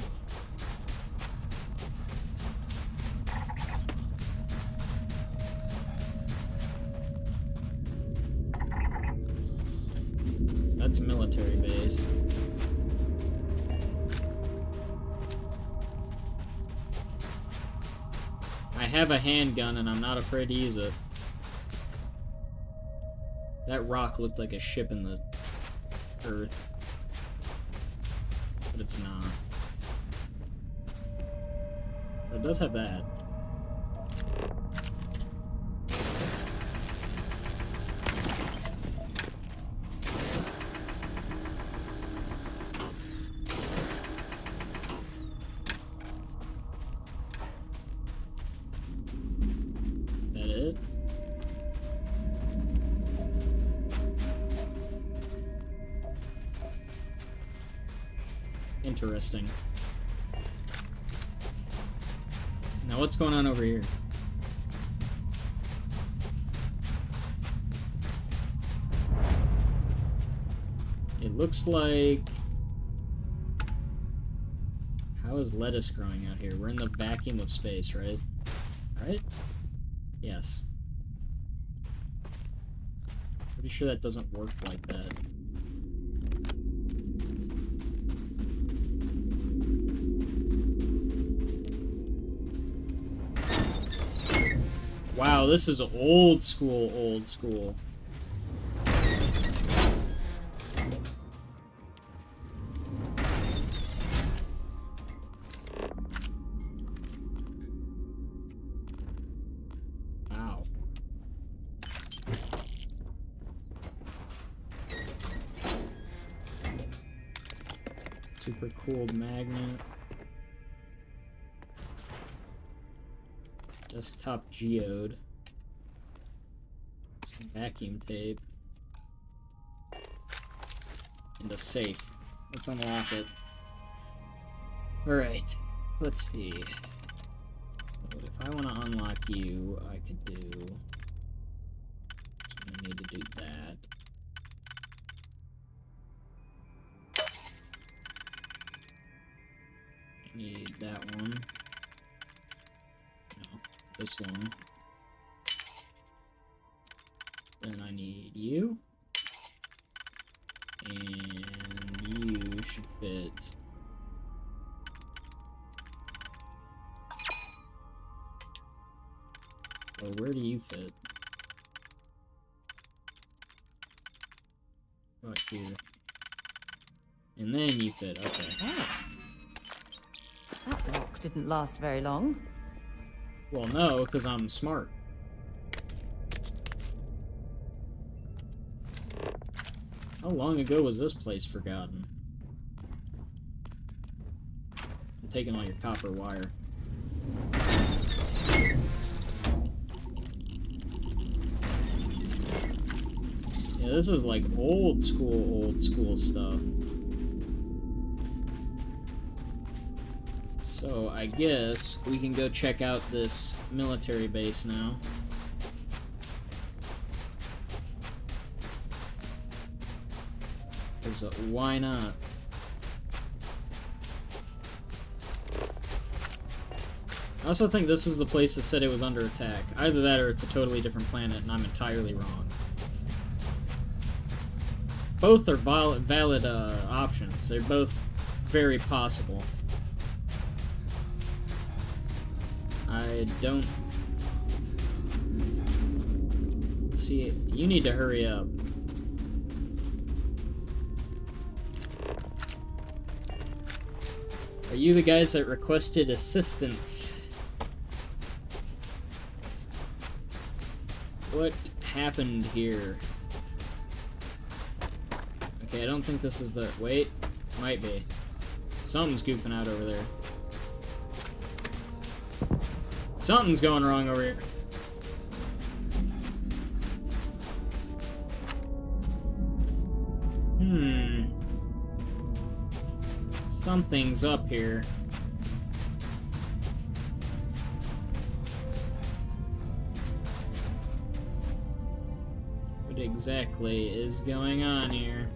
So that's a military base. I have a handgun and I'm not afraid to use it. That rock looked like a ship in the earth. But it's not. But it does have that. That it? Interesting. Now what's going on over here? It looks like... how is lettuce growing out here? We're in the vacuum of space, right? Right? Yes. Pretty sure that doesn't work like that. Wow, this is old school, old school. Wow. Super cooled magnet. Desktop geode. Some vacuum tape. And a safe. Let's unlock it. Alright. Let's see. So if I want to unlock you, I could do... So I need to do that. I need that one. No, this one. Then I need you. And you should fit. So where do you fit? Right here. And then you fit, okay. Oh. That lock didn't last very long. Well, no, because I'm smart. How long ago was this place forgotten? I'm taking all your copper wire. Yeah, this is like old school stuff. So I guess we can go check out this military base now. Because why not? I also think this is the place that said it was under attack. Either that or it's a totally different planet and I'm entirely wrong. Both are valid options. They're both very possible. I don't see it. You need to hurry up. Are you the guys that requested assistance? What happened here? Okay, I don't think this is the... Wait. Might be. Something's goofing out over there. Something's going wrong over here. Something's up here. What exactly is going on here?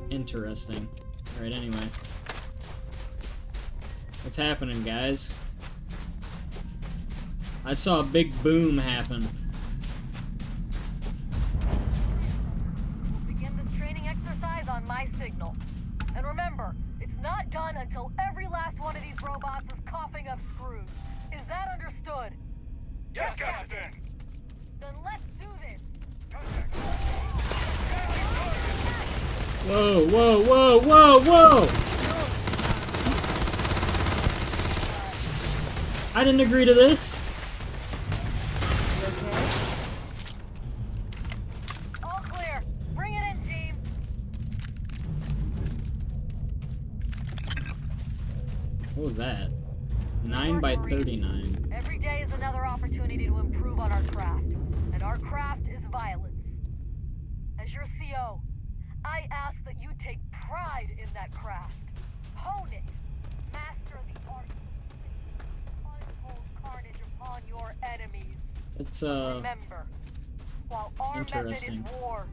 Interesting. Alright, anyway. What's happening, guys? I saw a big boom happen. On my signal. And remember, it's not done until every last one of these robots is coughing up screws. Is that understood? Yes, Captain! Then let's do this! Whoa, whoa, whoa, whoa, whoa! I didn't agree to this. All clear. Bring it in, team. What was that? 9 by 39. Every day is another opportunity to improve on our craft. And our craft is violence. As your CO, I ask that you take pride in that craft. Hone it. Master the art. Untold carnage upon your enemies. It's, Remember, while our method is interesting. war,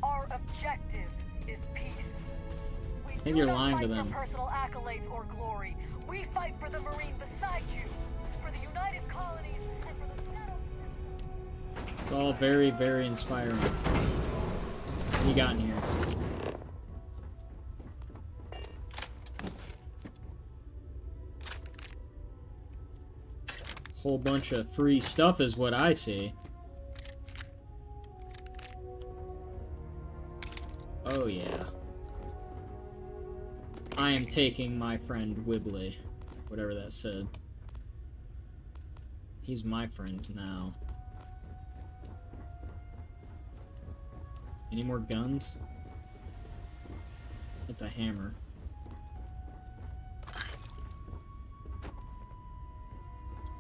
our objective is peace. We I think do you're not lying fight to them. for personal accolades or glory. We fight for the Marine beside you, for the United Colonies, and for the settled system. It's all very, very inspiring. What you got in here? whole bunch of free stuff is what I see. Oh yeah. I am taking my friend Wibbly. Whatever that said. He's my friend now. Any more guns? It's a hammer.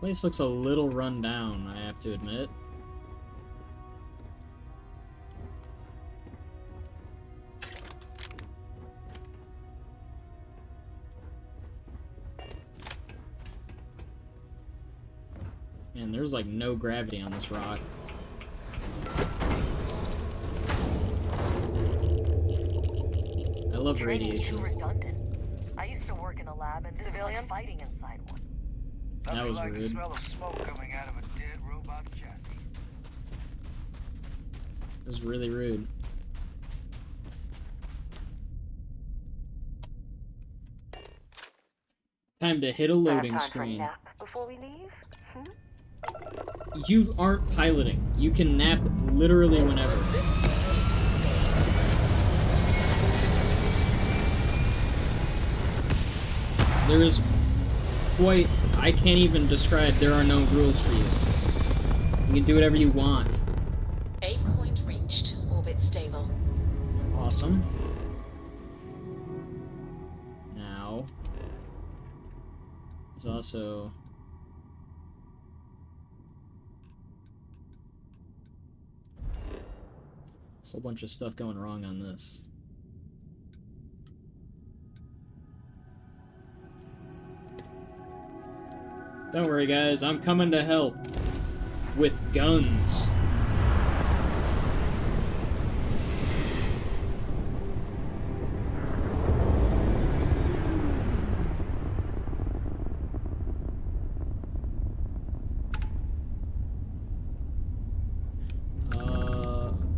This place looks a little run down, I have to admit. Man, there's like no gravity on this rock. I love radiation. Too redundant. I used to work in a lab and civilian like fighting inside one. That was like rude. The smell of smoke coming out of a dead robot's chassis. It was really rude. Time to hit a loading screen. Before we leave? You aren't piloting. You can nap literally whenever. There is quite... I can't even describe. There are no rules for you. You can do whatever you want. Aim point reached. Orbit stable. Awesome. Now... There's also... a whole bunch of stuff going wrong on this. Don't worry, guys. I'm coming to help. With guns.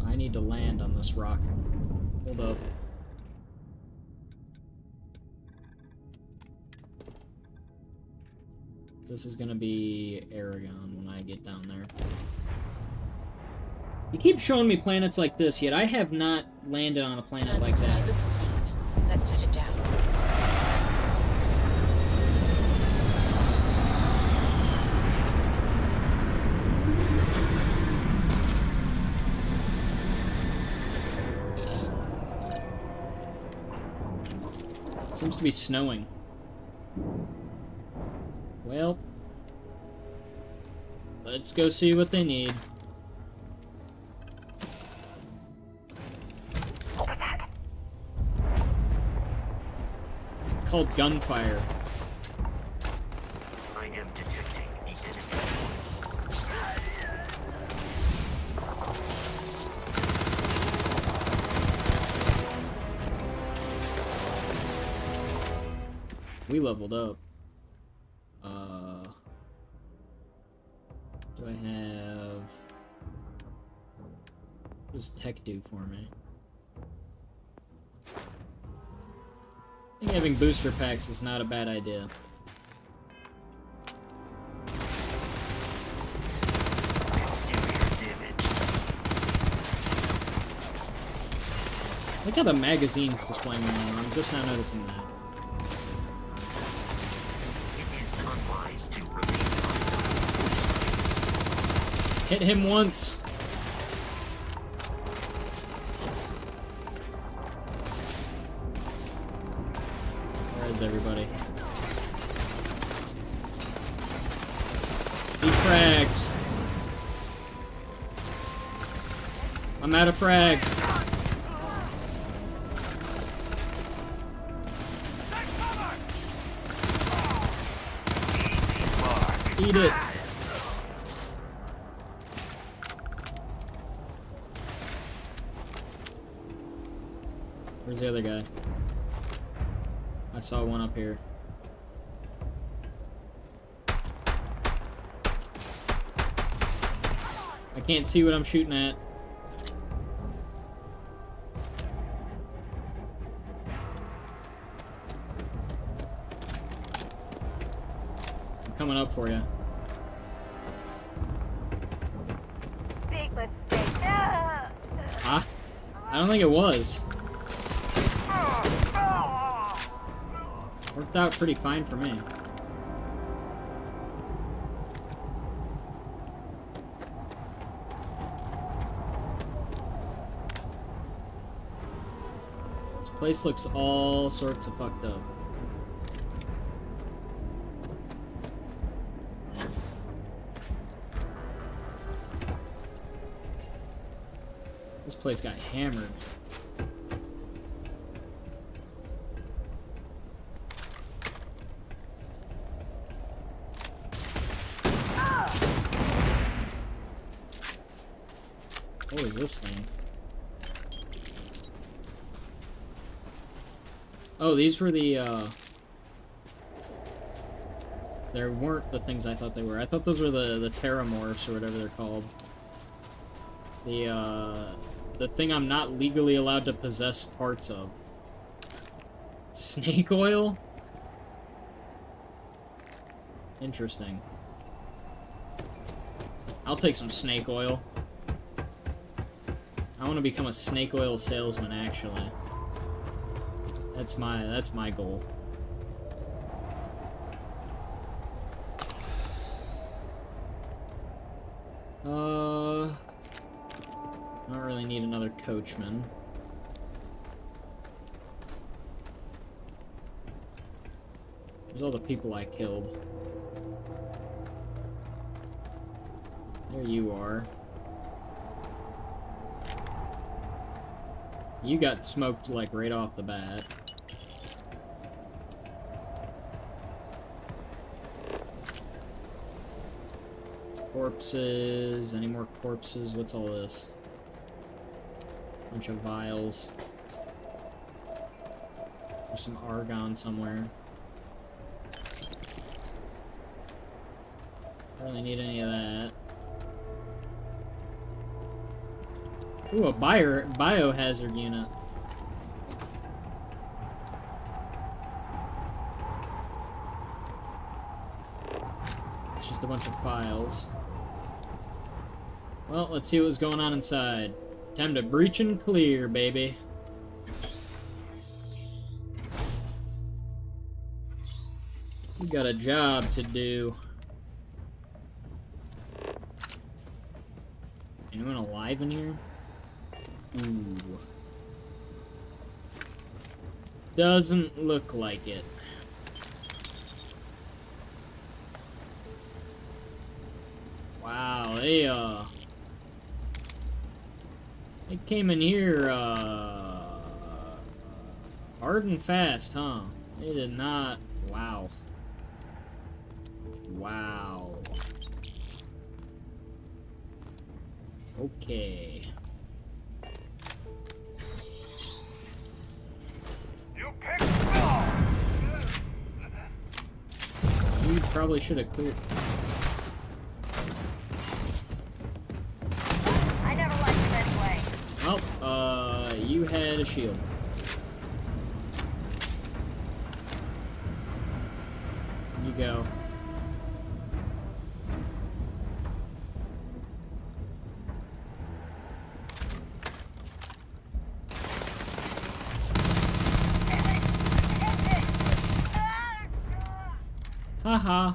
I need to land on this rock. Hold up. This is gonna be Aragon when I get down there. You keep showing me planets like this, yet I have not landed on a planet like that. Looks clean. Let's set it down. It seems to be snowing. Well, let's go see what they need. What was that? It's called gunfire. I am detecting the enemy. We leveled up. Do I have... What does tech do for me? I think having booster packs is not a bad idea. Look how the magazine's displaying more. I'm just now noticing that. Hit him once. Where is everybody? Eat frags. I'm out of frags. Eat it. Where's the other guy? I saw one up here. I can't see what I'm shooting at. I'm coming up for you. I don't think it was. Worked out pretty fine for me. This place looks all sorts of fucked up. This place got hammered. What is this thing? Oh, these were the, There weren't the things I thought they were. I thought those were the Terramorphs, or whatever they're called. The thing I'm not legally allowed to possess parts of. Snake oil? Interesting. I'll take some snake oil. I want to become a snake oil salesman, actually. That's my goal. I don't really need another coachman. There's all the people I killed. There you are. You got smoked, like, right off the bat. Corpses. Any more corpses? What's all this? Bunch of vials. There's some argon somewhere. Don't really need any of that. Ooh, a biohazard unit. It's just a bunch of files. Well, let's see what's going on inside. Time to breach and clear, baby. You got a job to do. Anyone alive in here? Ooh. Doesn't look like it. Wow, they came in here, hard and fast, huh? They did not... Wow. Wow. Okay. You probably should have cleared... I never liked him anyway. Oh, you had a shield. You go. Haha.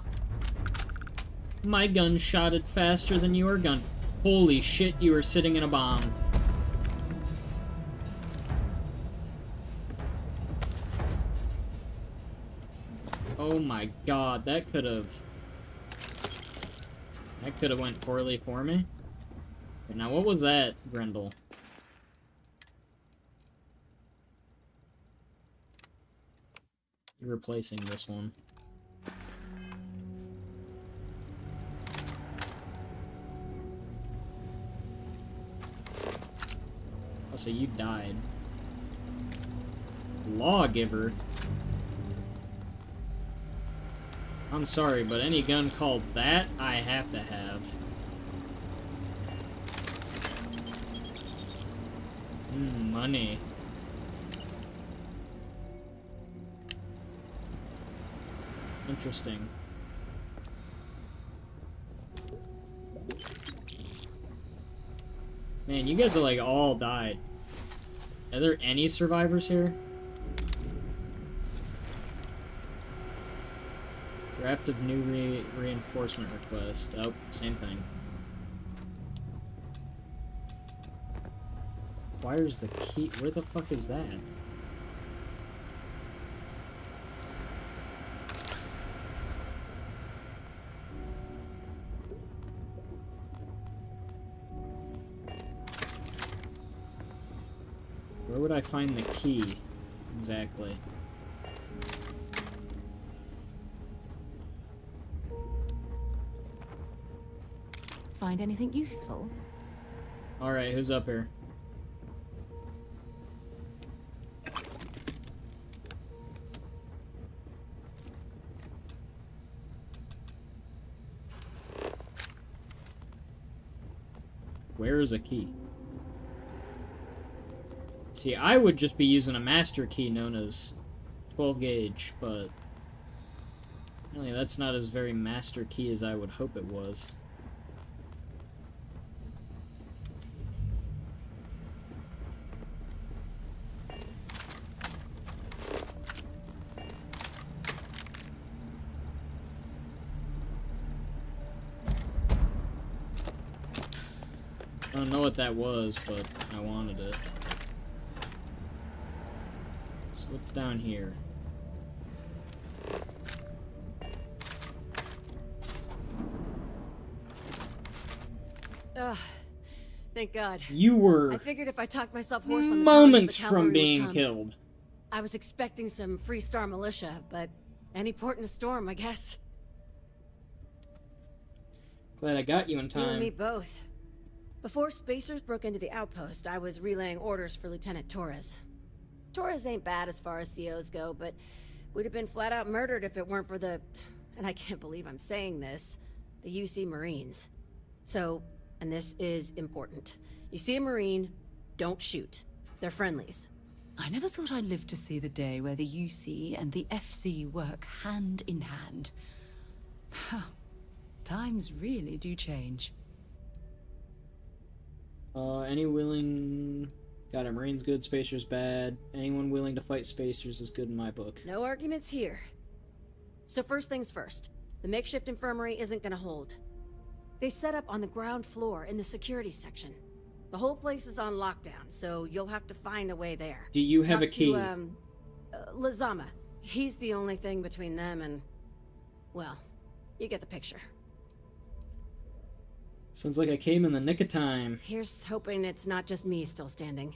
My gun shot it faster than your gun. Holy shit, you were sitting in a bomb. Oh my god, that could have went poorly for me. Okay, now what was that, Grendel? You're replacing this one. Oh, so you died. Lawgiver? I'm sorry, but any gun called that, I have to have. Money. Interesting. Man, you guys are like all died. Are there any survivors here? Draft of new reinforcement request. Oh, same thing. Requires the key. Where the fuck is that? Where would I find the key? Exactly. Find anything useful? Alright, who's up here? Where is a key? See, I would just be using a master key known as 12 gauge, but really that's not as very master key as I would hope it was. I don't know what that was, but I wanted it. So what's down here? Ugh. Thank God. You were I figured if I talked myself hoarse on the moments comms, the from cavalry would being come. killed. I was expecting some Free Star militia, but any port in a storm, I guess. Glad I got you in You and me time. both. Before Spacers broke into the outpost, I was relaying orders for Lieutenant Torres. Torres ain't bad as far as COs go, but we'd have been flat out murdered if it weren't for the... and I can't believe I'm saying this... the UC Marines. So, and this is important. You see a Marine, don't shoot. They're friendlies. I never thought I'd live to see the day where the UC and the FC work hand in hand. Times really do change. Any willing... Got it, Marines good, Spacers bad. Anyone willing to fight Spacers is good in my book. No arguments here. So first things first. The makeshift infirmary isn't gonna hold. They set up on the ground floor in the security section. The whole place is on lockdown, so you'll have to find a way there. Do you have Talk a key? To, Lazama. He's the only thing between them and... well, you get the picture. Sounds like I came in the nick of time. Here's hoping it's not just me still standing.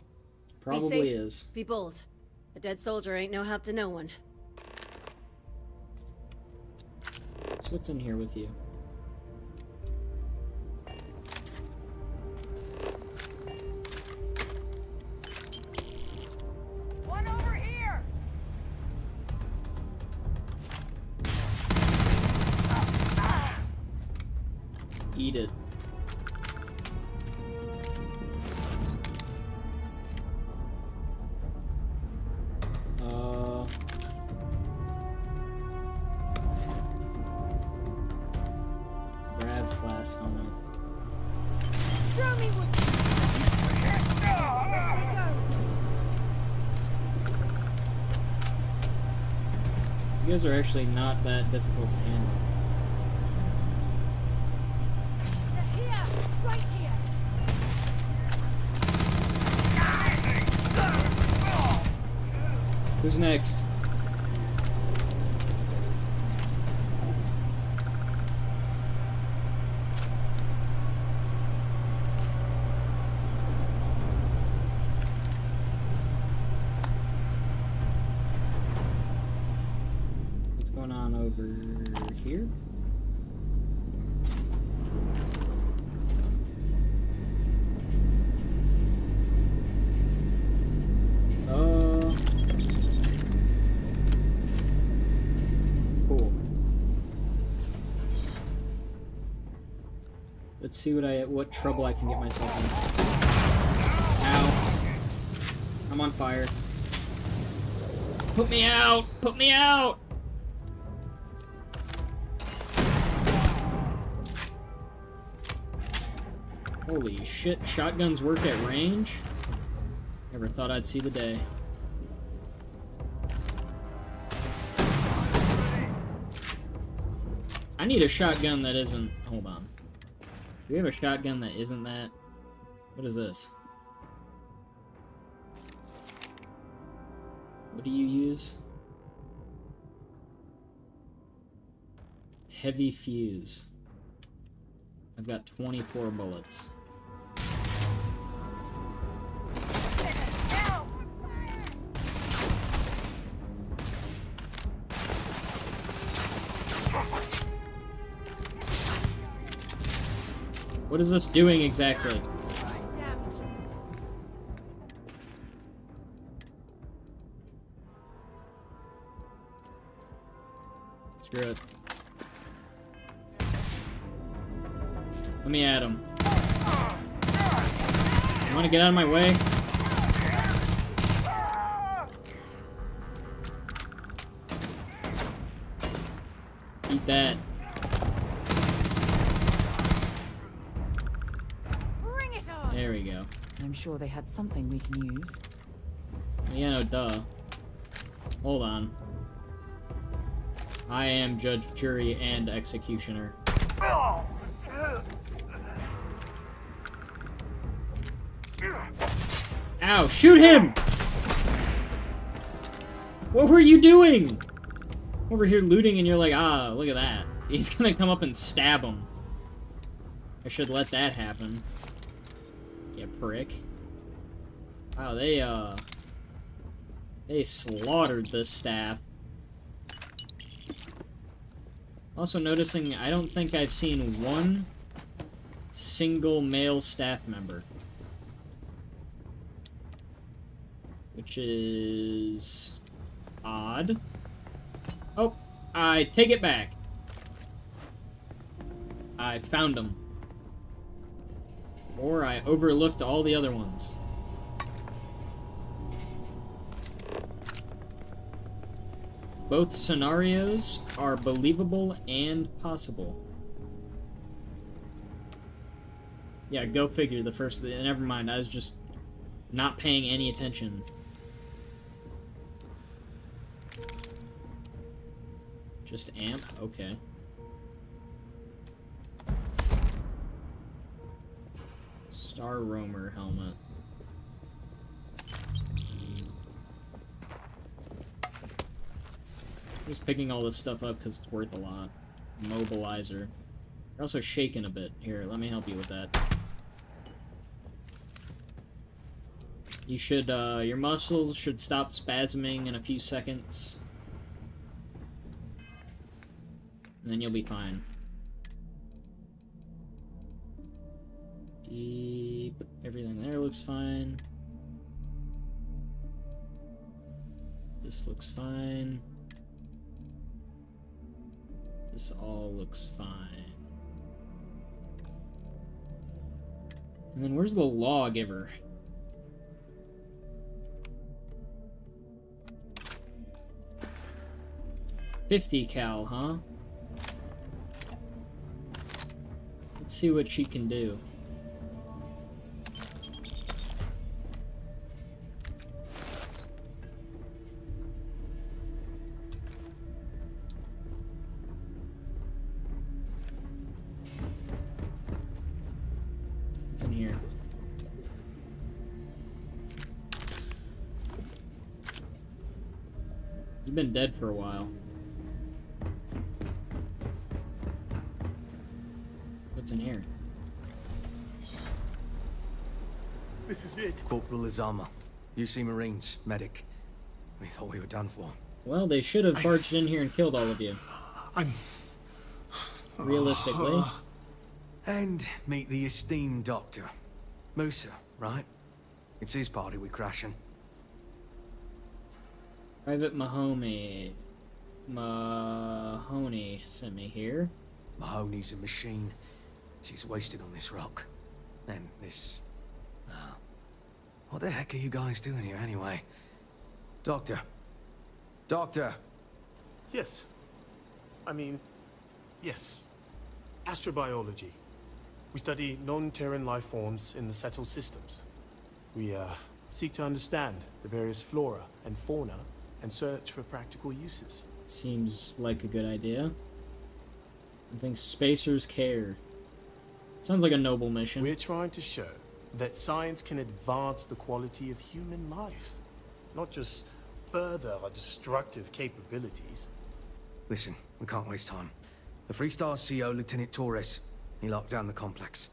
Probably Be safe, is. Be bold. A dead soldier ain't no help to no one. So what's in here with you? One over here! Eat it. Grav class helmet. Show me what You guys are actually not that difficult to handle. They're here! Right here! Who's next? What's going on over here? Cool. Let's see what trouble I can get myself in. Ow. I'm on fire. Put me out! Put me out! Holy shit, shotguns work at range? Never thought I'd see the day. I need a shotgun that isn't... Hold on. Do we have a shotgun that isn't that? What is this? What do you use? Heavy fuse. I've got 24 bullets. What is this doing exactly? Screw it. Let me at him. You wanna get out of my way? Eat that. Bring it on. There we go. I'm sure they had something we can use. Yeah, no, duh. Hold on. I am judge, jury, and executioner. Ow, shoot him! What were you doing? Over here looting and you're like, ah, look at that. He's gonna come up and stab him. I should let that happen. Yeah, prick. Wow, they slaughtered this staff. Also noticing, I don't think I've seen one single male staff member. Which is... odd. Oh, I take it back. I found them. Or I overlooked all the other ones. Both scenarios are believable and possible. Yeah, go figure. The first... Never mind, I was just not paying any attention. Just amp? Okay. Star Roamer helmet. Just picking all this stuff up because it's worth a lot. Mobilizer. You're also shaking a bit. Here, let me help you with that. You should, your muscles should stop spasming in a few seconds. And then you'll be fine. Deep. Everything there looks fine. This looks fine. This all looks fine. And then where's the lawgiver? .50 cal, huh? Let's see what she can do. What's in here? You've been dead for a while. What's in here? This is it. Corporal Izama. UC Marines, medic. We thought we were done for. Well, they should have barged in here and killed all of you. Realistically. And meet the esteemed doctor. Musa, right? It's his party we're crashing. Private Mahoney sent me here. Mahoney's a machine. She's wasted on this rock. And this... what the heck are you guys doing here anyway? Doctor. Doctor! Yes. I mean, yes. Astrobiology. We study non-Terran life forms in the settled systems. We seek to understand the various flora and fauna and search for practical uses. Seems like a good idea. I think spacers care. Sounds like a noble mission. We're trying to show that science can advance the quality of human life, not just further our destructive capabilities. Listen, we can't waste time. The Free Star CO, Lieutenant Torres, he locked down the complex.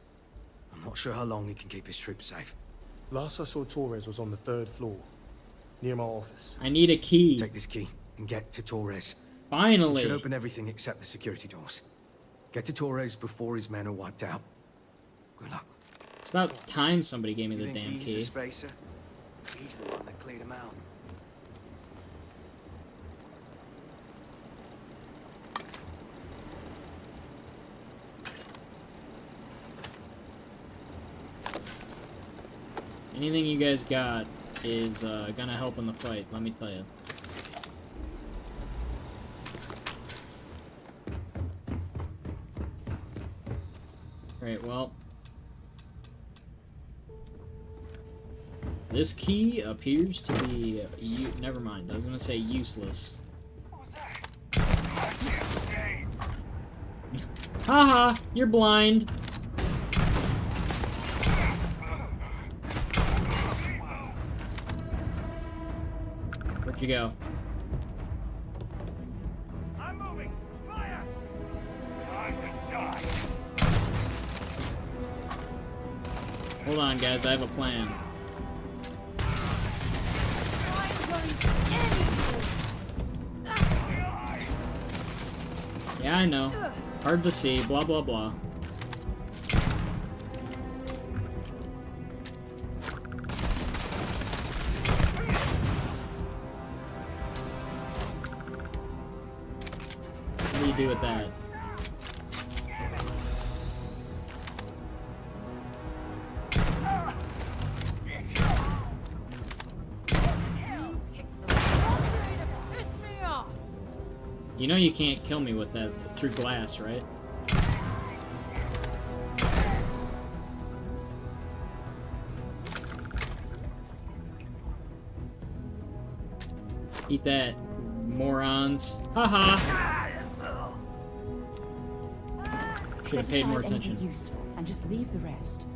I'm not sure how long he can keep his troops safe. Last I saw Torres was on the 3rd floor, near my office. I need a key. Take this key and get to Torres. Finally. It should open everything except the security doors. Get to Torres before his men are wiped out. Good luck. It's about time somebody gave me the damn He's key. a spacer? He's the one that cleared him out. Anything you guys got is gonna help in the fight, let me tell you. Alright, well. This key appears to be... never mind, I was gonna say useless. Haha, you're blind. Where'd you go? I'm moving. Fire. Time to die. Hold on, guys, I have a plan. Yeah, I know. Hard to see, blah blah blah. What do you do with that? You know you can't kill me with that through glass, right? Eat that, morons. Haha! Should have paid more attention. Useful and just leave the rest.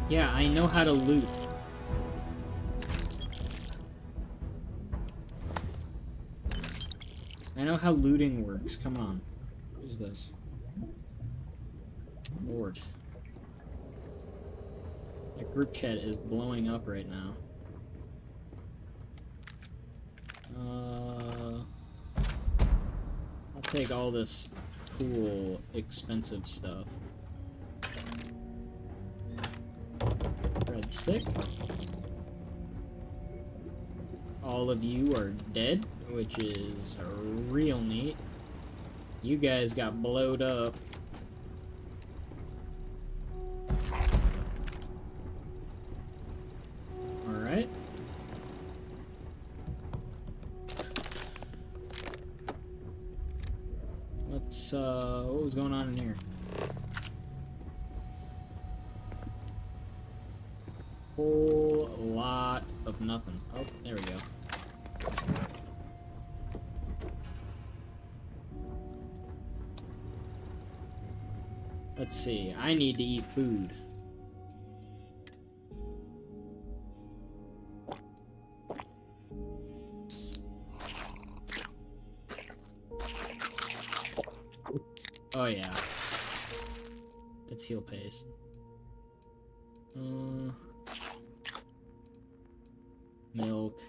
Yeah, I know how to loot. I know how looting works. Come on. What is this? Lord. That group chat is blowing up right now. I'll take all this cool, expensive stuff. Red stick. All of you are dead, which is real neat. You guys got blowed up. Alright. Let's, what was going on in here? Whole lot of nothing. Oh, there we go. Let's see, I need to eat food. Oh yeah. It's heal paste. Milk.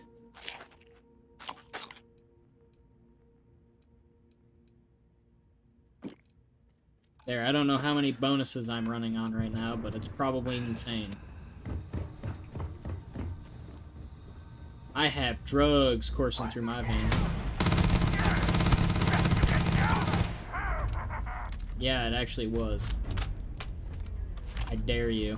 There, I don't know how many bonuses I'm running on right now, but it's probably insane. I have drugs coursing through my veins. Yeah, it actually was. I dare you.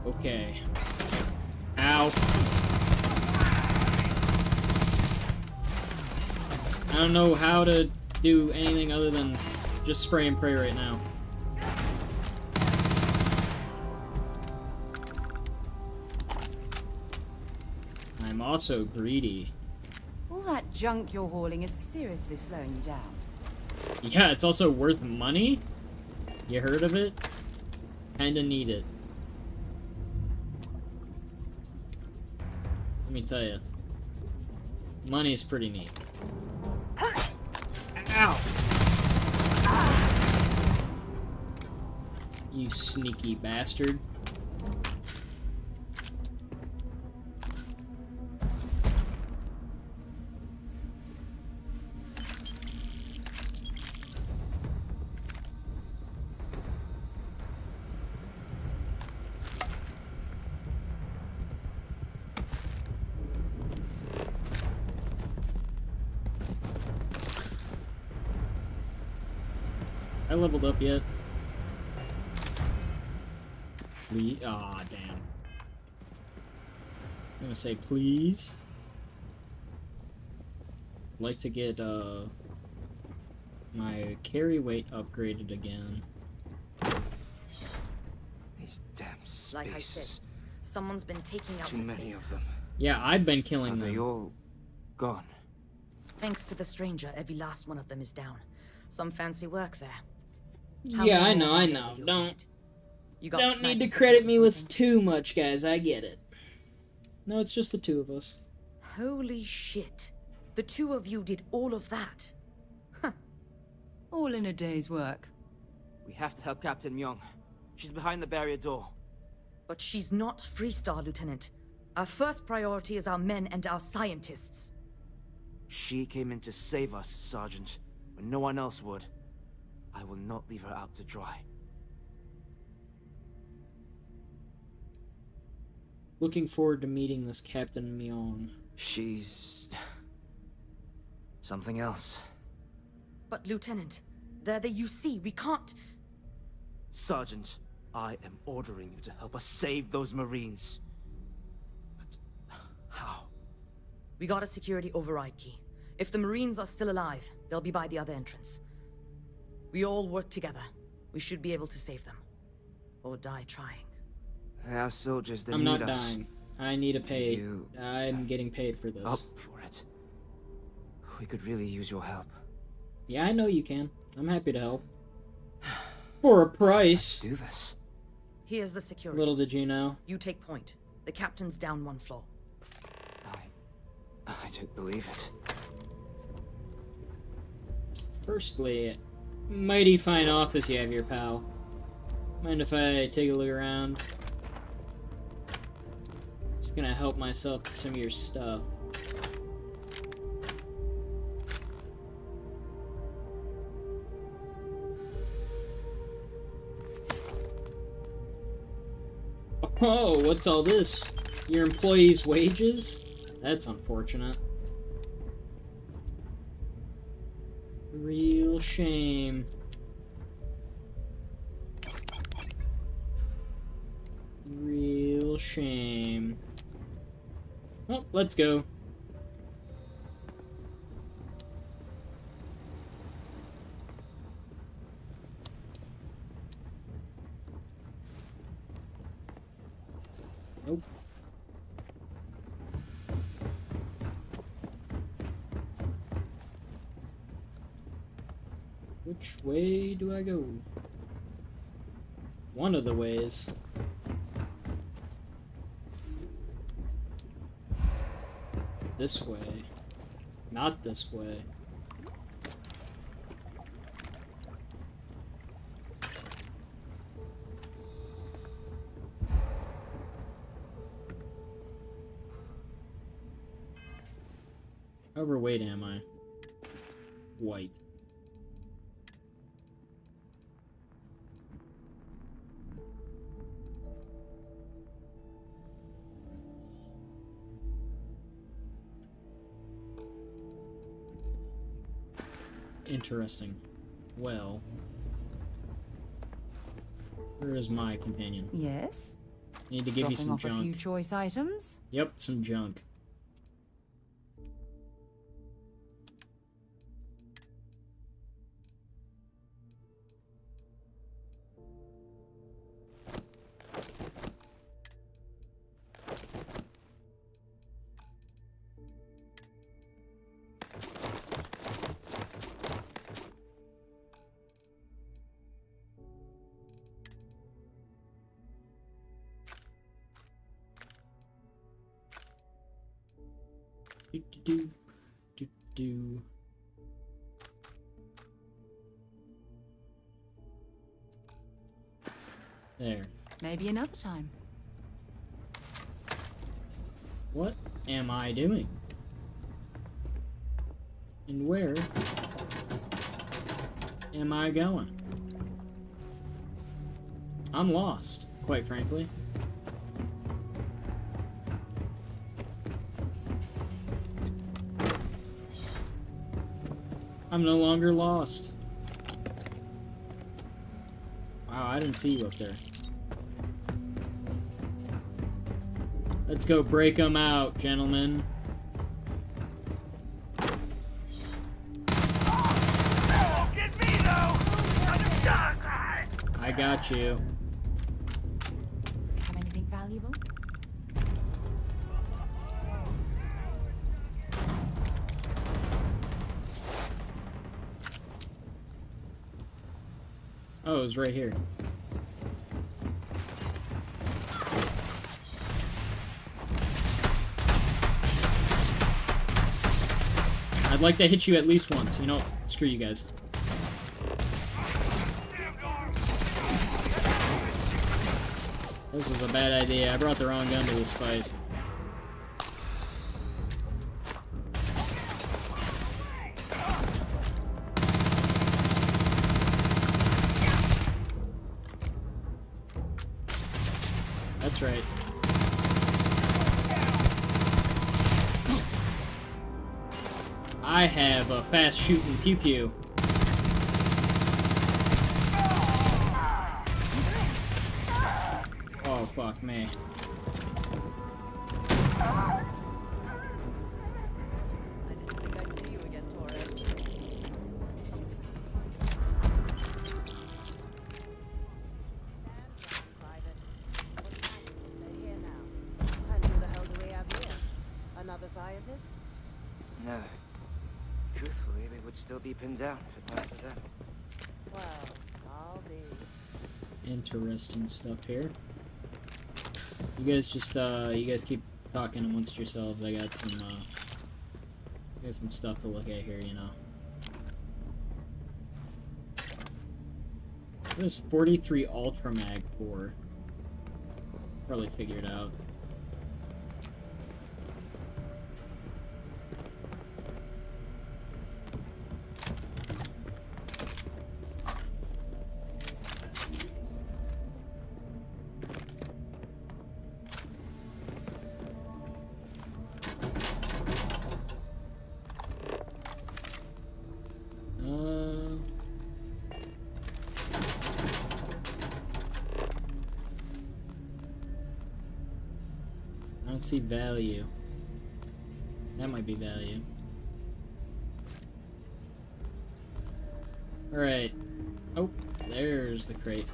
Okay. Ow. don't know how to do anything other than just spray and pray right now. I'm also greedy. All that junk you're hauling is seriously slowing you down. Yeah, it's also worth money. You heard of it? Kinda need it. Let me tell you. Money is pretty neat. Ow! You sneaky bastard. I leveled up yet? Please? Aw, damn. I'm gonna say please. I'd like to get, my carry weight upgraded again. These damn spaces. Like I said, someone's been taking out Too many of them. Yeah, I've been killing them. Are they all gone? Thanks to the stranger, every last one of them is down. Some fancy work there. Yeah, I know. Don't need to credit me with too much, guys. I get it. No, it's just the two of us. Holy shit. The two of you did all of that. Huh. All in a day's work. We have to help Captain Myung. She's behind the barrier door. But she's not Freestar, Lieutenant. Our first priority is our men and our scientists. She came in to save us, Sergeant, when no one else would. I will not leave her out to dry. Looking forward to meeting this Captain Myung. She's... something else. But, Lieutenant, they're the UC. We can't... Sergeant, I am ordering you to help us save those Marines. But how? We got a security override key. If the Marines are still alive, they'll be by the other entrance. We all work together. We should be able to save them. Or die trying. There are soldiers that I'm need not us. dying. I need to pay. I'm getting paid for this. Up for it. We could really use your help. Yeah, I know you can. I'm happy to help. For a price. Let's do this. Here's the security. Little did you know. You take point. The captain's down one floor. I don't believe it. Firstly, mighty fine office you have here, pal. Mind if I take a look around? Just gonna help myself to some of your stuff. Oh, what's all this? Your employees' wages? That's unfortunate. Real shame. Real shame. Well, let's go. Nope. Which way do I go? One of the ways. This way. Not this way. How overweight am I? White. Interesting. Well, where is my companion? Yes? Need to give you some off junk. A few choice items? Yep, some junk. Do do do do. There. Maybe another time. What am I doing? And where am I going? I'm lost, quite frankly. I'm no longer lost. Wow, I didn't see you up there. Let's go break them out, gentlemen. Get me, though! I got you. Have anything valuable? Oh, it was right here. I'd like to hit you at least once. You know, screw you guys. This was a bad idea. I brought the wrong gun to this fight. That's right. I have a fast shooting pew pew. Oh, fuck me. Another scientist? No. Truthfully, we would still be pinned down if it weren't for them. Well, I'll be. Interesting stuff here. You guys just, you guys keep talking amongst yourselves. I got some stuff to look at here, you know. What is 43 Ultra Mag for? Probably figured out. I don't see value. That might be value. Alright. Oh, there's the crate.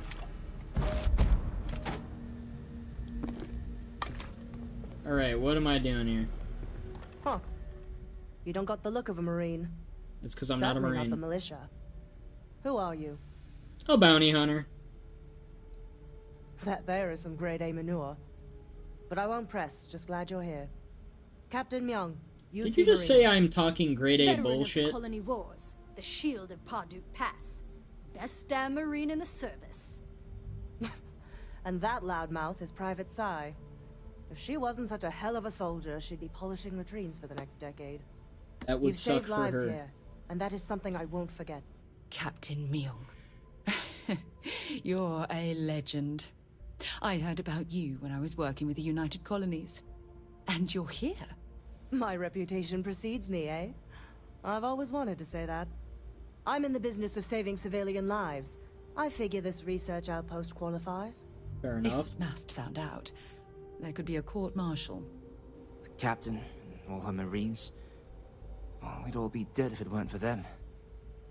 Alright, what am I doing here? Huh. You don't got the look of a Marine. It's because I'm not a Certainly Marine. not the militia. Who are you? A bounty hunter. That there is some grade A manure. But I won't press, just glad you're here. Captain Myung, Did you just say I'm talking grade A Veteran bullshit? of the Colony Wars, the shield of Parduk Pass. Best damn Marine in the service. And that loudmouth is Private Psy. If she wasn't such a hell of a soldier, she'd be polishing latrines for the next decade. That would You've suck saved for lives her. here, and that is something I won't forget. Captain Myung. You're a legend. I heard about you when I was working with the United Colonies. And you're here. My reputation precedes me, eh? I've always wanted to say that. I'm in the business of saving civilian lives. I figure this research outpost qualifies. Fair enough. If Mast found out, there could be a court-martial. The captain and all her Marines. Oh, we'd all be dead if it weren't for them.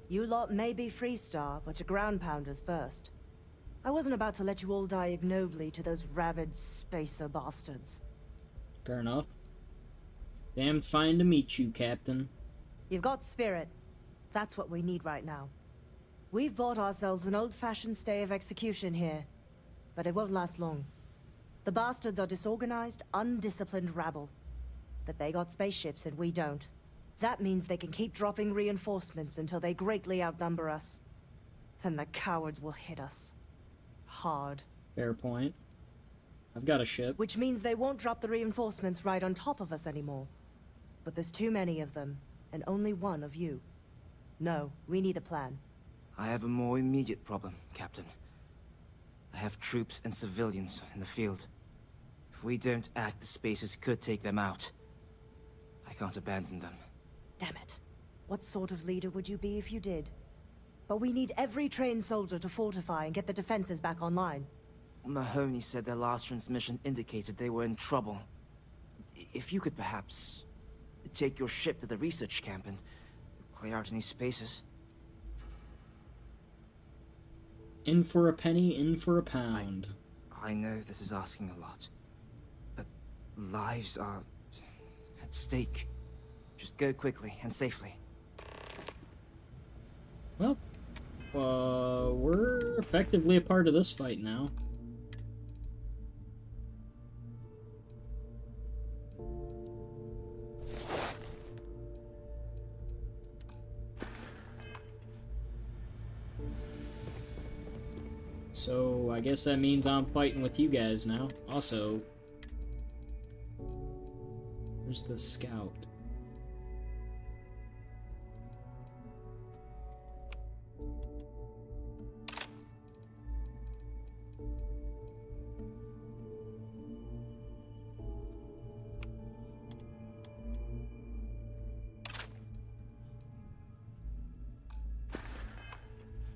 You lot may be Freestar, but you're ground pounders first. I wasn't about to let you all die ignobly to those rabid spacer bastards. Fair enough. Damned fine to meet you, Captain. You've got spirit. That's what we need right now. We've bought ourselves an old-fashioned stay of execution here, but it won't last long. The bastards are disorganized, undisciplined rabble. but they got spaceships and we don't. That means they can keep dropping reinforcements until they greatly outnumber us. Then the cowards will hit us. Hard. Fair point. I've got a ship. Which means they won't drop the reinforcements right on top of us anymore. But there's too many of them, and only one of you. No, we need a plan. I have a more immediate problem, Captain. I have troops and civilians in the field. If we don't act, the Spacers could take them out. I can't abandon them. Damn it. What sort of leader would you be if you did? But we need every trained soldier to fortify and get the defenses back online. Mahoney said their last transmission indicated they were in trouble. If you could perhaps take your ship to the research camp and clear out any Spacers. In for a penny, in for a pound. I know this is asking a lot, but lives are at stake. Just go quickly and safely. Well, we're effectively a part of this fight now. So, I guess that means I'm fighting with you guys now. Also, where's the scout?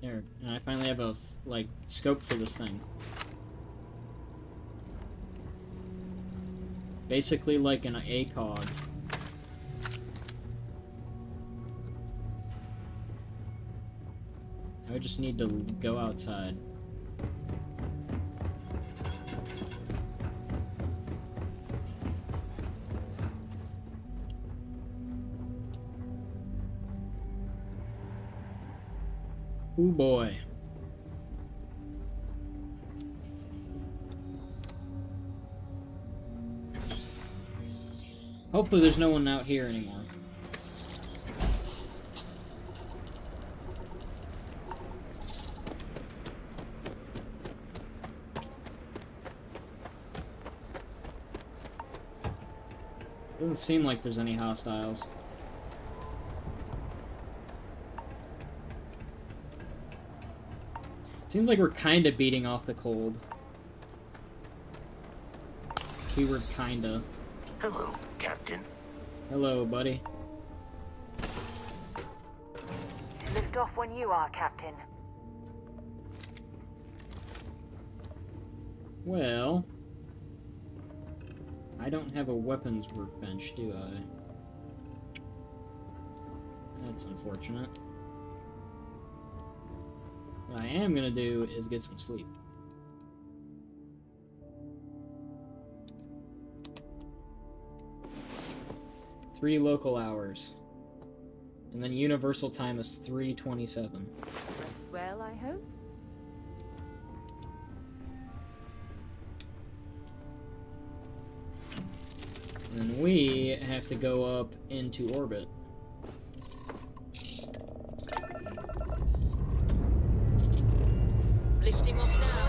There, and I finally have a, like, scope for this thing. Basically like an ACOG. I would just need to go outside. Ooh boy. Hopefully there's no one out here anymore. Doesn't seem like there's any hostiles. Seems like we're kind of beating off the cold. Keyword kinda. Hello, Captain. Hello, buddy. Lift off when you are, Captain. Well, I don't have a weapons workbench, do I? That's unfortunate. What I am gonna do is get some sleep. Three local hours. And then universal time is 3:27. Rest well, I hope? And we have to go up into orbit. Lifting off now.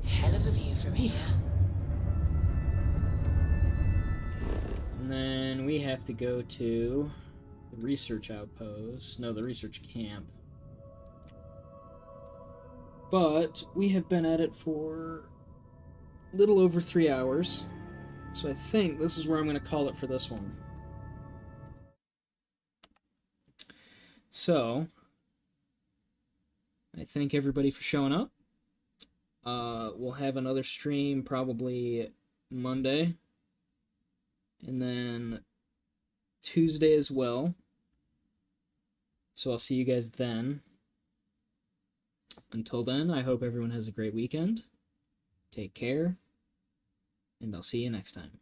Hell of a view from here. And then we have to go to the research outpost. No, the research camp. But we have been at it for a little over 3 hours. So I think this is where I'm going to call it for this one. So, I thank everybody for showing up. We'll have another stream probably Monday. And then Tuesday as well. So I'll see you guys then. Until then, I hope everyone has a great weekend. Take care. And I'll see you next time.